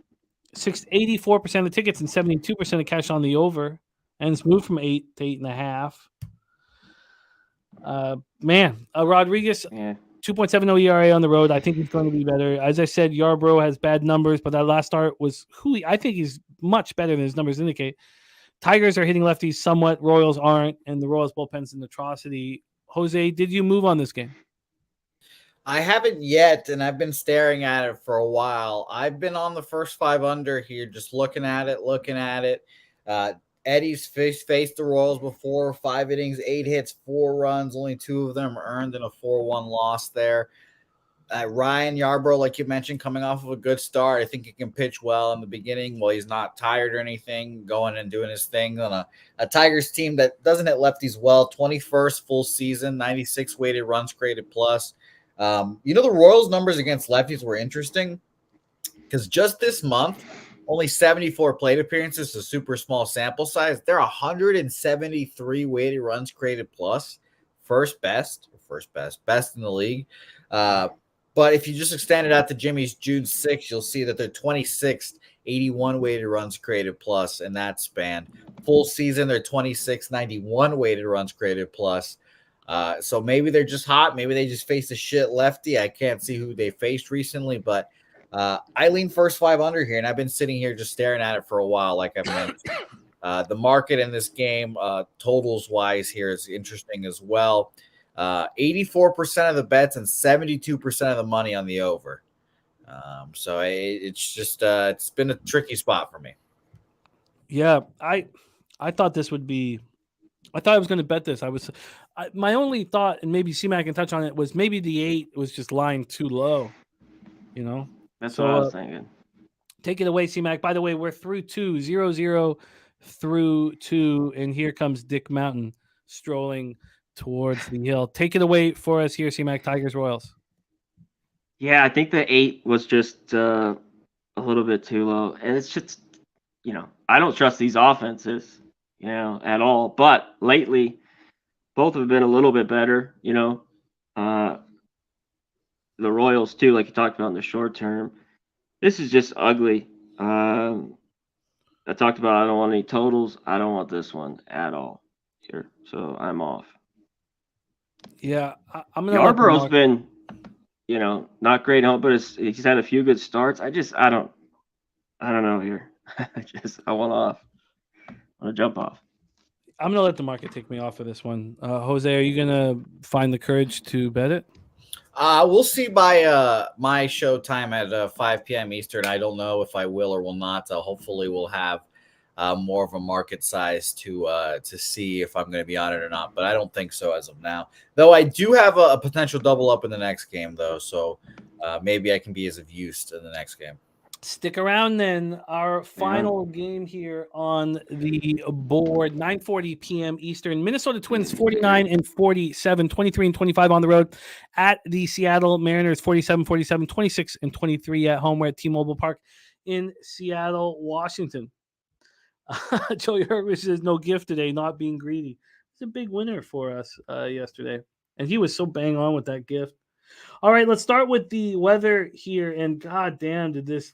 84% of tickets and 72% of cash on the over, and it's moved from 8 to 8.5. Rodriguez, 2.70 ERA on the road. I think he's going to be better. As I said, Yarbrough has bad numbers, but that last start was I think he's much better than his numbers indicate. Tigers are hitting lefties somewhat. Royals aren't, and the Royals bullpen's an atrocity. Jose, did you move on this game? I haven't yet, and I've been staring at it for a while. I've been on the first 5 under here, just looking at it. Eddie's faced the Royals before, 5 innings, 8 hits, 4 runs. Only 2 of them earned in a 4-1 loss there. Ryan Yarbrough, like you mentioned, coming off of a good start. I think he can pitch well in the beginning while he's not tired or anything, going and doing his thing on a Tigers team that doesn't hit lefties well. 21st full season, 96 weighted runs created plus. The Royals numbers against lefties were interesting because just this month, only 74 plate appearances, a super small sample size. They're 173 weighted runs created plus, best in the league. But if you just extend it out to Jimmy's June 6th, you'll see that they're 26th, 81 weighted runs created plus in that span. Full season, they're 26th, 91 weighted runs created plus. So maybe they're just hot. Maybe they just faced a shit lefty. I can't see who they faced recently, but I lean first 5 under here, and I've been sitting here just staring at it for a while, like I've mentioned. The market in this game, totals-wise here, is interesting as well. 84% of the bets and 72% of the money on the over. So it's just it's been a tricky spot for me. Yeah, I thought this would be. I thought I was going to bet this. My only thought, and maybe C-Mac can touch on it, was maybe the 8 was just lying too low. That's what I So was thinking. take it away, C-Mac. By the way, we're through 0-0 through 2, and here comes Dick Mountain strolling towards the hill. Take it away for us here, C-Mac. Tigers Royals. Yeah, I think the 8 was just a little bit too low, and it's just I don't trust these offenses at all. But lately, both have been a little bit better. The Royals too, like you talked about in the short term. This is just ugly. I talked about I don't want any totals. I don't want this one at all here, so I'm off. Yeah, I'm gonna. Yarborough's been, not great home, but he's had a few good starts. I don't know here. I want off. I want to jump off. I'm gonna let the market take me off of this one. Jose, are you gonna find the courage to bet it? We'll see by my show time at 5 p.m. Eastern. I don't know if I will or will not. Hopefully, we'll have more of a market size to see if I'm going to be on it or not. But I don't think so as of now. Though I do have a potential double up in the next game, though. So maybe I can be as of use in the next game. Stick around then. Our final game here on the board, 9:40 p.m. Eastern. Minnesota Twins 49-47, 23-25 on the road at the Seattle Mariners 47-47, 26-23 at home. We're at T-Mobile Park in Seattle, Washington. Joey Herbert says no gift today, not being greedy. It's a big winner for us yesterday, and he was so bang on with that gift. All right, let's start with the weather here, and god damn, did this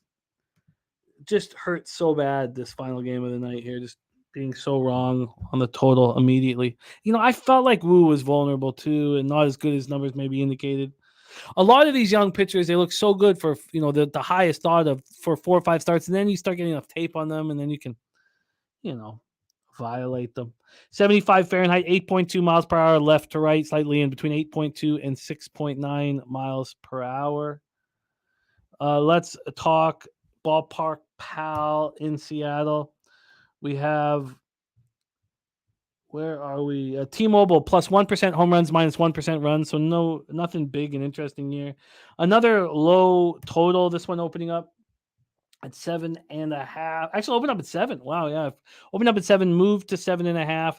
just hurt so bad, this final game of the night here, just being so wrong on the total immediately. I felt like Wu was vulnerable too, and not as good as numbers maybe indicated. A lot of these young pitchers, they look so good for the highest thought of for 4 or 5 starts, and then you start getting enough tape on them, and then you can violate them. 75 Fahrenheit, 8.2 miles per hour left to right, slightly in between 8.2 and 6.9 miles per hour. Let's talk ballpark pal in Seattle. We have, where are we? T-Mobile plus 1% home runs, minus 1% runs. So nothing big and interesting here. Another low total. This one opening up at 7.5. Actually, open up at 7. Wow, yeah. Open up at 7, moved to 7.5.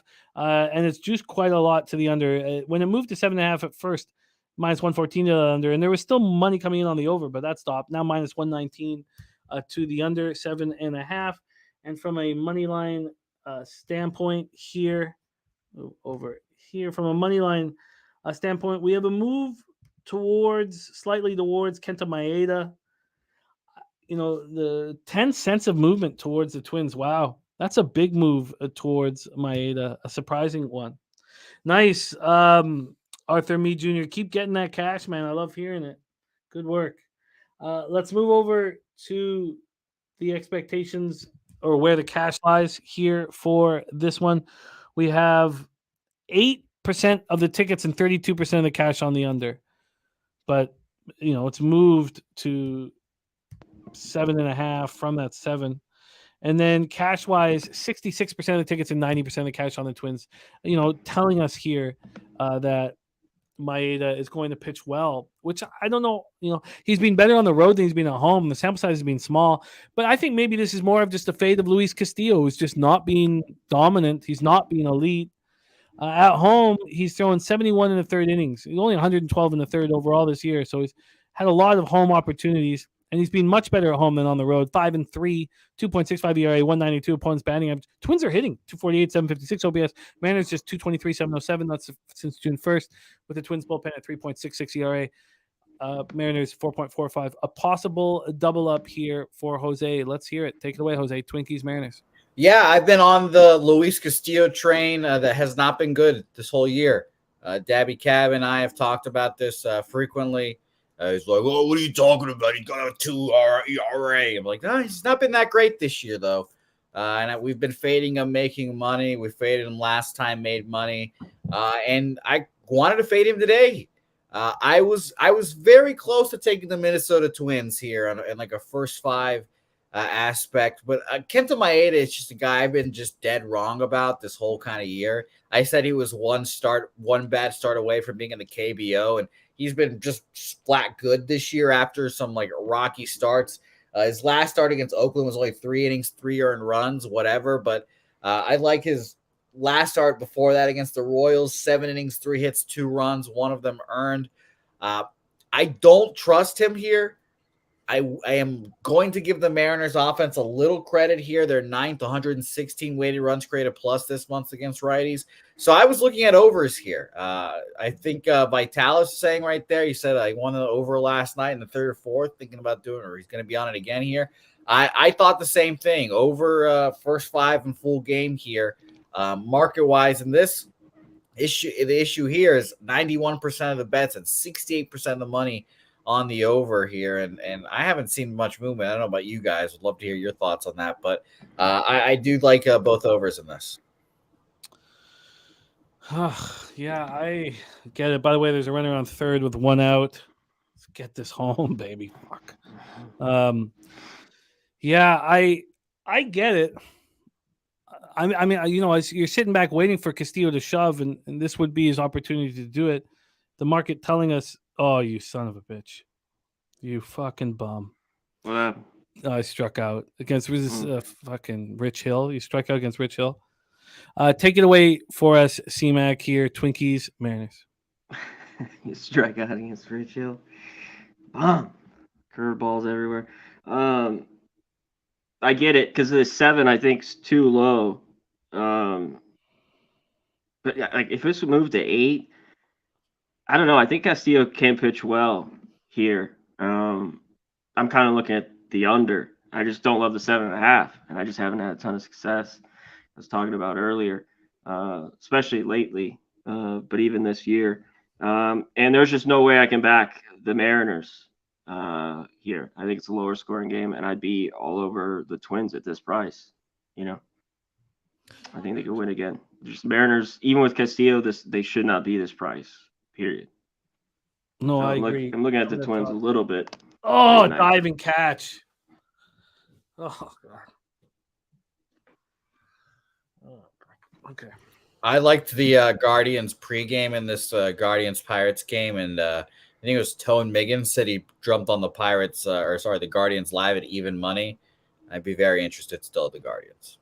And it's juiced quite a lot to the under. When it moved to 7.5 at first, minus 114 to the under, and there was still money coming in on the over, but that stopped. Now minus 119 to the under, 7.5. And from a money line standpoint here, over here, from a money line standpoint, we have a move slightly towards Kenta Maeda. The 10 cents of movement towards the Twins. Wow, that's a big move towards Maeda, a surprising one. Nice. Arthur Mee Jr., keep getting that cash, man. I love hearing it. Good work. Let's move over to the expectations or where the cash lies here for this one. We have 8% of the tickets and 32% of the cash on the under. But, it's moved to 7.5 from that 7. And then cash-wise, 66% of the tickets and 90% of the cash on the Twins, telling us here that Maeda is going to pitch well, which I don't know. He's been better on the road than he's been at home. The sample size has been small, but I think maybe this is more of just a fade of Luis Castillo, who's just not being dominant. He's not being elite. At home, he's throwing 71 in the third innings. He's only 112 in the third overall this year, so he's had a lot of home opportunities, and he's been much better at home than on the road. 5-3, 2.65 ERA, 192 opponents batting average. Twins are hitting 248, 756 OPS. Mariners just 223, 707. That's since June 1st, with the Twins bullpen at 3.66 ERA. Mariners 4.45. A possible double up here for Jose. Let's hear it. Take it away, Jose. Twinkies, Mariners. Yeah, I've been on the Luis Castillo train that has not been good this whole year. Dabby Cab and I have talked about this frequently. He's like, "Oh, what are you talking about? He got a 2 ERA." I'm like, "No, he's not been that great this year, though." And we've been fading him, making money. We faded him last time, made money, and I wanted to fade him today. I was very close to taking the Minnesota Twins here in like a first 5 aspect. But Kenta Maeda is just a guy I've been just dead wrong about this whole kind of year. I said he was one bad start away from being in the KBO, and he's been just flat good this year after some like rocky starts. His last start against Oakland was only 3 innings, 3 earned runs, whatever. But I like his last start before that against the Royals, 7 innings, 3 hits, 2 runs, 1 of them earned. I don't trust him here. I am going to give the Mariners offense a little credit here. They're 9th, 116 weighted runs created plus this month against righties. So I was looking at overs here. I think Vitalis is saying right there, he said I won the over last night in the 3rd or 4th, thinking about doing it, or he's going to be on it again here. I thought the same thing. Over first 5 in full game here. Market-wise, in this issue, the issue here is 91% of the bets and 68% of the money on the over here, and I haven't seen much movement. I don't know about you guys. Would love to hear your thoughts on that, but I do like both overs in this. Yeah, I get it. By the way, there's a runner on 3rd with 1 out. Let's get this home, baby. Fuck. Yeah, I get it. I mean, as you're sitting back waiting for Castillo to shove, and this would be his opportunity to do it. The market telling us, "Oh, you son of a bitch, you fucking bum." What happened? I struck out against fucking Rich Hill. You struck out against Rich Hill. Take it away for us, C-Mac here. Twinkies, Mariners. You strike out against Rich Hill. Bomb. Curveballs everywhere. I get it because the 7 I think is too low. But yeah, like if this would move to 8, I don't know. I think Castillo can pitch well here. I'm kind of looking at the under. I just don't love the 7.5, and I just haven't had a ton of success. I was talking about earlier, especially lately, but even this year. And there's just no way I can back the Mariners here. I think it's a lower scoring game, and I'd be all over the Twins at this price. I think they could win again. Just Mariners, even with Castillo, they should not be this price. Period. No, So I agree. I'm looking at the Twins a little bit. Oh, diving catch. Oh, God. Oh, okay. I liked the Guardians pregame in this Guardians-Pirates game, and I think it was Tone Miggins said he jumped on the the Guardians live at even money. I'd be very interested still at the Guardians.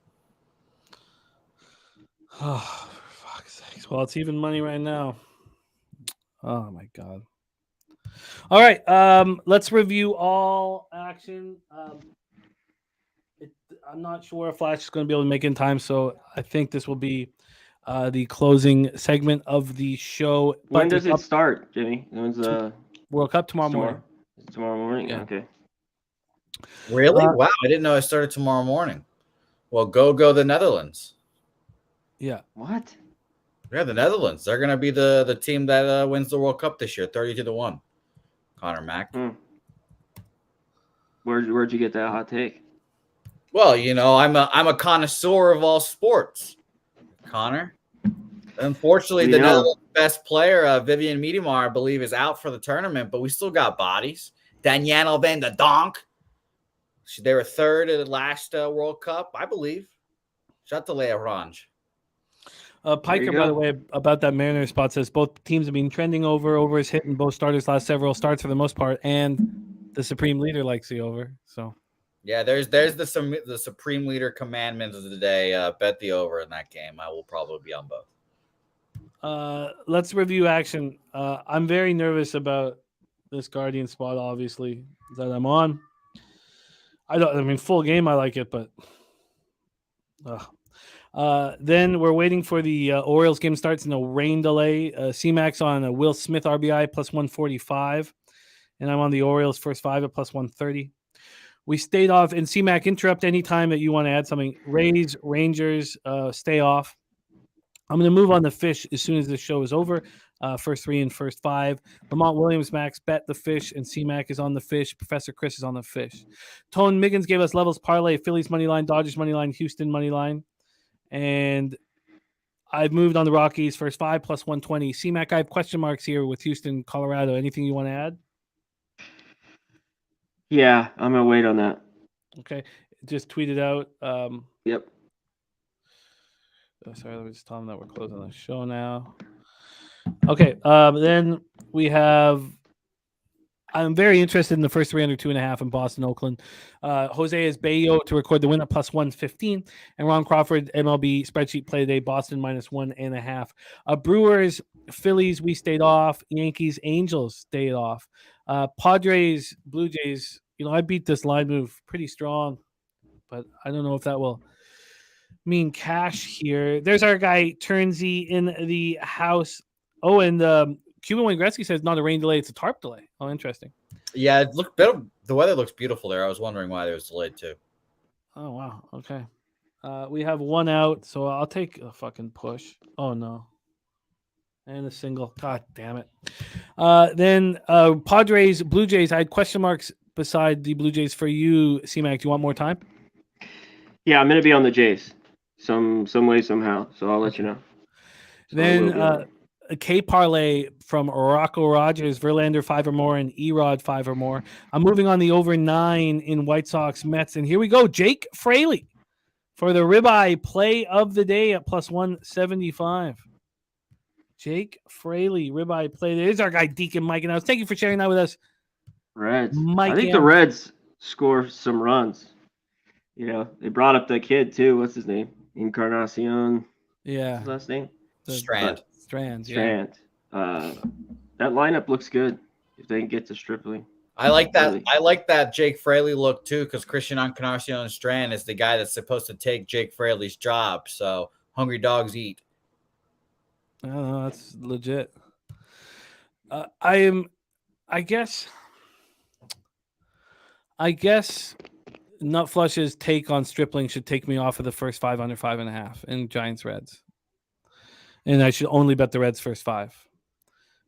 Oh, for fuck's sakes. Well, it's even money right now. Oh, my God. All right. Let's review all action. I'm not sure if Flash is going to be able to make it in time, so I think this will be the closing segment of the show. When does it start, Jimmy? When's the World Cup tomorrow morning? Tomorrow morning? Yeah. Okay. Really? Wow, I didn't know it started tomorrow morning. Well, go the Netherlands. Yeah. What? Yeah, the Netherlands. They're going to be the team that wins the World Cup this year, 30-1. Connor Mack. Where'd you get that hot take? Well, I'm a connoisseur of all sports, Connor. Unfortunately, the Netherlands' best player, Vivian Miedemar, I believe, is out for the tournament, but we still got bodies. Danielle van de Donk. They were 3rd at the last World Cup, I believe. Shut the Orange. Piker, by the way, about that Mariners spot says both teams have been trending over. Over is hitting both starters last several starts for the most part, and the Supreme Leader likes the over. So, yeah, there's the Supreme Leader commandments of the day. Bet the over in that game. I will probably be on both. Let's review action. I'm very nervous about this Guardian spot, obviously, that I'm on. Full game, I like it, but then we're waiting for the Orioles game starts in a rain delay. C-Max on a Will Smith RBI plus 145, and I'm on the Orioles first 5 at plus 130. We stayed off, and C-Mac, interrupt anytime that you want to add something. Rays, Rangers, stay off. I'm going to move on the fish as soon as this show is over. First 3 and first 5. Lamont Williams, Max bet the fish, and C-Mac is on the fish. Professor Chris is on the fish. Tone Miggins gave us levels parlay, Phillies money line, Dodgers money line, Houston money line. And I've moved on the Rockies first 5 plus 120. C-Mac, I have question marks here with Houston, Colorado. Anything you want to add? Yeah, I'm going to wait on that. Okay, just tweeted out. Yep. Sorry, let me just tell them that we're closing the show now. Okay, then we have. I'm very interested in the first 3 under 2.5 in Boston, Oakland. Jose is Bayo to record the win at +115, and Ron Crawford MLB spreadsheet play today. Boston -1.5. Brewers, Phillies, we stayed off. Yankees, Angels stayed off. Padres, Blue Jays. I beat this line move pretty strong, but I don't know if that will mean cash here. There's our guy Turnsey in the house. Oh, and Cuban Wayne Gretzky says not a rain delay, it's a tarp delay. Oh, interesting. Yeah, it looked better. The weather looks beautiful there. I was wondering why there was delayed too. Oh, wow. Okay. We have one out, so I'll take a fucking push. Oh, no. And a single. God damn it. Then Padres, Blue Jays. I had question marks beside the Blue Jays for you, C-Mac. Do you want more time? Yeah, I'm going to be on the Jays some way, somehow. So I'll let you know. So then a K parlay from Rocco Rogers, Verlander 5 or more, and Erod 5 or more. I'm moving on the over 9 in White Sox Mets. And here we go. Jake Fraley for the ribeye play of the day at +175. Jake Fraley, ribeye play. There's our guy, Deacon Mike. And thank you for sharing that with us. Reds. Mike I think the Reds score some runs. They brought up the kid too. What's his name? Encarnacion. Yeah. What's his last name? Strand. Strand. Strand. That lineup looks good if they can get to Stripling. I like that. Really. I like that Jake Fraley look too, because Christian Encarnacion Strand is the guy that's supposed to take Jake Fraley's job. So hungry dogs eat. Oh, that's legit. I guess Nutflush's take on Stripling should take me off of the first 5 under 5.5 in Giants Reds. And I should only bet the Reds first 5.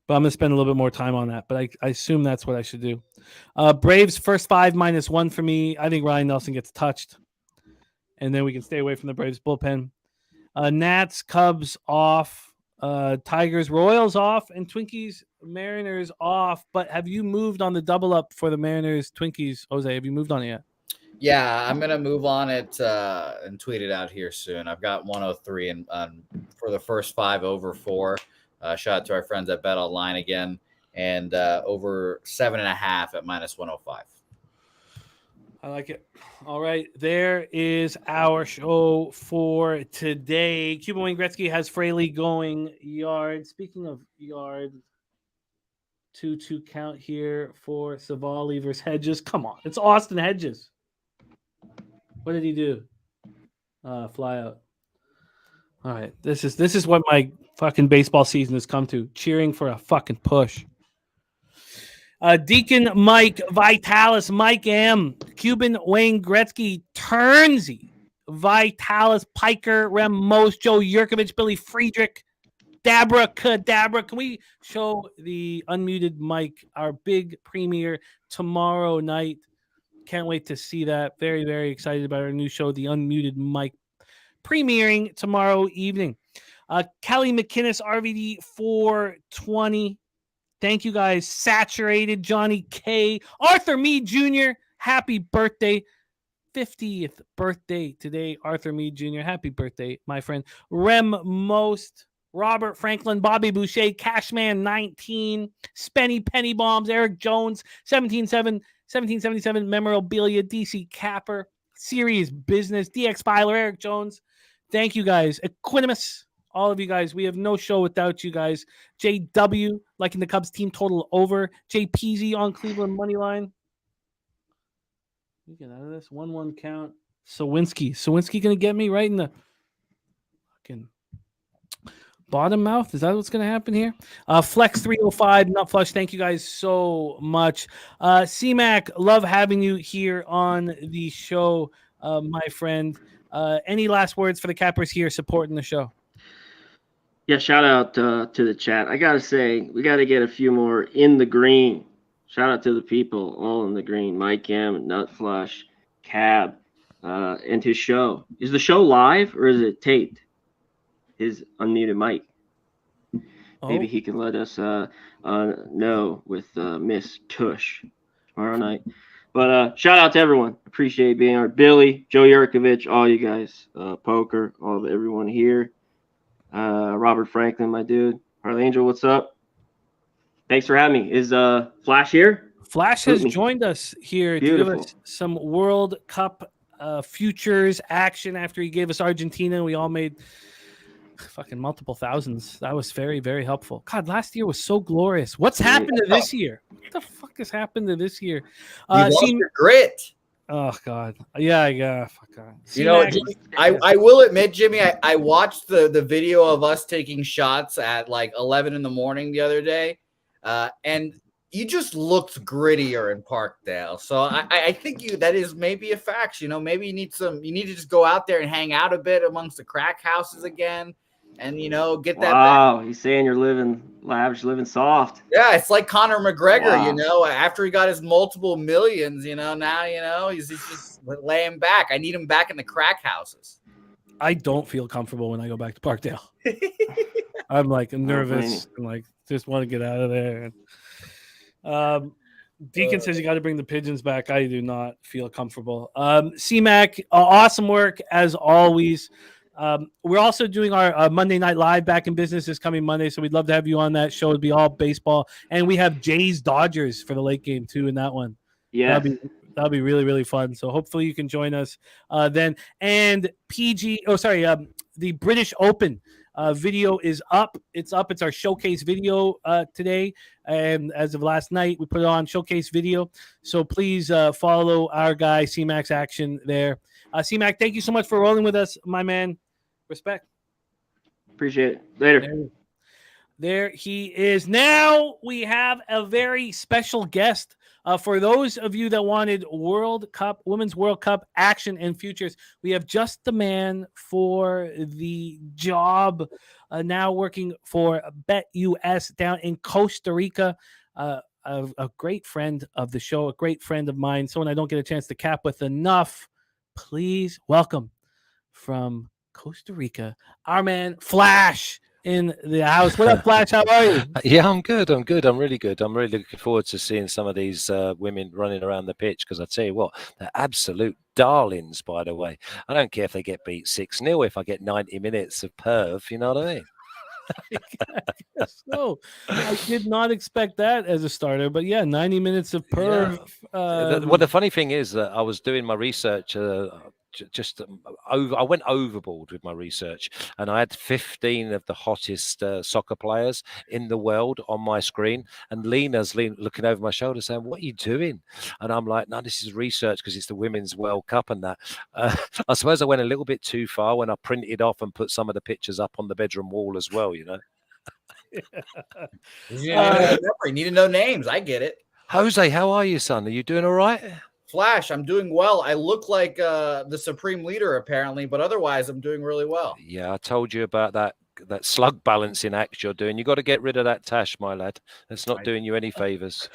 But I'm going to spend a little bit more time on that. But I assume that's what I should do. Braves first 5 -1 for me. I think Ryan Nelson gets touched. And then we can stay away from the Braves bullpen. Nats, Cubs off. Tigers, Royals off. And Twinkies, Mariners off. But have you moved on the double up for the Mariners, Twinkies? Jose, have you moved on it yet? Yeah, I'm gonna move on it and tweet it out here soon. I've got 103 and for the first 5 over 4. Shout out to our friends at Bet Online again, and over 7.5 at -105. I like it. All right, there is our show for today. Cuban Wayne Gretzky has Fraley going yard. Speaking of yard, 2-2 count here for Savali versus Hedges. Come on, it's Austin Hedges. What did he do? Fly out. All right. This is what my fucking baseball season has come to. Cheering for a fucking push. Deacon Mike Vitalis, Mike M, Cuban Wayne Gretzky, Turnsey, Vitalis, Piker, Rem Most, Joe Yurkovich, Billy Friedrich, Dabra Kadabra. Can we show the unmuted Mike, our big premiere tomorrow night? Can't wait to see that. Very, very excited about our new show, The Unmuted Mike, premiering tomorrow evening. Kelly McInnes, RVD 420. Thank you guys. Saturated, Johnny K. Arthur Mead Jr., happy birthday. 50th birthday today, Arthur Mead Jr. Happy birthday, my friend. Rem Most, Robert Franklin, Bobby Boucher, Cashman 19, Spenny Penny Bombs, Eric Jones, 1777 Memorabilia, DC Capper, Serious Business, DX Filer, Eric Jones. Thank you guys. Equinimus, all of you guys. We have no show without you guys. JW, liking the Cubs team total over. JPZ on Cleveland money line. Get out of this. 1-1 count. Sawinski going to get me right in the fucking bottom mouth. Is that what's going to happen here? Flex 305, Nut Flush. Thank you guys so much. C-Mac, love having you here on the show, my friend. Any last words for the Cappers here supporting the show? Yeah, shout out to the chat. I got to say, we got to get a few more in the green. Shout out to the people all in the green. Mike M, Nut Flush, Cab, and his show. Is the show live or is it taped? His unmuted mic. Maybe he can let us know with Miss Tush tomorrow night. But shout out to everyone. Appreciate being here. Billy, Joe Yurkovich, all you guys, Poker, everyone here. Robert Franklin, my dude. Harley Angel, what's up? Thanks for having me. Is Flash here? Flash has joined us here Beautiful. to give us some World Cup futures action after he gave us Argentina. We all made fucking multiple thousands. That was very, very helpful. God, last year was so glorious. What's happened to this year? What the fuck has happened to this year? You lost your grit. Oh God, yeah. Fuck God. You know, Jimmy, I will admit, Jimmy, I watched the video of us taking shots at like 11 in the morning the other day, and you just looked grittier in Parkdale. So I think that is maybe a fact. You know, maybe you need to just go out there and hang out a bit amongst the crack houses again. And, you know, get that. Wow, he's saying you're living lavish, living soft. Yeah, it's like Conor McGregor, you know, after he got his multiple millions, you know, now, you know, he's just laying back. I need him back in the crack houses. I don't feel comfortable when I go back to Parkdale. I'm like nervous and like just want to get out of there. Deacon says you got to bring the pigeons back. I do not feel comfortable. C-Mac, awesome work as always. We're also doing our Monday Night Live back in business this coming Monday, so we'd love to have you on that show. It'd be all baseball, and we have Jays Dodgers for the late game too in that one. Yeah, that'll be really, really fun. So hopefully you can join us then. And the British Open video is up. It's up. It's our showcase video today, and as of last night, we put it on showcase video. So please follow our guy C-Mac's action there. C-Mac, thank you so much for rolling with us, my man. Respect. Appreciate it. Later. There he is. Now we have a very special guest. For those of you that wanted Women's World Cup action and futures, we have just the man for the job. Now working for BetUS down in Costa Rica. A great friend of the show, a great friend of mine, someone I don't get a chance to cap with enough. Please welcome from Costa Rica, our man Flash in the house. What up, Flash? How are you? Yeah, I'm good. I'm really good. I'm really looking forward to seeing some of these women running around the pitch, because I tell you what, they're absolute darlings, by the way. I don't care if they get beat 6-0 if I get 90 minutes of perv, you know what I mean? So I did not expect that as a starter, but yeah, 90 minutes of perv. Yeah. Well, the funny thing is that I was doing my research I went overboard with my research, and I had 15 of the hottest soccer players in the world on my screen, and Lena's looking over my shoulder saying, "What are you doing?" And I'm like, "No, this is research because it's the Women's World Cup and that." I suppose I went a little bit too far when I printed off and put some of the pictures up on the bedroom wall as well, you know. You need to know names. I get it. Jose, how are you, son? Are you doing all right? Flash, I'm doing well. I look like the supreme leader apparently, but otherwise I'm doing really well. Yeah, I told you about that slug balancing act you're doing. You got to get rid of that tash, my lad. It's not doing you any favors.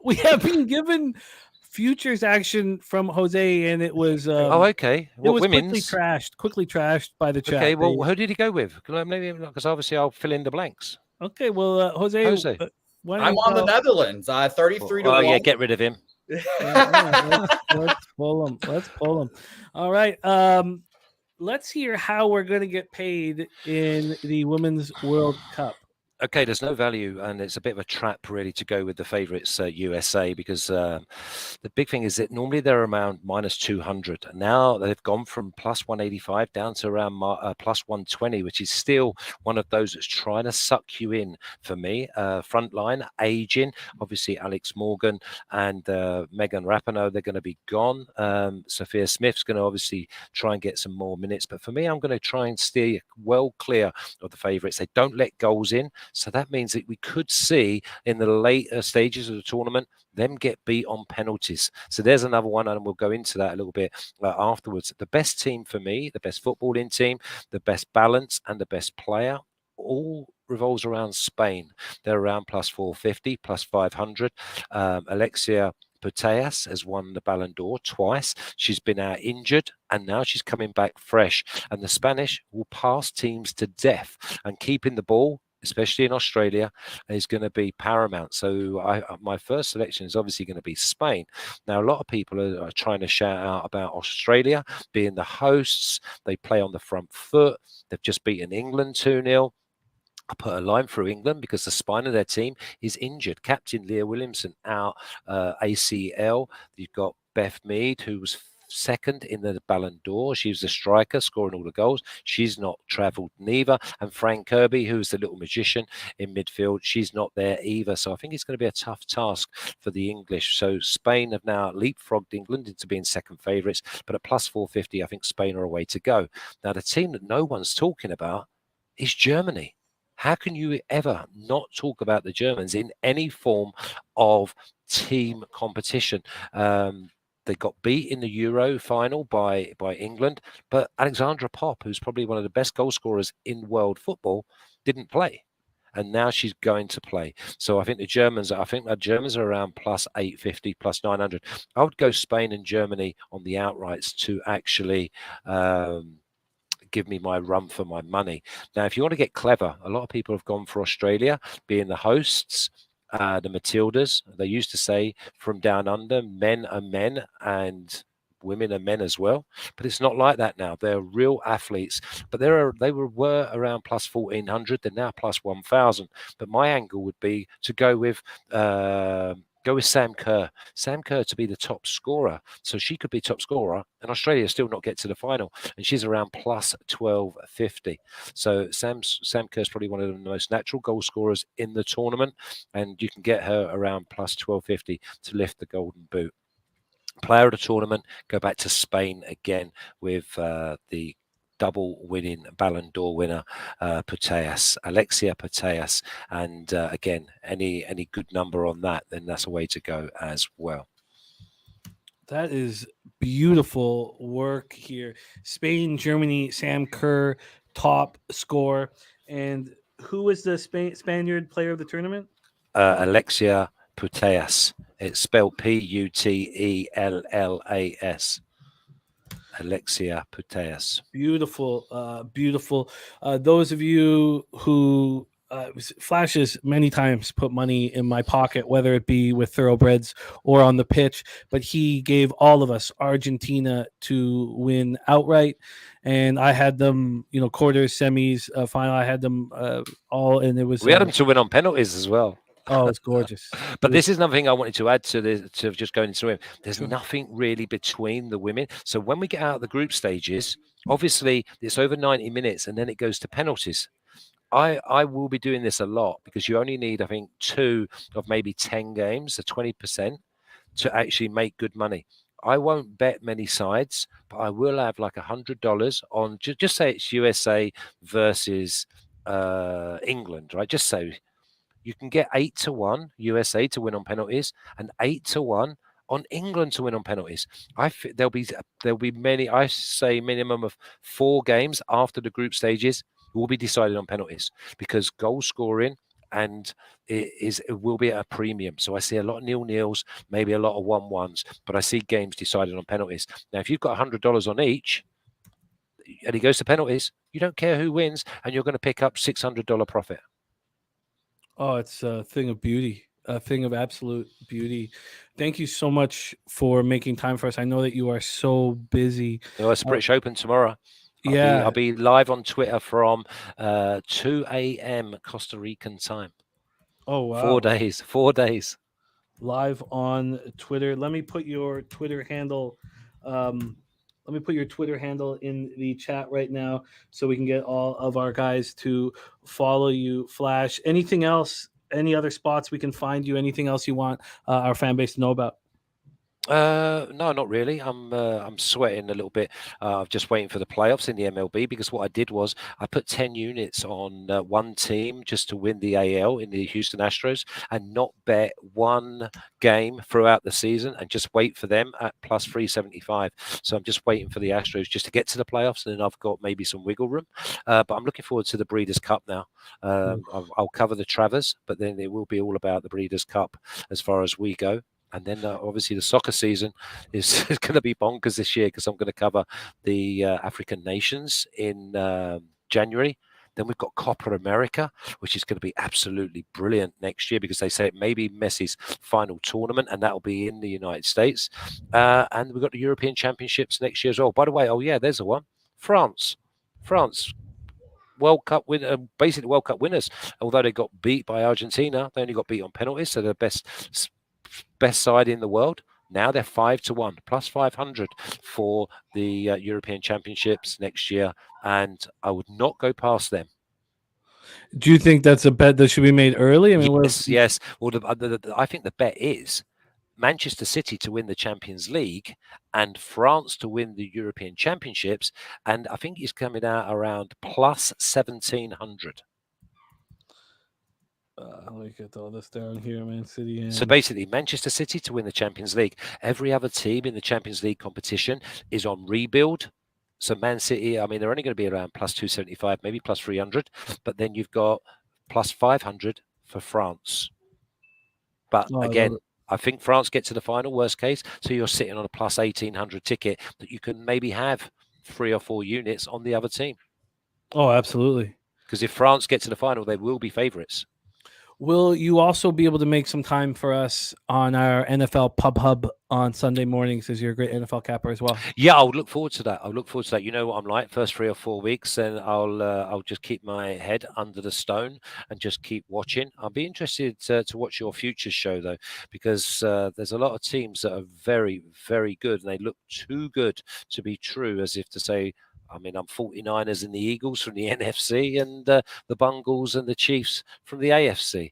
We have been given futures action from Jose, and it was okay. It was quickly trashed by the chat. Okay, well, who did he go with? Because obviously I'll fill in the blanks. Okay, well, Jose. I'm on the Netherlands, 33 to 1. Oh, yeah, get rid of him. Let's pull him. All right. Let's hear how we're going to get paid in the Women's World Cup. Okay, there's no value, and it's a bit of a trap, really, to go with the favourites, USA, because the big thing is that normally they're around minus 200. Now they've gone from plus 185 down to around plus 120, which is still one of those that's trying to suck you in for me. Frontline, aging, obviously Alex Morgan and Megan Rapinoe, they're going to be gone. Sophia Smith's going to obviously try and get some more minutes, but for me, I'm going to try and steer well clear of the favourites. They don't let goals in. So that means that we could see in the later stages of the tournament them get beat on penalties. So there's another one, and we'll go into that a little bit afterwards. The best team for me, the best footballing team, the best balance, and the best player all revolves around Spain. They're around plus 450, plus 500. Alexia Putellas has won the Ballon d'Or twice. She's been out injured, and now she's coming back fresh. And the Spanish will pass teams to death, and keeping the ball especially in Australia, is going to be paramount. So my first selection is obviously going to be Spain. Now, a lot of people are trying to shout out about Australia being the hosts. They play on the front foot. They've just beaten England 2-0. I put a line through England because the spine of their team is injured. Captain Leah Williamson out, ACL. You've got Beth Mead, who was second in the Ballon d'Or. She was the striker, scoring all the goals. She's not travelled neither. And Frank Kirby, who's the little magician in midfield, she's not there either. So I think it's going to be a tough task for the English. So Spain have now leapfrogged England into being second favourites. But at plus 450, I think Spain are a way to go. Now, the team that no one's talking about is Germany. How can you ever not talk about the Germans in any form of team competition? They got beat in the Euro final by England, but Alexandra Popp, who's probably one of the best goal scorers in world football, didn't play. And now she's going to play. So I think the Germans are around plus 850, plus 900. I would go Spain and Germany on the outrights to actually give me my run for my money. Now, if you want to get clever, a lot of people have gone for Australia being the hosts. The Matildas, they used to say from down under, men are men and women are men as well. But it's not like that now. They're real athletes. But they were around plus 1,400. They're now plus 1,000. But my angle would be to go with Sam Kerr. Sam Kerr to be the top scorer. So she could be top scorer and Australia still not get to the final. And she's around plus 1,250. So Sam Kerr is probably one of the most natural goal scorers in the tournament. And you can get her around plus 1,250 to lift the golden boot. Player of the tournament, go back to Spain again with the double winning Ballon d'Or winner, Alexia Putellas. And again, any good number on that, then that's a way to go as well. That is beautiful work here. Spain, Germany, Sam Kerr, top score. And who is the Spaniard player of the tournament? Alexia Putellas. It's spelled Putellas. Alexia Putellas. Beautiful, beautiful. Those of you who Flashes many times put money in my pocket, whether it be with thoroughbreds or on the pitch, but he gave all of us Argentina to win outright. And I had them, quarters, semis, final. I had them all, and it was. We had them to win on penalties as well. Oh, it's gorgeous. But this is another thing I wanted to add to just going into it. There's nothing really between the women. So when we get out of the group stages, obviously it's over 90 minutes and then it goes to penalties. I will be doing this a lot because you only need, I think, 2 of maybe 10 games, so 20%, to actually make good money. I won't bet many sides, but I will have like $100 on, just say it's USA versus England, right? Just say you can get 8-1 USA to win on penalties and 8-1 on England to win on penalties. There'll be many. I say minimum of 4 games after the group stages will be decided on penalties because goal scoring and it will be at a premium. So I see a lot of 0-0s, maybe a lot of 1-1s, but I see games decided on penalties. Now, if you've got $100 on each and he goes to penalties, you don't care who wins, and you're going to pick up $600 profit. Oh, it's a thing of beauty, a thing of absolute beauty. Thank you so much for making time for us. I know that you are so busy. Oh, it's British Open tomorrow. I'll be live on Twitter from 2 a.m. Costa Rican time. Oh, wow. 4 days. Live on Twitter. Let me put your Twitter handle. In the chat right now so we can get all of our guys to follow you. Flash, anything else? Any other spots we can find you? Anything else you want our fan base to know about? No, not really. I'm sweating a little bit. I'm just waiting for the playoffs in the MLB because what I did was I put 10 units on one team just to win the AL in the Houston Astros and not bet one game throughout the season and just wait for them at plus 375. So I'm just waiting for the Astros just to get to the playoffs, and then I've got maybe some wiggle room. But I'm looking forward to the Breeders' Cup now. I'll cover the Travers, but then it will be all about the Breeders' Cup as far as we go. And then obviously the soccer season is going to be bonkers this year because I'm going to cover the African nations in January. Then we've got Copa America, which is going to be absolutely brilliant next year because they say it may be Messi's final tournament, and that'll be in the United States. And we've got the European Championships next year as well. By the way, there's the one. France. World Cup basically World Cup winners. Although they got beat by Argentina, they only got beat on penalties. So they're the best side in the world. Now they're 5-1, plus 500 for the European Championships next year, and I would not go past them. Do you think that's a bet that should be made early? I mean, yes. Well, I think the bet is Manchester City to win the Champions League and France to win the European Championships, and I think he's coming out around plus 1,700. Let me get all this down here, Man City. And... So basically, Manchester City to win the Champions League. Every other team in the Champions League competition is on rebuild. So Man City, I mean, they're only going to be around plus 275, maybe plus 300. But then you've got plus 500 for France. But again, I think France get to the final, worst case. So you're sitting on a plus 1,800 ticket that you can maybe have 3 or 4 units on the other team. Oh, absolutely. Because if France get to the final, they will be favourites. Will you also be able to make some time for us on our NFL Pub Hub on Sunday mornings as you're a great NFL capper as well? Yeah, I would look forward to that. You know what I'm like, first 3 or 4 weeks, and I'll just keep my head under the stone and just keep watching. I'll be interested to watch your futures show, though, because there's a lot of teams that are very, very good, and they look too good to be true, as if to say, I mean, I'm 49ers and the Eagles from the NFC and the Bungles and the Chiefs from the AFC.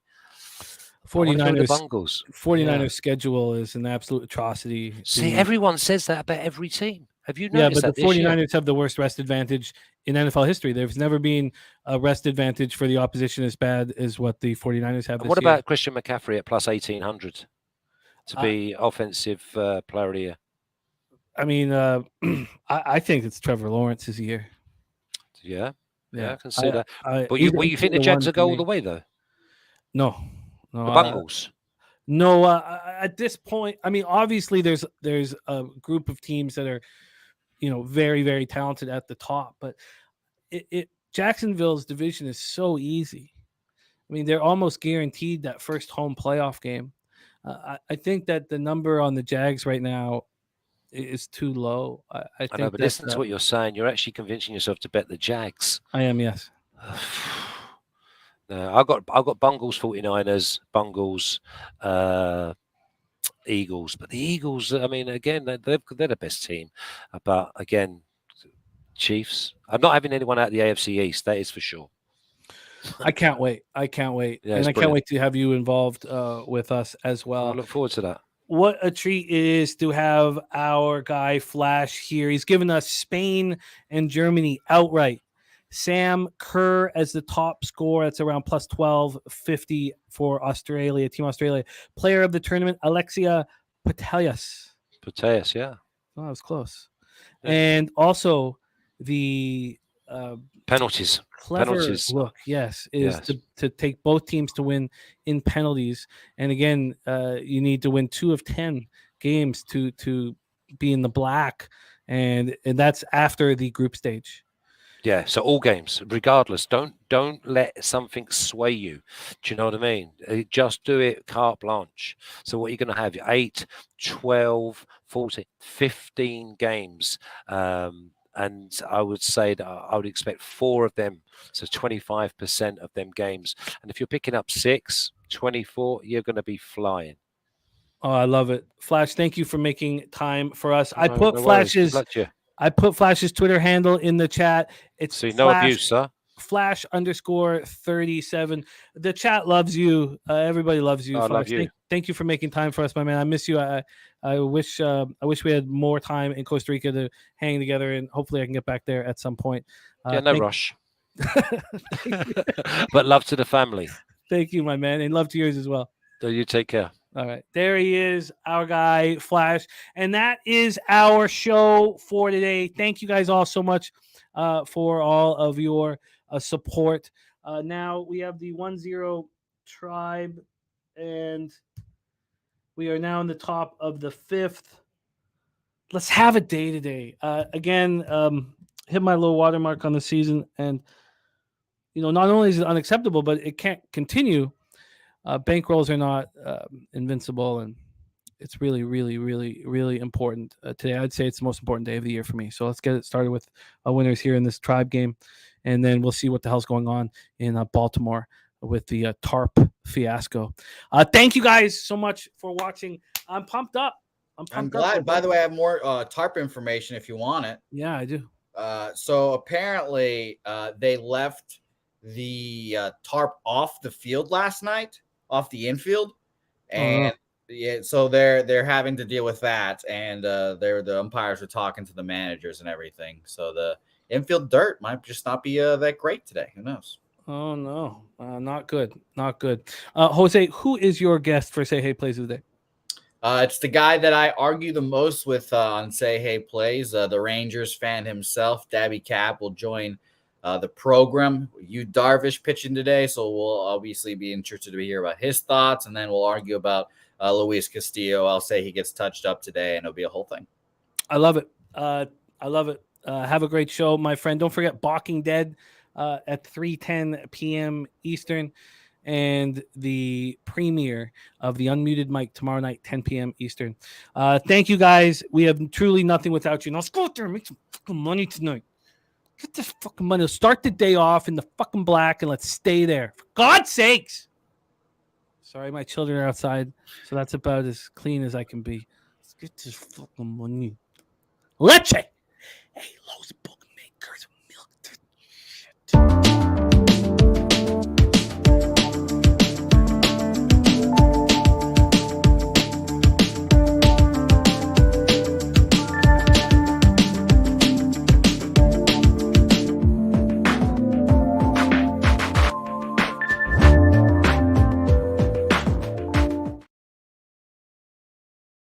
49ers schedule is an absolute atrocity. See, everyone says that about every team. Have you noticed that? Yeah, but the 49ers have the worst rest advantage in NFL history. There's never been a rest advantage for the opposition as bad as what the 49ers have this What year. about Christian McCaffrey at plus 1,800 to be offensive player of the year? I mean, I think it's Trevor Lawrence's year. Yeah, I can see that. But you think the Jags will go all the way, though? No. The Bengals? No, at this point, I mean, obviously there's a group of teams that are, very, very talented at the top, but Jacksonville's division is so easy. I mean, they're almost guaranteed that first home playoff game. I think that the number on the Jags right now is too low. I think know, but listen to what you're saying. You're actually convincing yourself to bet the Jags. I am, yes. No, I've got Bungles, 49ers, Bungles, Eagles. But the Eagles, I mean, again, they're the best team. But again, Chiefs. I'm not having anyone out of the AFC East. That is for sure. I can't wait. Yeah, and I brilliant. can't wait to have you involved with us as well. I look forward to that. What a treat it is to have our guy Flash here. He's given us Spain and Germany outright. Sam Kerr as the top score. That's around plus 1250 for Australia, Team Australia. Player of the tournament, Alexia Putellas. Yeah. Oh, that was close. Yeah. And also the penalties. Clever look, yes, is to take both teams to win in penalties. And again, you need to win 2 of 10 games to be in the black, and that's after the group stage. Yeah, so all games, regardless. Don't let something sway you. Do you know what I mean? Just do it carte blanche. So what you're going to have, 8, 12, 14, 15 games. And I would say that I would expect 4 of them, so 25% of them games. And if you're picking up 6, 24, you're going to be flying. Oh, I love it. Flash, thank you for making time for us. I put Flash's Twitter handle in the chat. It's no abuse, sir. Flash_37. The chat loves you. Everybody loves you. I love you. Thank you for making time for us, my man. I miss you. I wish we had more time in Costa Rica to hang together, and hopefully I can get back there at some point. No rush. But love to the family. Thank you, my man, and love to yours as well. So you take care. All right. There he is, our guy, Flash. And that is our show for today. Thank you guys all so much for all of your support. Now we have the 1-0 tribe, and we are now in the top of the 5th. Let's have a day today. Again, hit my low water mark on the season, and not only is it unacceptable, but it can't continue. Bankrolls are not invincible, and it's really, really, really, really important today. I'd say it's the most important day of the year for me. So let's get it started with winners here in this Tribe game, and then we'll see what the hell's going on in Baltimore with the tarp fiasco. Thank you guys so much for watching. I'm pumped up. I'm glad. By the way, I have more tarp information if you want it. Yeah, I do. So apparently they left the tarp off the field last night, off the infield, and yeah, so they're having to deal with that, and the umpires were talking to the managers and everything. So the infield dirt might just not be that great today. Who knows? Oh no, not good, not good. Jose, who is your guest for Say Hey Plays of the Day? It's the guy that I argue the most with on Say Hey Plays. The Rangers fan himself, Dabby Cap, will join the program. Yu Darvish pitching today, so we'll obviously be interested to hear about his thoughts, and then we'll argue about Luis Castillo. I'll say he gets touched up today, and it'll be a whole thing. I love it. I love it. Have a great show, my friend. Don't forget Balking Dead at 3:10 p.m. Eastern, and the premiere of the Unmuted Mic tomorrow night, 10 p.m. Eastern. Thank you, guys. We have truly nothing without you. Now let's go out there and make some fucking money tonight. Get this fucking money. Start the day off in the fucking black, and let's stay there. For God's sakes. Sorry, my children are outside, so that's about as clean as I can be. Let's get this fucking money. Leche! Hey, Los Bookmakers, milk the shit.